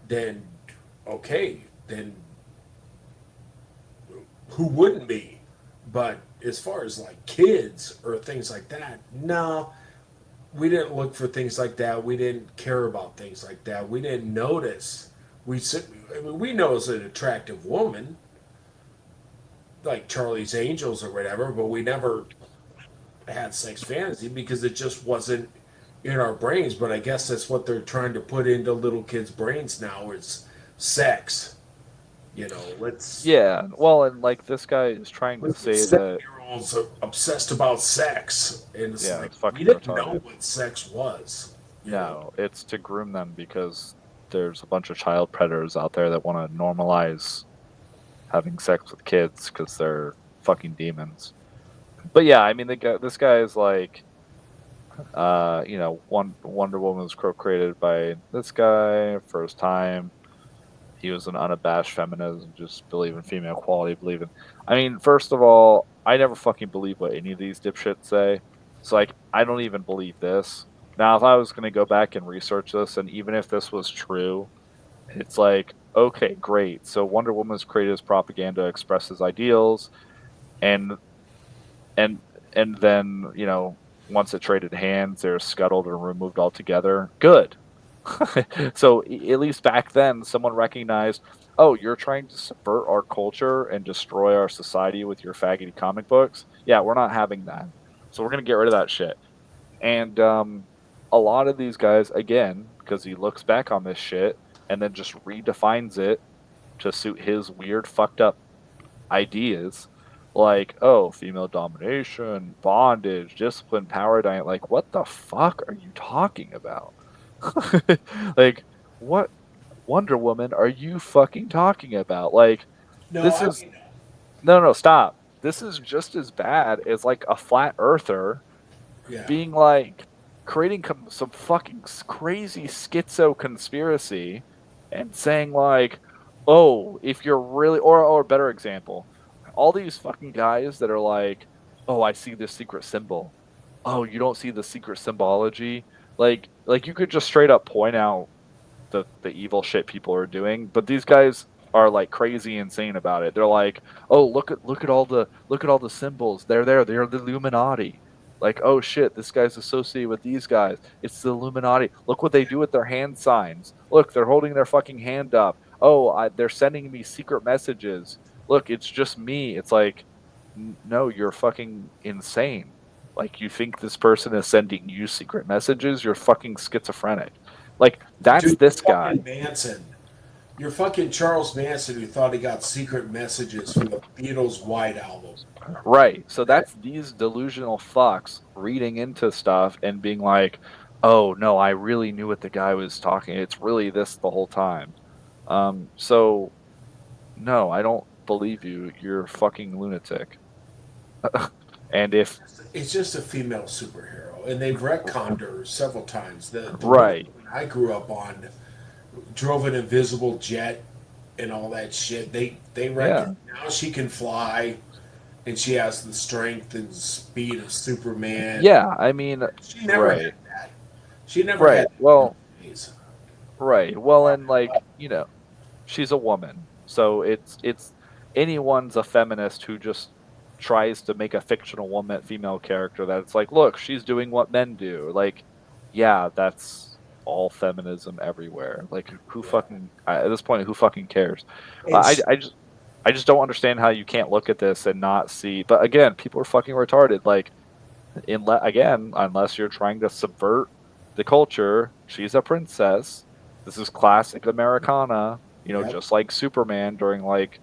then okay, then who wouldn't be? But as far as like kids or things like that, no, we didn't look for things like that. We didn't care about things like that. We didn't notice. I mean, we know as an attractive woman, like Charlie's Angels or whatever, but we never had sex fantasy because it just wasn't in our brains. But I guess that's what they're trying to put into little kids' brains now is sex. Let's yeah, well, and like this guy is trying to let's get say that 7-year-olds obsessed about sex, and it's yeah, like it's we fucking didn't know retarded. what sex was. You know, No, it's to groom them because there's a bunch of child predators out there that want to normalize having sex with kids because they're fucking demons. But yeah, I mean, this guy is like, one Wonder Woman was co-created by this guy first time. He was an unabashed feminist, just believe in female equality, believe in. I mean, first of all, I never fucking believe what any of these dipshits say. So like, I don't even believe this. Now, if I was gonna go back and research this, and even if this was true, it's like, okay, great. So Wonder Woman was created as propaganda, expresses ideals, and and and then once it traded hands, they're scuttled and removed altogether. Good. So at least back then, someone recognized, oh, you're trying to subvert our culture and destroy our society with your faggoty comic books. Yeah, we're not having that. So we're gonna get rid of that shit. And a lot of these guys, again, because he looks back on this shit and then just redefines it to suit his weird, fucked up ideas, like, oh, female domination, bondage, discipline, power dynamic. Like, what the fuck are you talking about? Like, what Wonder Woman are you fucking talking about? Like, no, this I is mean, no, no, stop. This is just as bad as like a flat earther yeah, being like creating some fucking crazy schizo conspiracy and saying like, oh, if you're really, or better example, all these fucking guys that are like, oh, I see this secret symbol. Oh, you don't see the secret symbology. Like you could just straight up point out the evil shit people are doing, but these guys are like crazy insane about it. They're like, oh, look at all the symbols. They're there. They're the Illuminati. Like, oh shit, this guy's associated with these guys. It's the Illuminati. Look what they do with their hand signs. Look, they're holding their fucking hand up. Oh, they're sending me secret messages. Look, it's just me. It's like, no, you're fucking insane. Like, you think this person is sending you secret messages? You're fucking schizophrenic. Like, that's Dude, this guy. fucking Manson. You're fucking Charles Manson who thought he got secret messages from the Beatles' White Album. Right. So that's these delusional fucks reading into stuff and being like, "Oh no, I really knew what the guy was talking. It's really this the whole time." So no, I don't believe you. You're a fucking lunatic. And if It's just a female superhero, and they've retconned her several times. The Wonder right, Woman I grew up on drove an invisible jet and all that shit. They reckon yeah, now she can fly, and she has the strength and speed of Superman. yeah. I mean, She never had right, that. She never had right. that in Well, the days. right. Well, and like she's a woman, so it's anyone's a feminist who just tries to make a fictional woman female character that it's like, look, she's doing what men do. Like, yeah, that's all feminism everywhere. Like, who Yeah, fucking at this point, who fucking cares? and she, I just don't understand how you can't look at this and not see. But again, people are fucking retarded. Like, again, unless you're trying to subvert the culture, she's a princess. This is classic Americana, yeah. just like Superman during like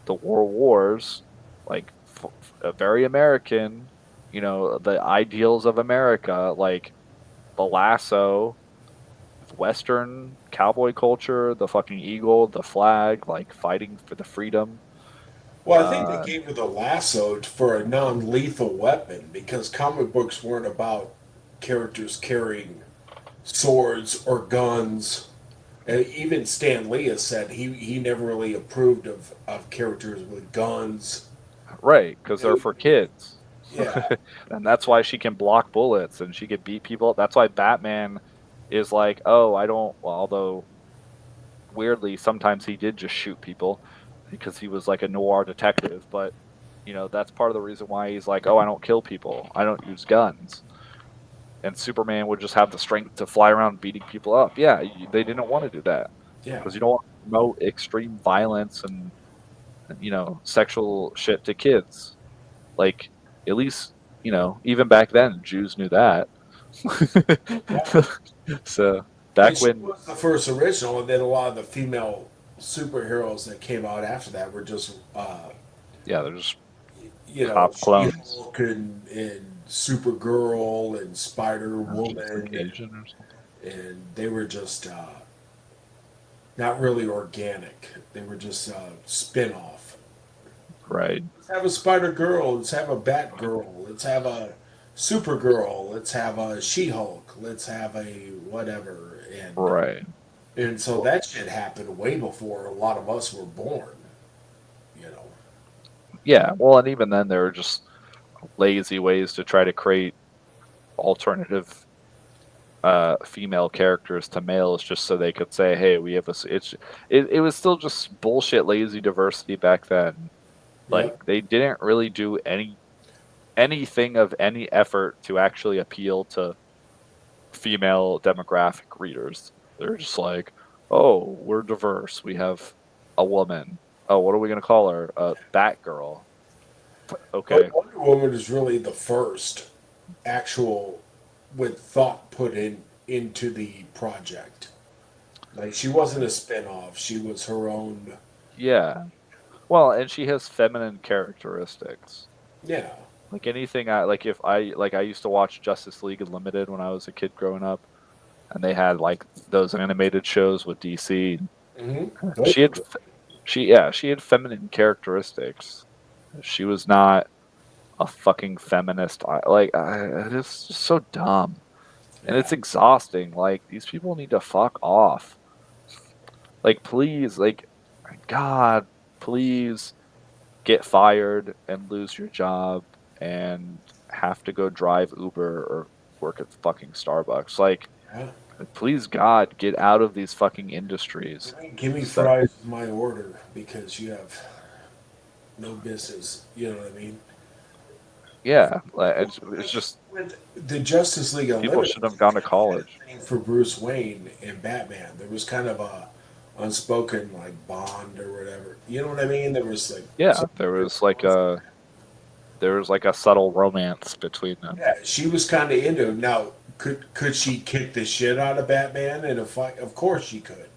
the World Wars, like very American, the ideals of America, like the lasso, Western cowboy culture, the fucking eagle, the flag, like fighting for the freedom. Well, I think they Uh, gave her the lasso for a non-lethal weapon because comic books weren't about characters carrying swords or guns. Even Stan Lee has said he never really approved of characters with guns. right, because they're for kids. Yeah, And that's why she can block bullets and she can beat people. That's why Batman is like, oh, I don't. Well, although weirdly, sometimes he did just shoot people because he was like a noir detective. But that's part of the reason why he's like, oh, I don't kill people. I don't use guns. And Superman would just have the strength to fly around beating people up. Yeah, they didn't want to do that yeah. because you don't want to promote extreme violence and sexual shit to kids. Like, at least, even back then, Jews knew that. Yeah. So, And back she when, was the first original, and then a lot of the female superheroes that came out after that were just, yeah, they're just cop clones. She-Hulk and Supergirl and Spider Freak Woman, Asian or something. and they were just not really organic. They were just spin off. Right, Let's have a Spider Girl. Let's have a Bat Girl. Let's have a Supergirl. Let's have a She Hulk. Let's have a whatever. right. And so that shit happened way before a lot of us were born. You know. Yeah, well, and even then, there were just lazy ways to try to create alternative female characters to males just so they could say, hey, we have it was still just bullshit, lazy diversity back then. Like, Yep. they didn't really do anything of any effort to actually appeal to female demographic readers. They're just like, oh, we're diverse. We have a woman. Oh, what are we gonna call her? Batgirl. Okay. But Wonder Woman is really the first actual with thought put into the project. Like she wasn't a spin-off. She was her own. Yeah. Well, and she has feminine characteristics. Yeah. Like anything I like if I like I used to watch Justice League Unlimited when I was a kid growing up, and they had like those animated shows with DC. Hmm. She had she had feminine characteristics. She was not a fucking feminist. It's just so dumb. And Yeah. it's exhausting. Like, these people need to fuck off. Like, please, like, God, please get fired and lose your job and have to go drive Uber or work at fucking Starbucks. Like, Yeah. please, God, get out of these fucking industries. Give me So, fries with my order because you have no business. You know what I mean? Yeah, like, it's just With the Justice League people Unlimited, shouldn't have they gone to kind of had college. a thing for Bruce Wayne and Batman. There was kind of a unspoken like bond or whatever. You know what I mean? There was like Yeah, something really there was like a subtle romance between them. yeah, she was kind of into him. Now, could she kick the shit out of Batman in a fight? Of course she could,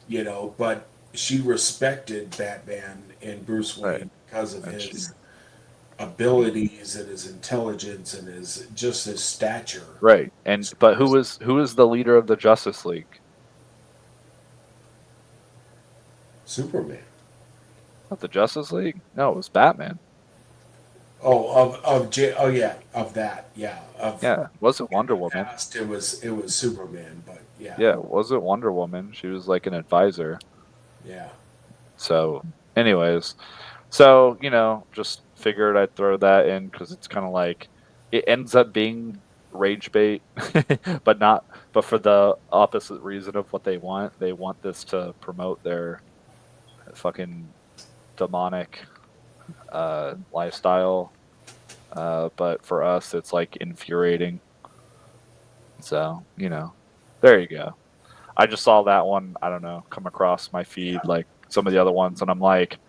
you know. But she respected Batman and Bruce Right. Wayne because of And she his abilities and his intelligence and his stature. right. And but who was the leader of the Justice League? Superman. Not the Justice League? No, it was Batman. Oh, oh yeah, of that, yeah. Of Yeah, it wasn't in Wonder the Woman. past, it was Superman, but yeah, Yeah, it wasn't Wonder Woman. She was like an advisor. yeah, So, anyways, so just figured I'd throw that in because it's kind of like it ends up being rage bait, but not, but for the opposite reason of what they want. They want this to promote their fucking demonic lifestyle. But for us, it's like infuriating. So, there you go. I just saw that one, I don't know, come across my feed yeah, like some of the other ones, and I'm like,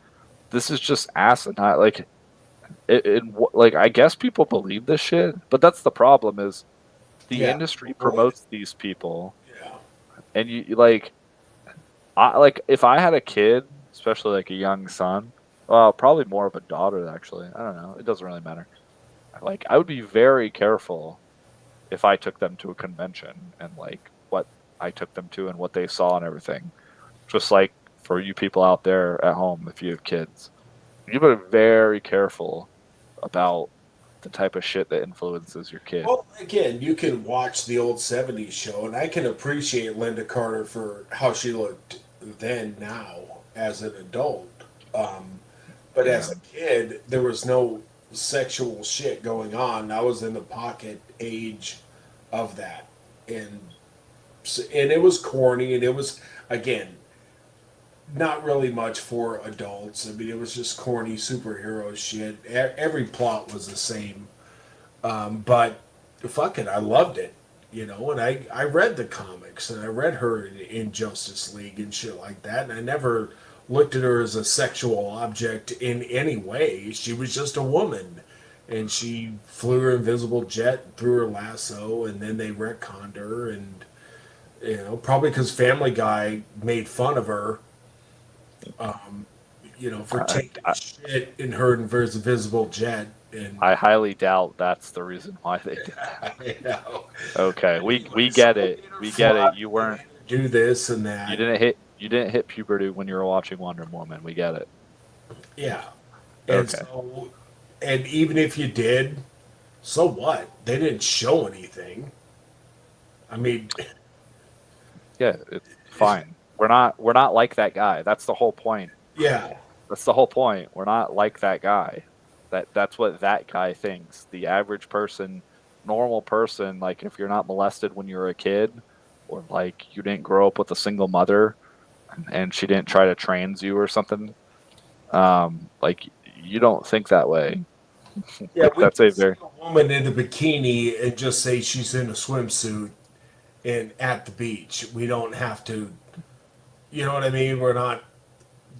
this is just asinine. Like, like I guess people believe this shit, but that's the problem is the yeah. industry Believe it. promotes these people, Yeah, and like I like if I had a kid, especially like a young son, well, probably more of a daughter actually. I don't know. It doesn't really matter. Like I would be very careful if I took them to a convention and like what I took them to and what they saw and everything. Just like for you people out there at home, if you have kids, you better be very careful about the type of shit that influences your kid. well, again, you can watch the old '70s show, and I can appreciate Linda Carter for how she looked then, now as an adult. Um, but Yeah. as a kid, there was no sexual shit going on. I was in the pocket age of that, and and it was corny, and it was again not really much for adults. I mean, it was just corny superhero shit. Every plot was the same. But fuck it, I loved it, you know. And I read the comics and I read her in Justice League and shit like that. And I never looked at her as a sexual object in any way. She was just a woman, and she flew her invisible jet, threw her lasso, and then they retconned her. And probably because Family Guy made fun of her, um, for I, taking I, shit in her invisible jet. And I highly doubt that's the reason why they did that. you know. Okay, we Anyway, get so it. they made her We get it. fly. You They weren't made her do this and that. you didn't hit puberty when you were watching Wonder Woman. We get it. Yeah. And Okay. so, and even if you did, so what? They didn't show anything. I mean, Yeah, it's fine. We're not like that guy. That's the whole point. yeah. That's the whole point. We're not like that guy. That's what that guy thinks. The average person, normal person, like if you're not molested when you were a kid, or like you didn't grow up with a single mother, and she didn't try to trans you or something, like you don't think that way. Yeah, Like we that's can a see very a woman in a bikini and just say she's in a swimsuit and at the beach. We don't have to, you know what I mean? We're not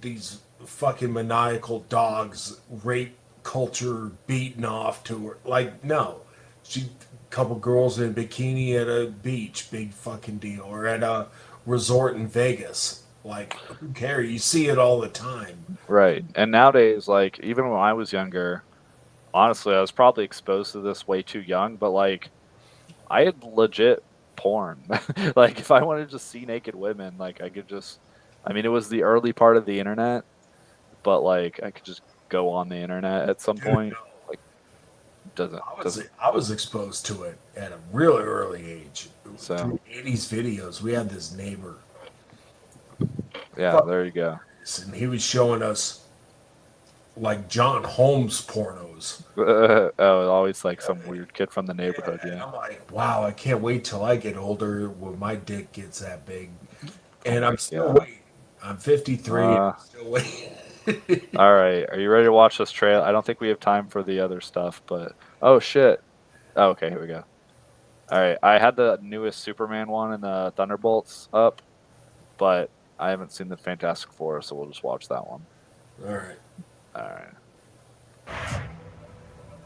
these fucking maniacal dogs, rape culture beaten off to her. Like, no. She couple girls in a bikini at a beach, big fucking deal. Or at a resort in Vegas. Like, who cares? You see it all the time. right. And nowadays, like even when I was younger, honestly, I was probably exposed to this way too young, but like I had legit porn. Like if I wanted to see naked women, like I could just I mean it was the early part of the internet, but like I could just go on the internet at some Dude, point. no. Like I was doesn't I was exposed to it at a really early age so through '80s videos. We had this neighbor, yeah, fucking there you go. hilarious, and he was showing us like John Holmes pornos. Oh, always like some weird kid from the neighborhood, And yeah. I'm like, wow, I can't wait till I get older when my dick gets that big. Oh And my I'm still god. waiting. I'm 53 and Uh I'm still waiting. All right, are you ready to watch this trailer? I don't think we have time for the other stuff, but oh shit. Oh, okay, here we go. All right, I had the newest Superman one and the Thunderbolts up, but I haven't seen the Fantastic Four, so we'll just watch that one. All right. All right.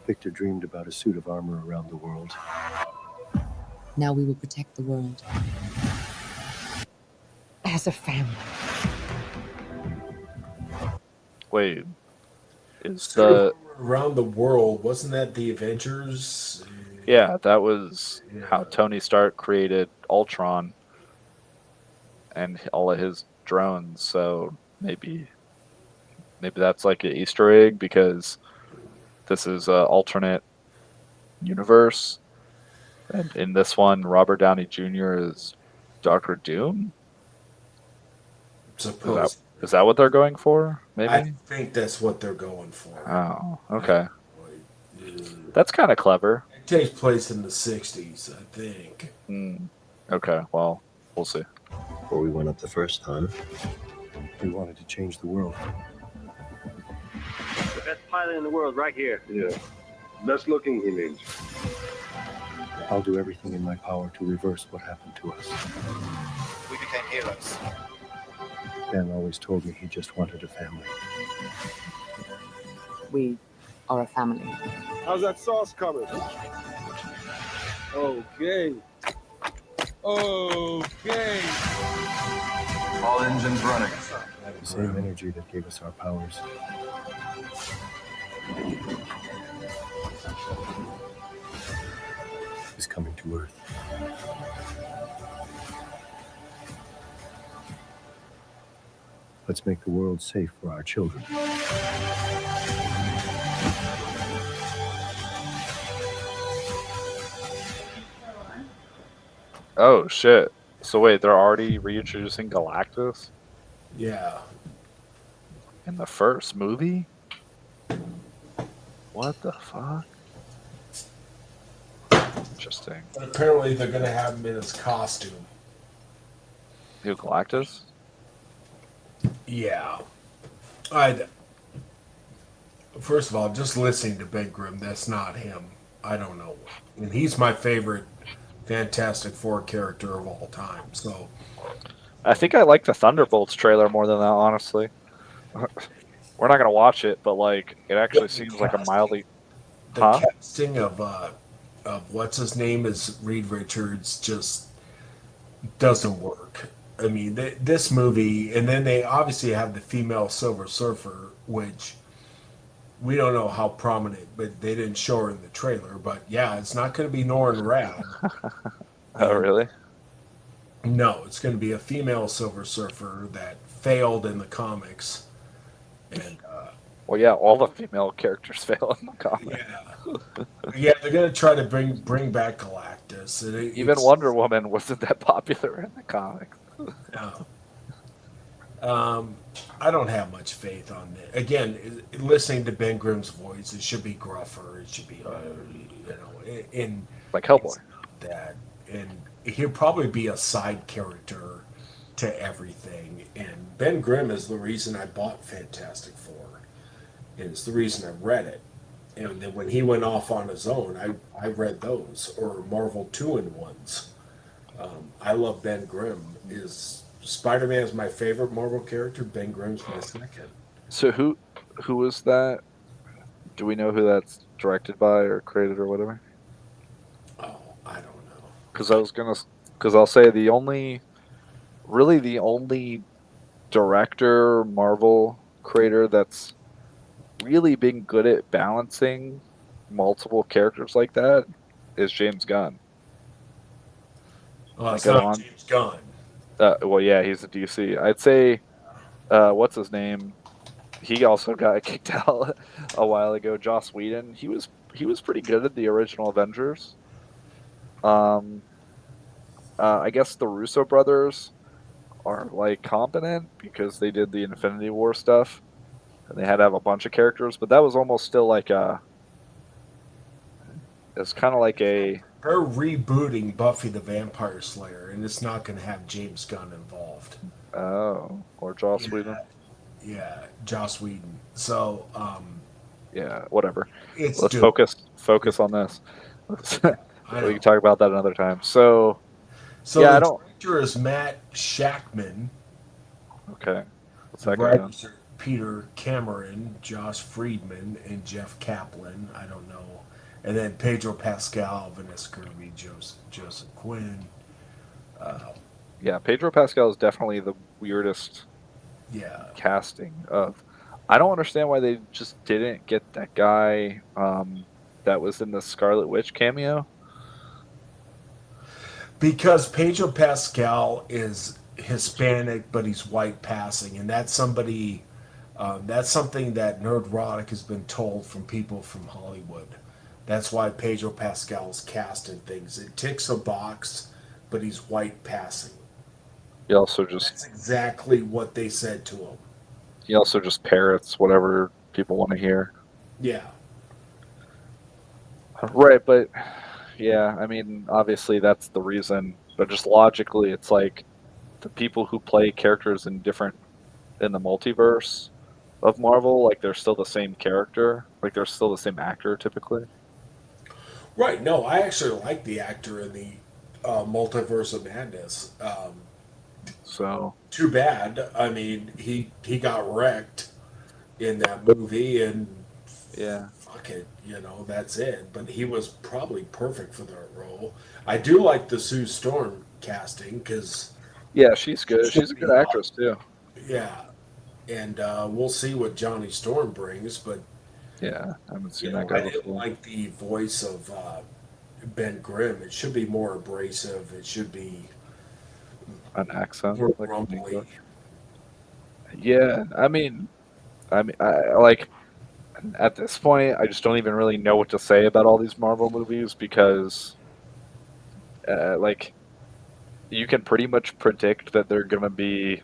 Victor dreamed about a suit of armor around the world. Now we will protect the world. As a family. Wait, is Suit of the Armor around the world, wasn't that the Avengers? yeah, that was how Yeah. Tony Stark created Ultron and all of his drones. So maybe that's like an Easter egg because this is an alternate universe, and in this one, Robert Downey Jr. is Doctor Doom. Suppose. Is that what they're going for? I Maybe. think that's what they're going for. Oh, okay. It That's kind of clever. takes place in the 60s, I think. Okay, well, we'll see. Before we went up the first time, we wanted to change the world. The best pilot in the world right here. Yeah. Best looking, he means. I'll do everything in my power to reverse what happened to us. We became heroes. Dan always told me he just wanted a family. We are a family. How's that sauce coming? Okay. Okay. All engines running. The same energy that gave us our powers. Is coming to Earth. Let's make the world safe for our children. Oh shit! So wait, they're already reintroducing Galactus Yeah. in the first movie? What the fuck? Interesting. But apparently they're going to have him in his costume. Who, Galactus? Yeah. First of all, just listening to Ben Grimm, that's not him. I don't know. And he's my favorite Fantastic Four character of all time. So I think I like the Thunderbolts trailer more than that, honestly. We're not gonna watch it, but like, it actually The seems like a casting. mildly. the Huh? casting of what's his name is Reed Richards just doesn't work. I mean, this movie, and then they obviously have the female Silver Surfer, which we don't know how prominent, but they didn't show her in the trailer. But yeah, it's not going to be Norrin Radd. Oh, really? No, it's going to be a female Silver Surfer that failed in the comics. And Well, yeah, all the female characters fail in the comic. yeah, they're going to try to bring back Galactus. And Even Wonder Woman wasn't that popular in the comics. No. I don't have much faith on it. Again, listening to Ben Grimm's voice, it should be gruffer. It should be, in Like Hellboy. that, and he'll probably be a side character to everything. And Ben Grimm is the reason I bought Fantastic Four, and it's the reason I read it. And then when he went off on his own, I read those or Marvel 2-in-1s. I love Ben Grimm. Spider-Man is my favorite Marvel character. Ben Grimm's my second. So who was that? Do we know who that's directed by or created or whatever? Oh, I don't know. Because I'll say the only director Marvel creator that's really been good at balancing multiple characters like that is James Gunn. Oh, it's Like, not James Gunn. Well, yeah, he's a DC. I'd say, what's his name? He also got kicked out a while ago. Joss Whedon. He was pretty good at the original Avengers. I guess the Russo brothers are like competent because they did the Infinity War stuff, and they had to have a bunch of characters. But that was almost still like it's kind of like a. They're rebooting Buffy the Vampire Slayer, and it's not going to have James Gunn involved. Oh, or Joss Whedon. Yeah, Joss Whedon. So Yeah, whatever. it's Let's due. focus on this. I We know. can talk about that another time. So So yeah, I the don't. director is Matt Shackman. Okay, what's The that guy doing? writers are Peter Cameron, Josh Friedman, and Jeff Kaplan. I don't know. And then Pedro Pascal, Vanessa Kirby, Joseph Quinn. Yeah, Pedro Pascal is definitely the weirdest Yeah. casting of. I don't understand why they just didn't get that guy that was in the Scarlet Witch cameo. Because Pedro Pascal is Hispanic, but he's white passing, and that's something that Nerdrotic has been told from people from Hollywood. That's why Pedro Pascal's cast in things. It ticks a box, but he's white passing. That's exactly what they said to him. He also just parrots whatever people want to hear. Yeah. Right, but yeah, I mean, obviously that's the reason, but just logically, it's like the people who play characters in the multiverse of Marvel, like they're still the same character, like they're still the same actor typically. Right. No, I actually like the actor in the Multiverse of Madness. So Too bad. I mean, he got wrecked in that movie, and yeah, fuck it, that's it. But he was probably perfect for that role. I do like the Sue Storm casting because yeah, she's she good. She's should a be good hot. actress too. Yeah, and we'll see what Johnny Storm brings. But Yeah, I haven't seen that I guy didn't before. like the voice of Ben Grimm. It should be more abrasive. It should be An accent more like in grumbly. English. Yeah, I like at this point, I just don't even really know what to say about all these Marvel movies because, like, you can pretty much predict that they're gonna be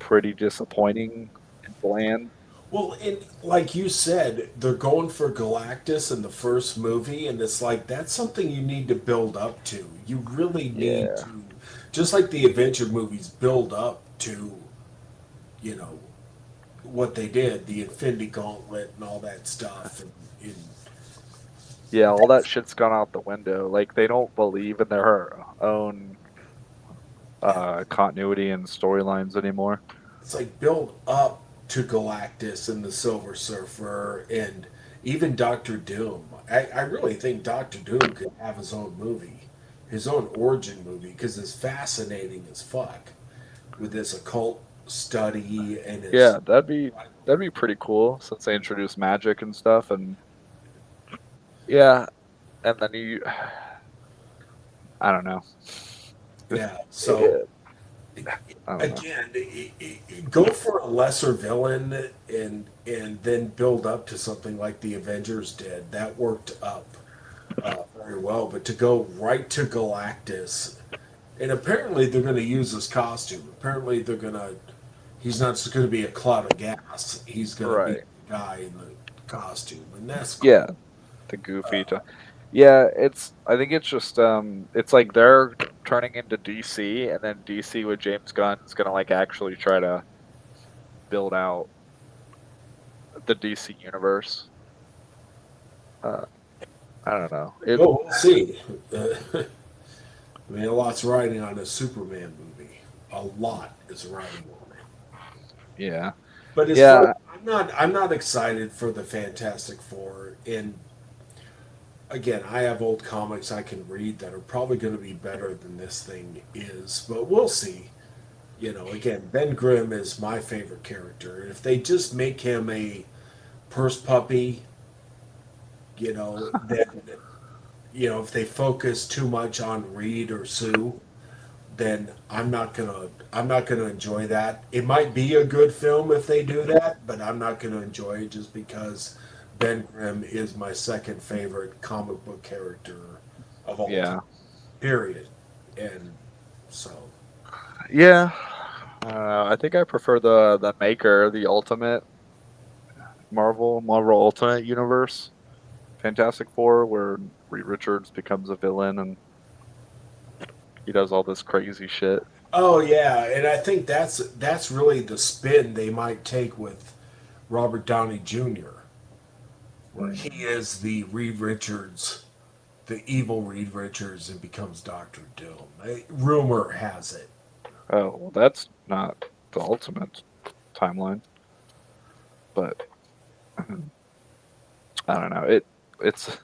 pretty disappointing and bland. Well, and like you said, they're going for Galactus in the first movie, and it's like that's something you need to build up to. You really need Yeah, to, just like the adventure movies build up to, you know, what they did, the Infinity Gauntlet and all that stuff, and yeah, all that shit's gone out the window. Like they don't believe in their own yeah, continuity and storylines anymore. it's like build up to Galactus and the Silver Surfer and even Doctor Doom. I really think Doctor Doom could have his own movie, his own origin movie, because it's fascinating as fuck with this occult study and his. Yeah, that'd be pretty cool since they introduced magic and stuff. And yeah, and then you, I don't know. Yeah, so Yeah, I don't know. again, go for a lesser villain and then build up to something like the Avengers did. That worked up very well. But to go right to Galactus, and apparently they're going to use this costume. Apparently they're going to. He's not just going to be a cloud of gas. He's going to be Right. the guy in the costume, and that's cool. Yeah, the goofy to yeah, I think it's just it's like they're turning into DC and then DC with James Gunn is gonna like actually try to build out the DC universe. Uh, I don't know. Well, we'll see. I mean, a lot's riding on a Superman movie. A lot is riding on it. Yeah. But as far Yeah, I'm not excited for the Fantastic Four. And again, I have old comics I can read that are probably going to be better than this thing is. But we'll see. Again, Ben Grimm is my favorite character. And if they just make him a purse puppy, then if they focus too much on Reed or Sue, then I'm not gonna enjoy that. It might be a good film if they do that, but I'm not gonna enjoy it just because Ben Grimm is my second favorite comic book character of all yeah. time. Period. And so Yeah. I think I prefer the Maker, the Ultimate Marvel Ultimate Universe, Fantastic Four, where Reed Richards becomes a villain and he does all this crazy shit. Oh yeah, and I think that's really the spin they might take with Robert Downey Jr., where he is the Reed Richards, the evil Reed Richards, and becomes Doctor Doom. Rumor has it. Oh, well, that's not the ultimate timeline, but I don't know. It's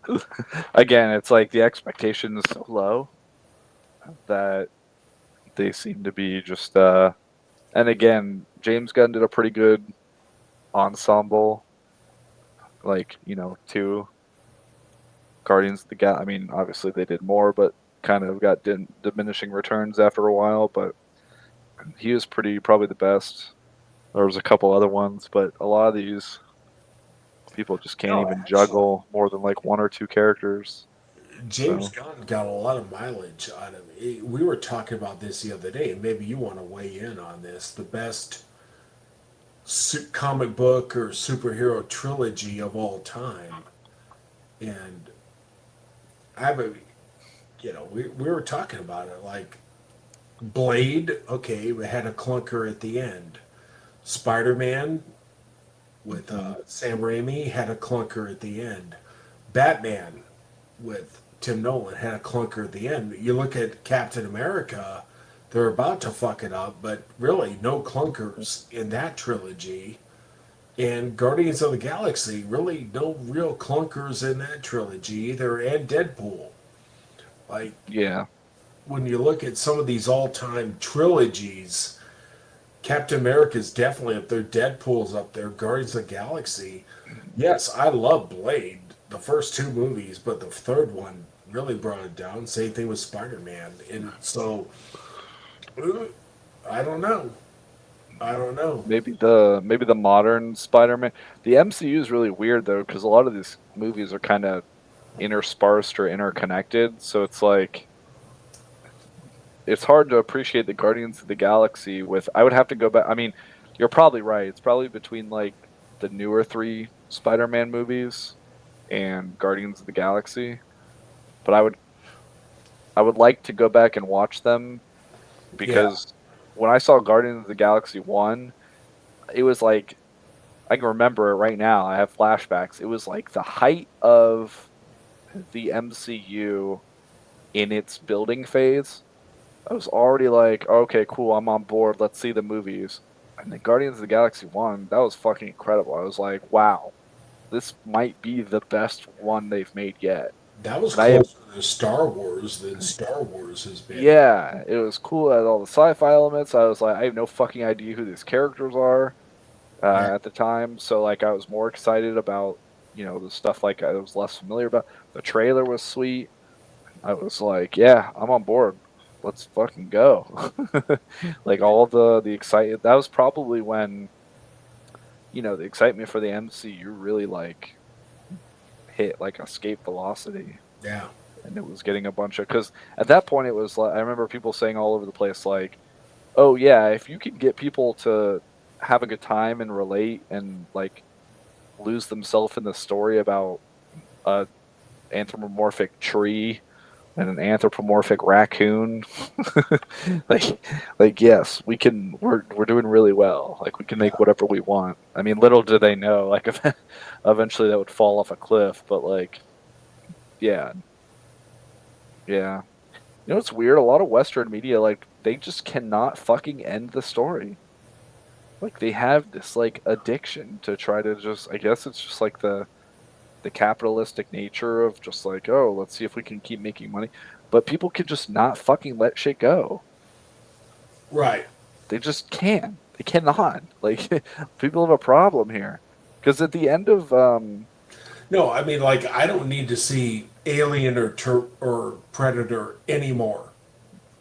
again, it's like the expectation is so low that they seem to be just and again, James Gunn did a pretty good ensemble, like, two Guardians of the Gal. I mean, obviously they did more, but kind of got diminishing returns after a while. But he was probably the best. There was a couple other ones, but a lot of these people just can't No, even actually, juggle more than like one or two characters. James So Gunn got a lot of mileage out of it. We were talking about this the other day, and maybe you want to weigh in on this. The best comic book or superhero trilogy of all time. And I have a, we were talking about it. Like Blade, okay, we had a clunker at the end. Spider Man with mhm. Sam Raimi had a clunker at the end. Batman with Tim Nolan had a clunker at the end. You look at Captain America, they're about to fuck it up, but really no clunkers in that trilogy. And Guardians of the Galaxy, really no real clunkers in that trilogy either, and Deadpool. Like, Yeah, when you look at some of these all time trilogies, Captain America's definitely up there, Deadpool's up there, Guardians of the Galaxy. Yes, I love Blade, the first two movies, but the third one really brought it down. Same thing with Spider Man. And so, I don't know. I don't know. maybe the modern Spider-Man. The MCU is really weird though because a lot of these movies are kind of interspersed or interconnected. So it's like it's hard to appreciate the Guardians of the Galaxy with. I would have to go back. I mean, you're probably right. It's probably between like the newer three Spider-Man movies and Guardians of the Galaxy. But I would like to go back and watch them Yeah, because when I saw Guardians of the Galaxy 1, it was like I can remember it right now. I have flashbacks. It was like the height of the MCU in its building phase. I was already like, okay, cool, I'm on board. Let's see the movies. And then Guardians of the Galaxy 1, that was fucking incredible. I was like, wow, this might be the best one they've made yet. that was And I closer to Star Wars than Star Wars has been. Yeah, it was cool. It had all the sci-fi elements. I was like, I have no fucking idea who these characters are Yeah, at the time. So like, I was more excited about the stuff like I was less familiar about. The trailer was sweet. I was like, yeah, I'm on board. Let's fucking go. Like all the excitement. That was probably when the excitement for the MCU really like hit like escape velocity. yeah. And it was getting a bunch of because at that point it was like I remember people saying all over the place like, oh yeah, if you can get people to have a good time and relate and like lose themselves in the story about a anthropomorphic tree and an anthropomorphic raccoon, like yes, we can. We're doing really well. Like we can make whatever we want. I mean, little do they know, like eventually that would fall off a cliff. But like, yeah, yeah. It's weird. A lot of Western media, like, they just cannot fucking end the story. Like, they have this like addiction to try to just. I guess it's just like the capitalistic nature of just like, oh, let's see if we can keep making money. But people can just not fucking let shit go. Right. They just can't. They cannot. Like, people have a problem here. Because at the end of No, I mean, like, I don't need to see Alien or Predator anymore.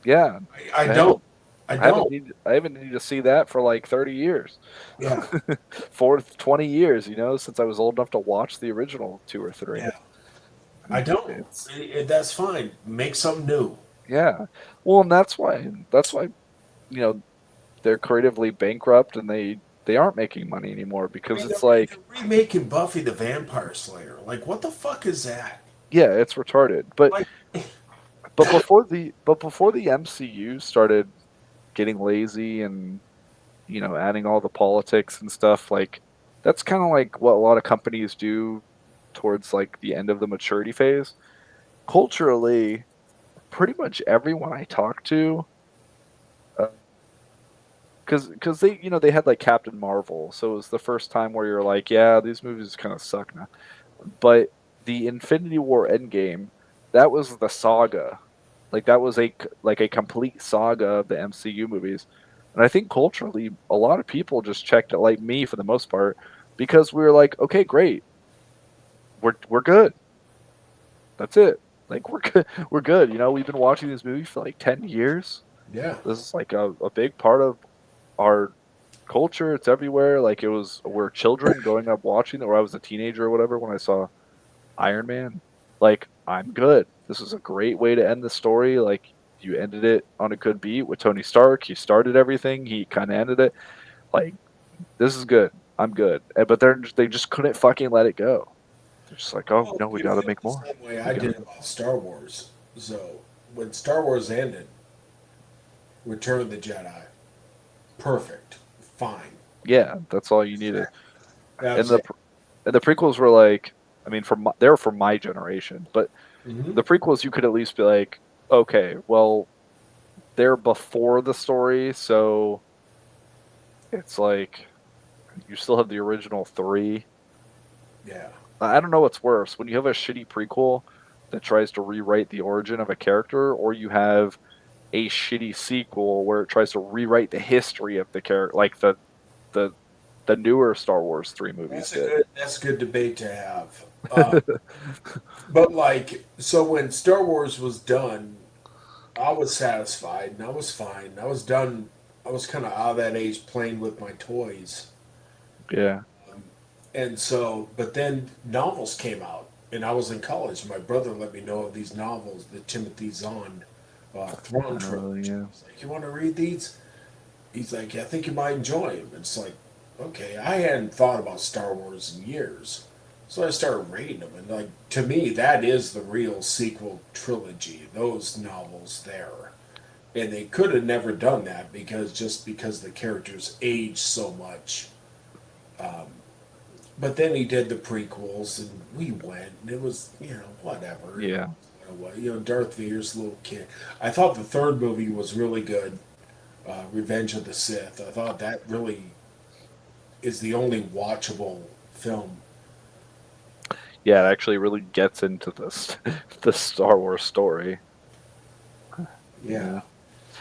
yeah, I I haven't don't. I I haven't don't. need I haven't needed to see that for like 30 years. Yeah, For 20 years, since I was old enough to watch the original two or three. yeah. I don't. It's That's fine. Make something new. yeah. Well, and that's why you know they're creatively bankrupt and they aren't making money anymore I because mean, it's like they're remaking Buffy the Vampire Slayer. Like, what the fuck is that? yeah, it's retarded. But Like, but before the MCU started getting lazy and adding all the politics and stuff, like that's kind of like what a lot of companies do towards like the end of the maturity phase. Culturally, pretty much everyone I talk to, because they had like Captain Marvel, so it was the first time where you're like, yeah, these movies kind of suck now. But the Infinity War Endgame, that was the saga. Like that was a complete saga of the MCU movies. And I think culturally a lot of people just checked it, like me for the most part, because we were like, okay, great. We're good. That's it. Like we're good. We're good. We've been watching these movies for like 10 years. Yeah. This is like a big part of our culture. It's everywhere. Like we're children growing up watching it, or I was a teenager or whatever when I saw Iron Man. Like, I'm good. This is a great way to end the story. Like, you ended it on a good beat with Tony Stark. He started everything. He kind of ended it. Like, this is good. I'm good. But they just couldn't fucking let it go. They're just like, oh Well, no, we you got to feel make the more. same way We I gotta... did about Star Wars. So when Star Wars ended, Return of the Jedi, perfect, fine. Yeah, that's all you needed. That And was the it. and the prequels were like, I mean, they were from my generation, but Hmm. the prequels you could at least be like, okay, well, they're before the story, so it's like you still have the original three. Yeah. I don't know what's worse, when you have a shitty prequel that tries to rewrite the origin of a character, or you have a shitty sequel where it tries to rewrite the history of the character, like the the newer Star Wars three movies did. That's a good debate to have. But like, so when Star Wars was done, I was satisfied and I was fine. I was done. I was kind of out of that age playing with my toys. Yeah. And so, but then novels came out, and I was in college. My brother let me know of these novels, the Timothy Zahn Throne Oh trilogy. yeah. He's like, "You want to read these?" He's like, "I think you might enjoy them." It's like, okay, I hadn't thought about Star Wars in years, so I started reading them, and like to me, that is the real sequel trilogy. Those novels there, and they could have never done that because the characters aged so much. But then he did the prequels, and we went, and it was, whatever. Yeah. Darth Vader's little kid. I thought the third movie was really good, Revenge of the Sith. I thought that really is the only watchable film. Yeah, it actually really gets into this the Star Wars story. Yeah. Yeah.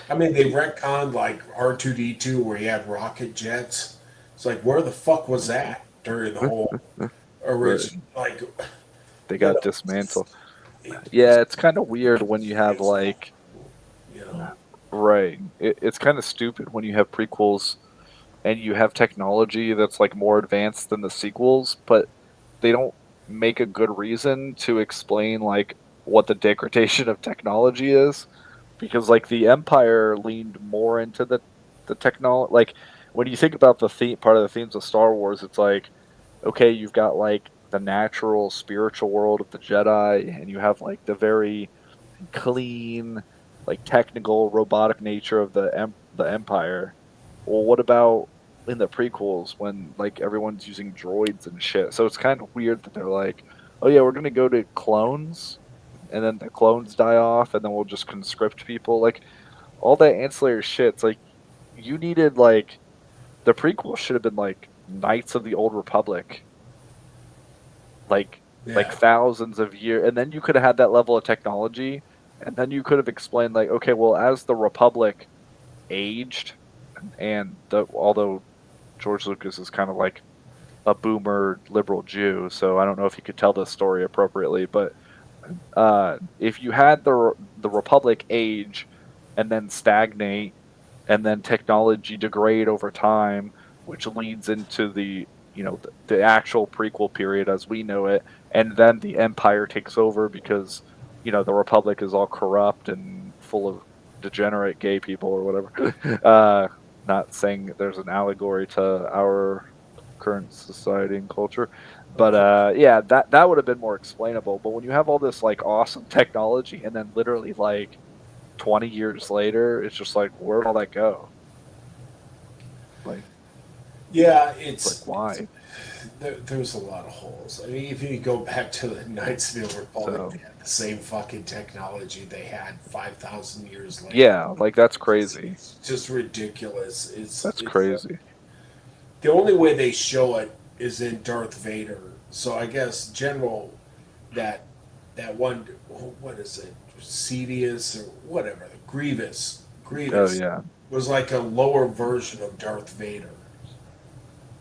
I mean, they retconned like R2D2 where he had rocket jets. It's like, where the fuck was that during the whole Right. original? Like, They you got know, dismantled. it's Yeah, it's kind of weird when you have like, you know. right. It's kind of stupid when you have prequels and you have technology that's like more advanced than the sequels, but they don't make a good reason to explain like what the degradation of technology is, because like the Empire leaned more into the technology. Like when you think about the theme, part of the themes of Star Wars, it's like, okay, you've got like the natural spiritual world of the Jedi, and you have like the very clean, like technical robotic nature of the Empire. Well, what about in the prequels when like everyone's using droids and shit? So it's kind of weird that they're like, oh yeah, we're gonna go to clones, and then the clones die off, and then we'll just conscript people. Like all that ancillary shit. It's like you needed like the prequel should have been like Knights of the Old Republic, like Yeah. thousands of years, and then you could have had that level of technology, and then you could have explained like, okay, well, as the Republic aged, and although George Lucas is kind of like a boomer liberal Jew, so I don't know if he could tell this story appropriately, but if you had the Republic age and then stagnate, and then technology degrade over time, which leads into the actual prequel period as we know it, and then the Empire takes over because the Republic is all corrupt and full of degenerate gay people or whatever. Not saying there's an allegory to our current society and culture, but yeah, that would have been more explainable. But when you have all this like awesome technology and then literally like 20 years later, it's just like, where'd all that go? Like, Yeah, it's like why? there's a lot of holes. I mean, if you go back to the Knights of the Old Republic, So they had the same fucking technology they had 5,000 years later. yeah, like that's It's, crazy. it's just ridiculous. That's crazy. The only way they show it is in Darth Vader. So I guess General that that one, what is it, Cedius or whatever, Grievous. Oh Grievous yeah. was like a lower version of Darth Vader,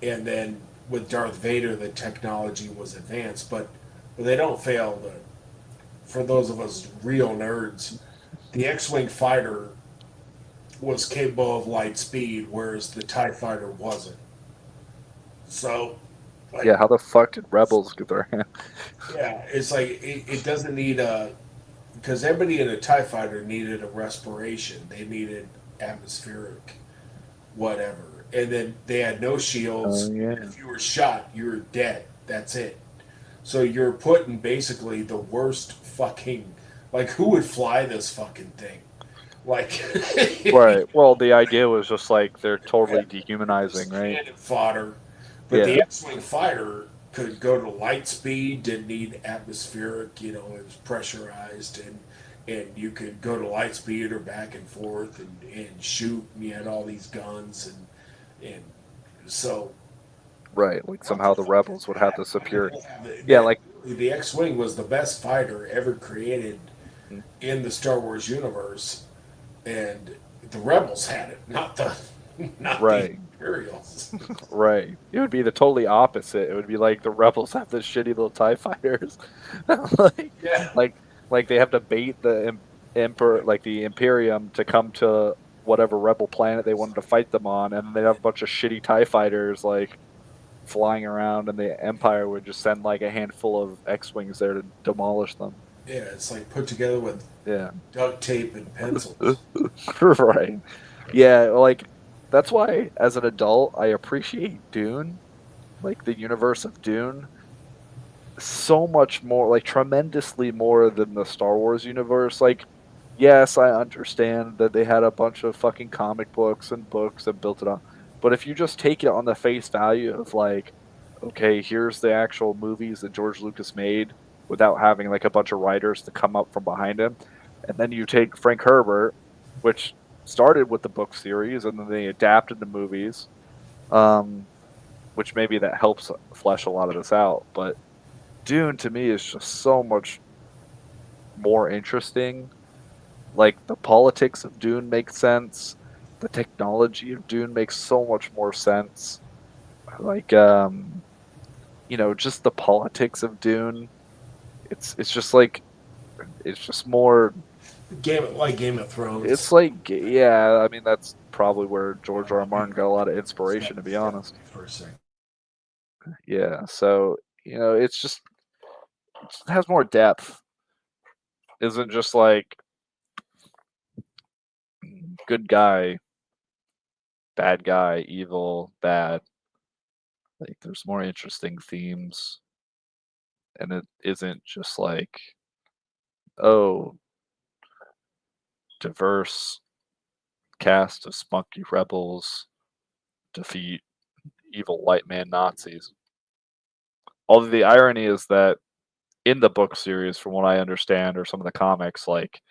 and then with Darth Vader, the technology was advanced, but they don't fail to. For those of us real nerds, the X-wing fighter was capable of light speed, whereas the Tie fighter wasn't. So, Yeah, like, how the fuck did rebels get their hand? yeah, it's like it doesn't need a because everybody in a Tie fighter needed a respiration. They needed atmospheric whatever, and then they had no Oh shields. yeah. If you were shot, you were dead. That's it. So you're putting basically the worst fucking like who would fly this fucking thing? Like Right. Well, the idea was just like they're totally dehumanizing, right? cannon fodder. But Yeah. the X-wing fighter could go to light speed, didn't need atmospheric, it was pressurized and you could go to light speed or back and forth and shoot and you had all these guns and so Right. Like somehow the rebels would have the superior. Yeah, that, like the X-wing was the best fighter ever created in the Star Wars universe, and the Rebels had it, not the right. Imperials. Right. It would be the totally opposite. It would be like the rebels have the shitty little TIE fighters. like, Yeah, like like they have to bait the emperor like the Imperium to come to whatever rebel planet they wanted to fight them on, and then they have a bunch of shitty TIE fighters like flying around, and the Empire would just send like a handful of X-wings there to demolish them. yeah, it's like put together with Yeah. duct tape and pencils. right. Yeah, like that's why as an adult I appreciate Dune, like the universe of Dune, so much more, like tremendously more than the Star Wars universe. Like, yes, I understand that they had a bunch of fucking comic books and built it on, but if you just take it on the face value of like, okay, here's the actual movies that George Lucas made without having like a bunch of writers to come up from behind him, and then you take Frank Herbert, which started with the book series and then they adapted the movies, um, which maybe that helps flesh a lot of this out, but Dune to me is just so much more interesting. Like the politics of Dune makes sense. The technology of Dune makes so much more sense. Like just the politics of Dune. It's just like it's just more Game of it's Thrones. like yeah, I mean that's probably where George R. R. Martin got a lot of inspiration to be Step honest. for a second. Yeah, so it's just it has more depth. Isn't just like good guy, bad guy, evil, bad. Like there's more interesting themes, and it isn't just like, oh, diverse cast of spunky rebels defeat evil white man Nazis. Although the irony is that in the book series, from what I understand, or some of the comics, like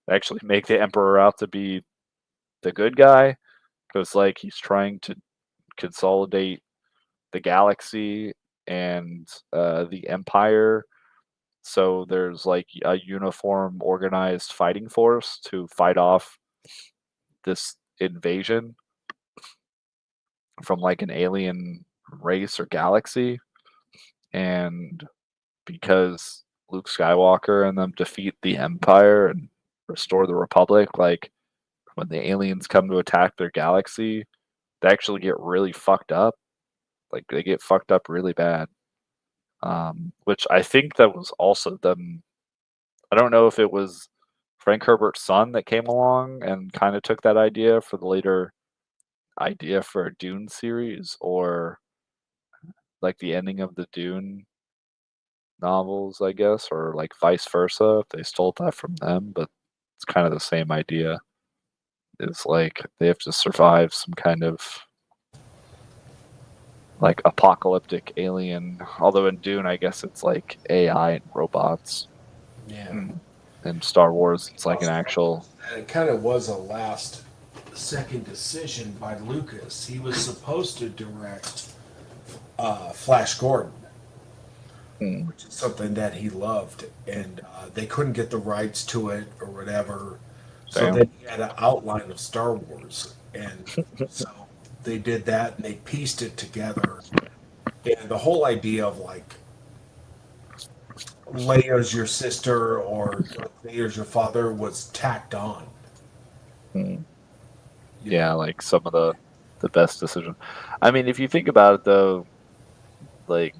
they actually make the Emperor out to be the good guy because like he's trying to consolidate the galaxy and the Empire. So there's like a uniform, organized fighting force to fight off this invasion from like an alien race or galaxy. And because Luke Skywalker and them defeat the Empire and restore the Republic, like when the aliens come to attack their galaxy, they actually get really fucked up. Like they get fucked up really bad. Which I think that was also them. I don't know if it was Frank Herbert's son that came along and kind of took that idea for the later idea for a Dune series, or like the ending of the Dune novels, I guess, or like vice versa if they stole that from them. But It's kind of the same idea. It's like they have to survive some kind of like apocalyptic alien. Although in Dune, I guess it's like AI and robots. Yeah. In Star Wars, it's like an actual. It kind of was a last second decision by Lucas. He was supposed to direct Flash Gordon, which is something that he loved, and they couldn't get the rights to it or whatever. So Damn. then he had an outline of Star Wars, and so they did that and they pieced it together. And the whole idea of like Leia's your sister or Vader's your father was tacked on. Hmm. You Yeah, know? like some of the best decision. I mean, if you think about it though, like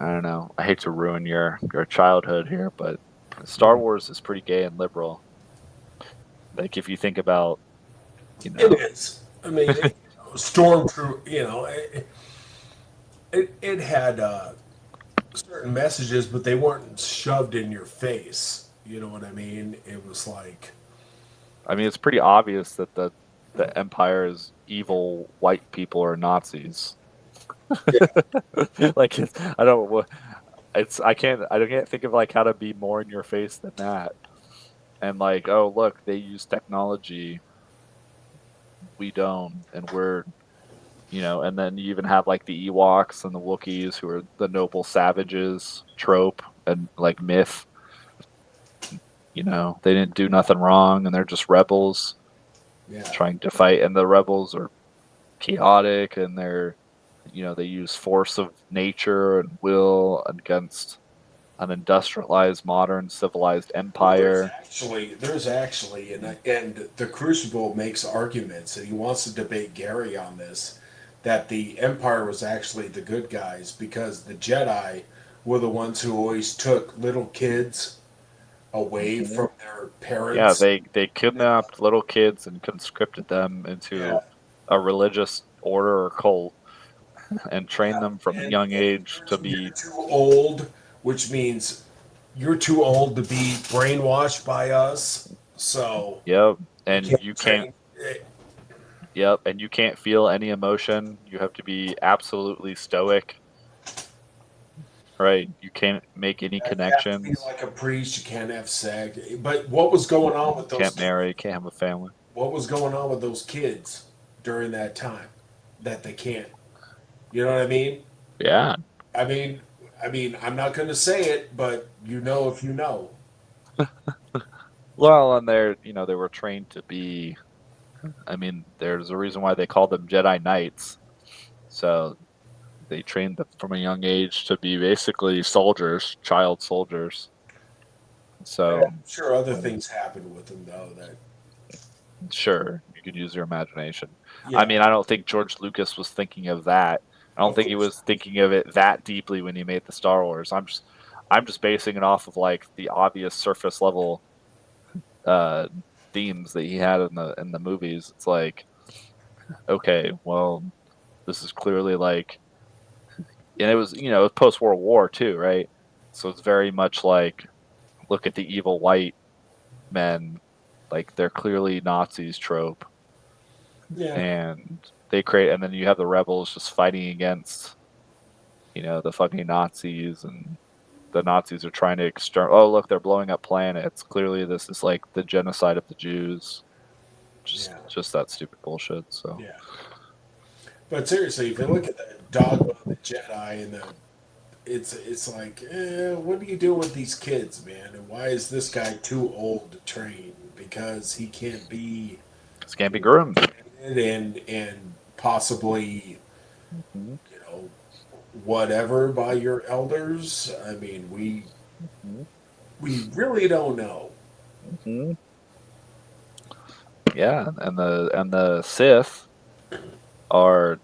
I don't know, I hate to ruin your childhood here, but Star Wars is pretty gay and liberal. Like if you think about, you It know, is. I mean, Stormtrooper. It had certain messages, but they weren't shoved in your face. You know what I mean? It was like, I mean, it's pretty obvious that the Empire is evil white people or Nazis. Like I don't, I can't think of like how to be more in your face than that. And like, oh look, they use technology, we don't, and we're and then you even have like the Ewoks and the Wookiees who are the noble savages trope and like myth. They didn't do nothing wrong and they're just rebels yeah, trying to fight, and the rebels are chaotic and they use force of nature and will against an industrialized, modern, civilized well, empire. there's actually, and the Crucible makes arguments, and he wants to debate Gary on this, that the Empire was actually the good guys because the Jedi were the ones who always took little kids away Mhm. from their Yeah, parents. they kidnapped little kids and conscripted them Yeah, into a religious order or cult and trained them from a young and age to you're be. too old, which means you're too old to be brainwashed by us, so Yep, you and you can't can't. train. Yep, and you can't feel any emotion. You have to be absolutely stoic, right? You can't make any You have to be connections. like a priest. You can't have sex. But what was going on with those? Can't marry. Can't have a family. What was going on with those kids during that time that they can't? You know what I mean? Yeah. I mean, I'm not going to say it, but you know if you know. Well, and they were trained to be. I mean, there's a reason why they call them Jedi Knights. So they trained them from a young age to be basically soldiers, child soldiers. So I'm sure other when things happened with them though. That sure, you could use your imagination. I yeah, mean, I don't think George Lucas was thinking of that. I don't of think he course. was thinking of it that deeply when he made the Star Wars. I'm just basing it off of like the obvious surface level uh, themes that he had in the movies. It's like, okay, well, this is clearly like, and it was post World War too, right? So it's very much like, look at the evil white men, like they're clearly Nazis trope, Yeah, and and then you have the rebels just fighting against the fucking Nazis, and the Nazis are trying to oh look, they're blowing up planets, clearly this is like the genocide of the Jews, just yeah, just that stupid bullshit. So yeah. But seriously, if you look at the dogma of the Jedi and it's like, what do you do with these kids, man? And why is this guy too old to train? Because he can't be this can't be groomed. and possibly, Mhm. whatever by your elders. I mean, Mhm. we really don't know. Mhm. Yeah, and the Sith are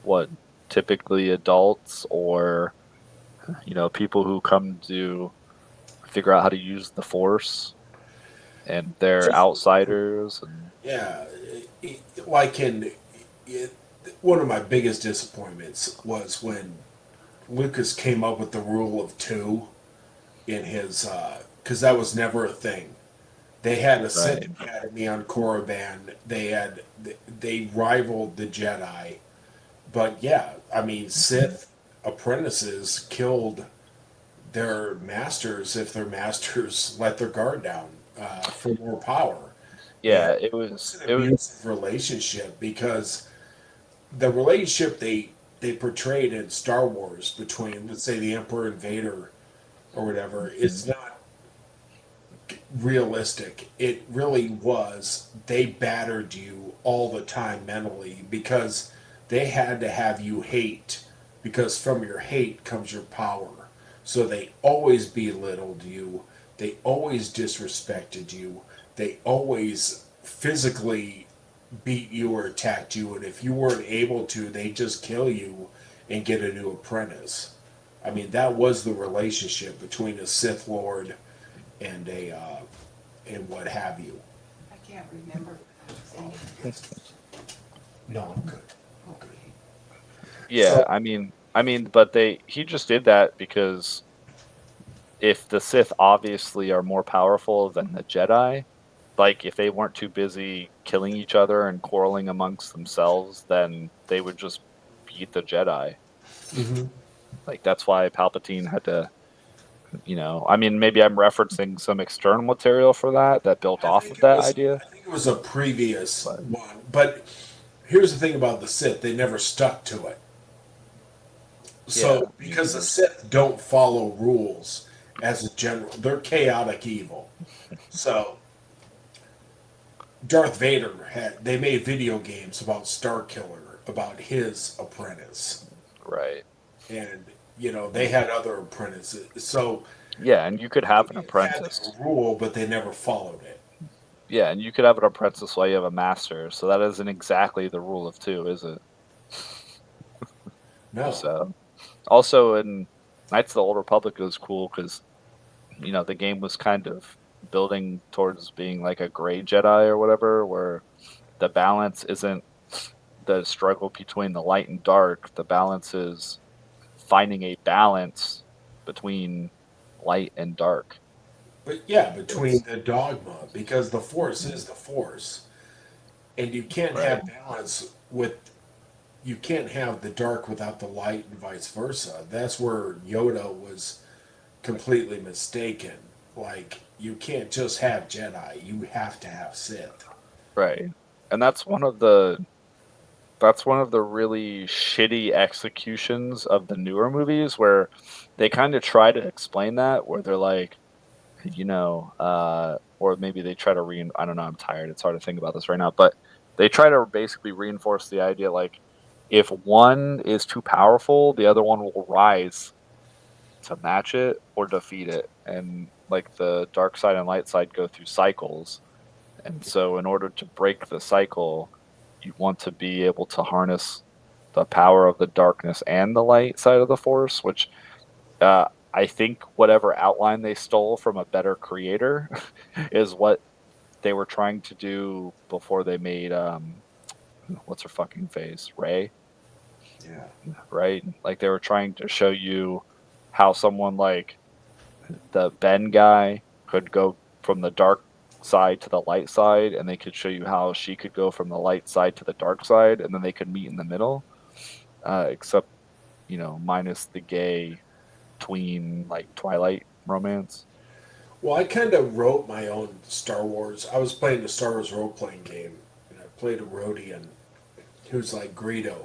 what, typically adults, or people who come to figure out how to use the Force, and they're outsiders. And Yeah, like it, one of my biggest disappointments was when Lucas came up with the rule of two in his, because that was never a thing. They had a Sith Right. Academy on Korriban. They rivaled the Jedi. But yeah, I mean, Sith apprentices killed their masters if their masters let their guard down for more power. And Yeah, it it was was an it was abusive relationship because the relationship they portrayed in Star Wars between, let's say, the Emperor and Vader or whatever is not realistic. It really was. They battered you all the time mentally because they had to have you hate, because from your hate comes your power. So they always belittled you. They always disrespected you. They always physically beat you or attacked you. And if you weren't able to, they just kill you and get a new apprentice. I mean, that was the relationship between a Sith Lord and a and what have you. I can't remember. No, I'm good. Okay. yeah, I mean, but he just did that because if the Sith obviously are more powerful than the Jedi, like if they weren't too busy killing each other and quarreling amongst themselves, then they would just beat the Jedi. Mm-hmm. Like that's why Palpatine had to, I mean, maybe I'm referencing some external material for that built off of that idea. I think it was a previous But one, but here's the thing about the Sith: they never stuck to it. yeah, So because the Sith don't follow rules as a general, they're chaotic evil. So Darth Vader they made video games about Starkiller, about his apprentice, right. and they had other apprentices. So Yeah, and you could have an it had apprentice. a rule, but they never followed it. Yeah, and you could have an apprentice while you have a master. So that isn't exactly the rule of two, is it? No. So also in Knights of the Old Republic, it was cool because the game was kind of building towards being like a gray Jedi or whatever, where the balance isn't the struggle between the light and dark. The balance is finding a balance between light and dark. But yeah, between It's the dogma, because the Force is the Force, and you can't right, have balance with, you can't have the dark without the light and vice versa. That's where Yoda was completely mistaken. Like, you can't just have Jedi, you have to have Sith. right, and that's one of the really shitty executions of the newer movies where they kind of try to explain that, where they're like, or maybe they try to I don't know, I'm tired. It's hard to think about this right now, but they try to basically reinforce the idea like if one is too powerful, the other one will rise to match it or defeat it. And like the dark side and light side go through cycles. And so in order to break the cycle, you want to be able to harness the power of the darkness and the light side of the force, which I think whatever outline they stole from a better creator is what they were trying to do before they made what's her fucking face, Ray, Yeah. right? Like they were trying to show you how someone like the Ben guy could go from the dark side to the light side, and they could show you how she could go from the light side to the dark side, and then they could meet in the middle. Except minus the gay tween like Twilight romance. Well, I kind of wrote my own Star Wars. I was playing the Star Wars role playing game, and I played a Rhodian who's like Greedo.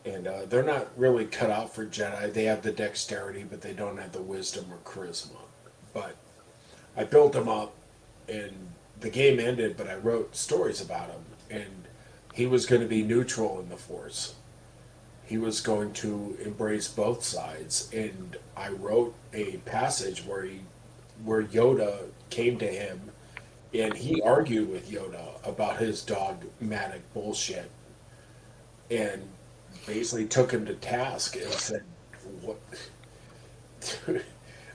And they're not really cut out for Jedi. They have the dexterity, but they don't have the wisdom or charisma. But I built them up, and the game ended, but I wrote stories about him. And he was going to be neutral in the Force. He was going to embrace both sides. And I wrote a passage where Yoda came to him, and he argued with Yoda about his dogmatic bullshit, and basically took him to task and said, "What?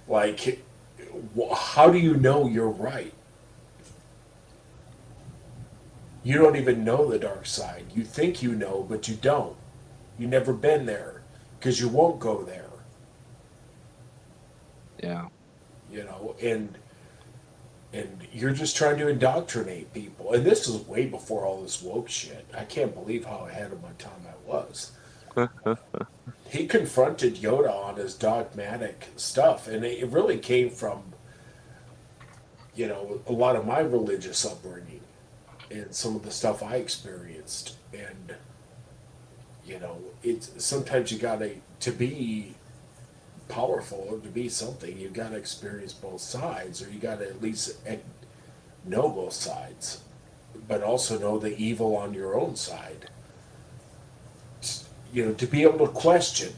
Like, how do you know you're right? You don't even know the dark side. You think you know, but you don't. You never been there because you won't go there. Yeah. And And you're just trying to indoctrinate people. And this was way before all this woke shit. I can't believe how ahead of my time I was. He confronted Yoda on his dogmatic stuff, and it really came from, a lot of my religious upbringing and some of the stuff I experienced. And, it's sometimes you gotta, to be powerful or to be something, you gotta experience both sides, or you gotta at least know both sides, but also know the evil on your own side. To be able to question,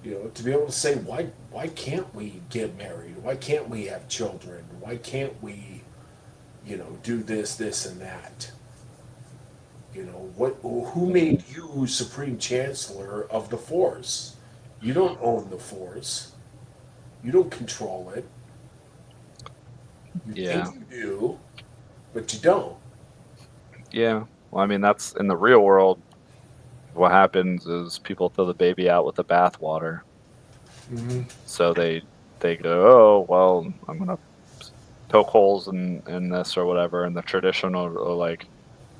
to be able to say, why can't we get married? Why can't we have children? Why can't we, do this, and that? Who made you Supreme Chancellor of the Force? You don't own the Force. You don't control it. You Yeah. think you do, but you don't. Yeah. Well, I mean, that's in the real world. What happens is people throw the baby out with the bathwater. Mm-hmm. So they go, oh well, I'm gonna poke holes in this or whatever, in the traditional or like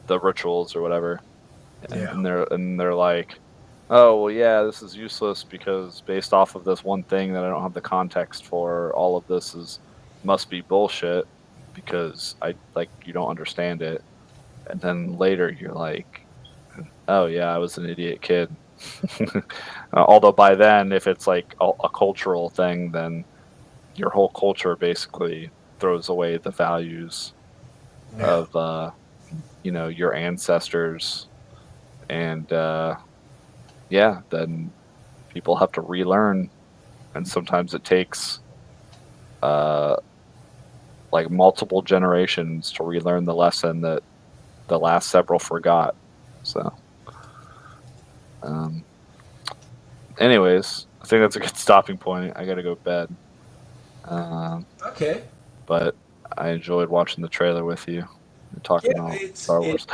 the rituals or whatever, Yeah. and they're like, oh well, yeah, this is useless because based off of this one thing that I don't have the context for, all of this must be bullshit because you don't understand it, and then later you're like, oh yeah, I was an idiot kid. Although by then, if it's like a cultural thing, then your whole culture basically throws away the values Yeah. of your ancestors, and yeah, then people have to relearn, and sometimes it takes uh, like multiple generations to relearn the lesson that the last several forgot. So. Anyways, I think that's a good stopping point. I gotta go to bed. Okay. But I enjoyed watching the trailer with you and talking Yeah, about Star Wars.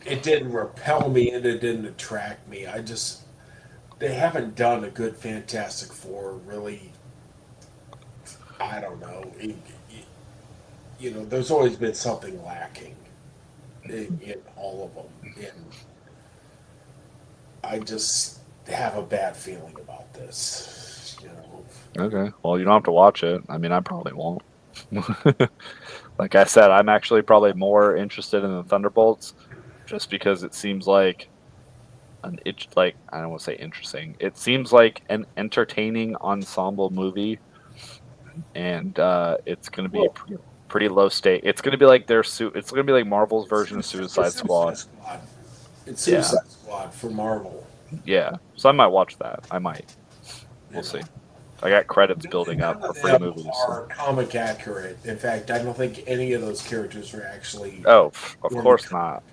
it didn't repel me and it didn't attract me. They haven't done a good Fantastic Four, really. I don't know. There's always been something lacking in all of them, and I just have a bad feeling about this. Okay, well, you don't have to watch it. I mean, I probably won't. Like I said, I'm actually probably more interested in the Thunderbolts, just because it seems like I don't want to say interesting. It seems like an entertaining ensemble movie, and it's going to be Well, pretty low stake. It's going to be like It's going to be like Marvel's version of it's Suicide Squad. It's Yeah. Suicide Squad for Marvel. Yeah, so I might watch that. I might. We'll You see. know. I got credits building None up of for free them movies. are comic accurate. In fact, I don't think any of those characters are actually. Oh, of Really course cool. not.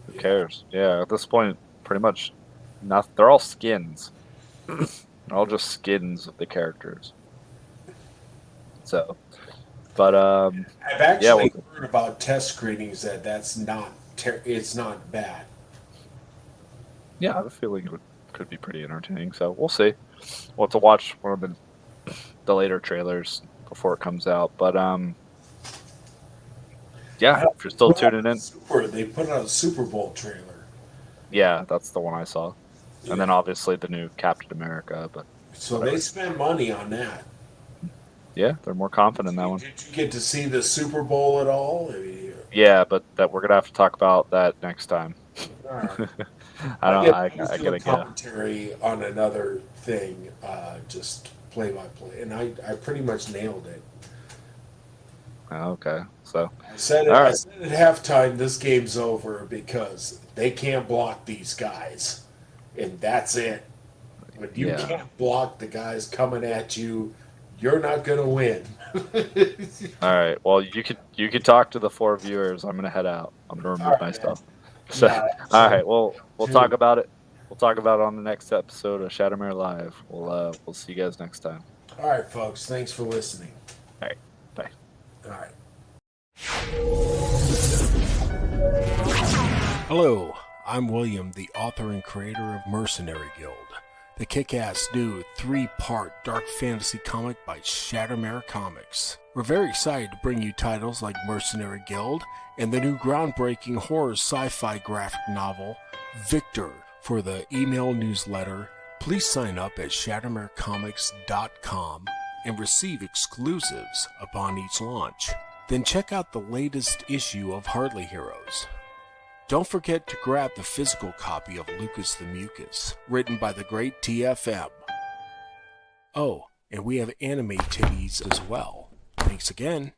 Who Yeah. cares? Yeah, at this point, pretty much, not. They're all skins. They're all just skins of the characters. So, but I've yeah, actually heard about test screenings that's not. It's not bad. yeah, I have a feeling could be pretty entertaining. So we'll see. We'll have to watch one of the later trailers before it comes out. But yeah, if you're still tuning in, They put out a Super Bowl trailer. yeah, that's the one I saw. Yeah. And then obviously the new Captain America. But So whatever. they spend money on that. Yeah, they're more confident in that one. Did you get to see the Super Bowl at all? Yeah, but that we're gonna have to talk about that next time. All right. I was gotta doing go. commentary on another thing, just play by play, and I pretty much nailed it. Okay, so I said it. All right. I said at halftime, this game's over because they can't block these guys, and that's it. When you Yeah. can't block the guys coming at you, you're not gonna win. all right. Well, you could talk to the 4 viewers. I'm gonna head out. I'm gonna remove All right, my man. stuff. So, Yeah, all right. We'll Dude. talk about it. We'll talk about it on the next episode of Shattermare Live. We'll see you guys next time. All right, folks. Thanks for listening. All right. Bye. All right. Hello, I'm William, the author and creator of Mercenary Guild. the kick-ass new 3-part dark fantasy comic by Shattermare Comics. We're very excited to bring you titles like Mercenary Guild and the new groundbreaking horror sci-fi graphic novel, Victor. For the email newsletter, please sign up at shattermarecomics.com and receive exclusives upon each launch. Then check out the latest issue of Hardly Heroes. Don't forget to grab the physical copy of Lucas the Mucus, written by the great TFM. Oh, and we have anime titties as well. Thanks again.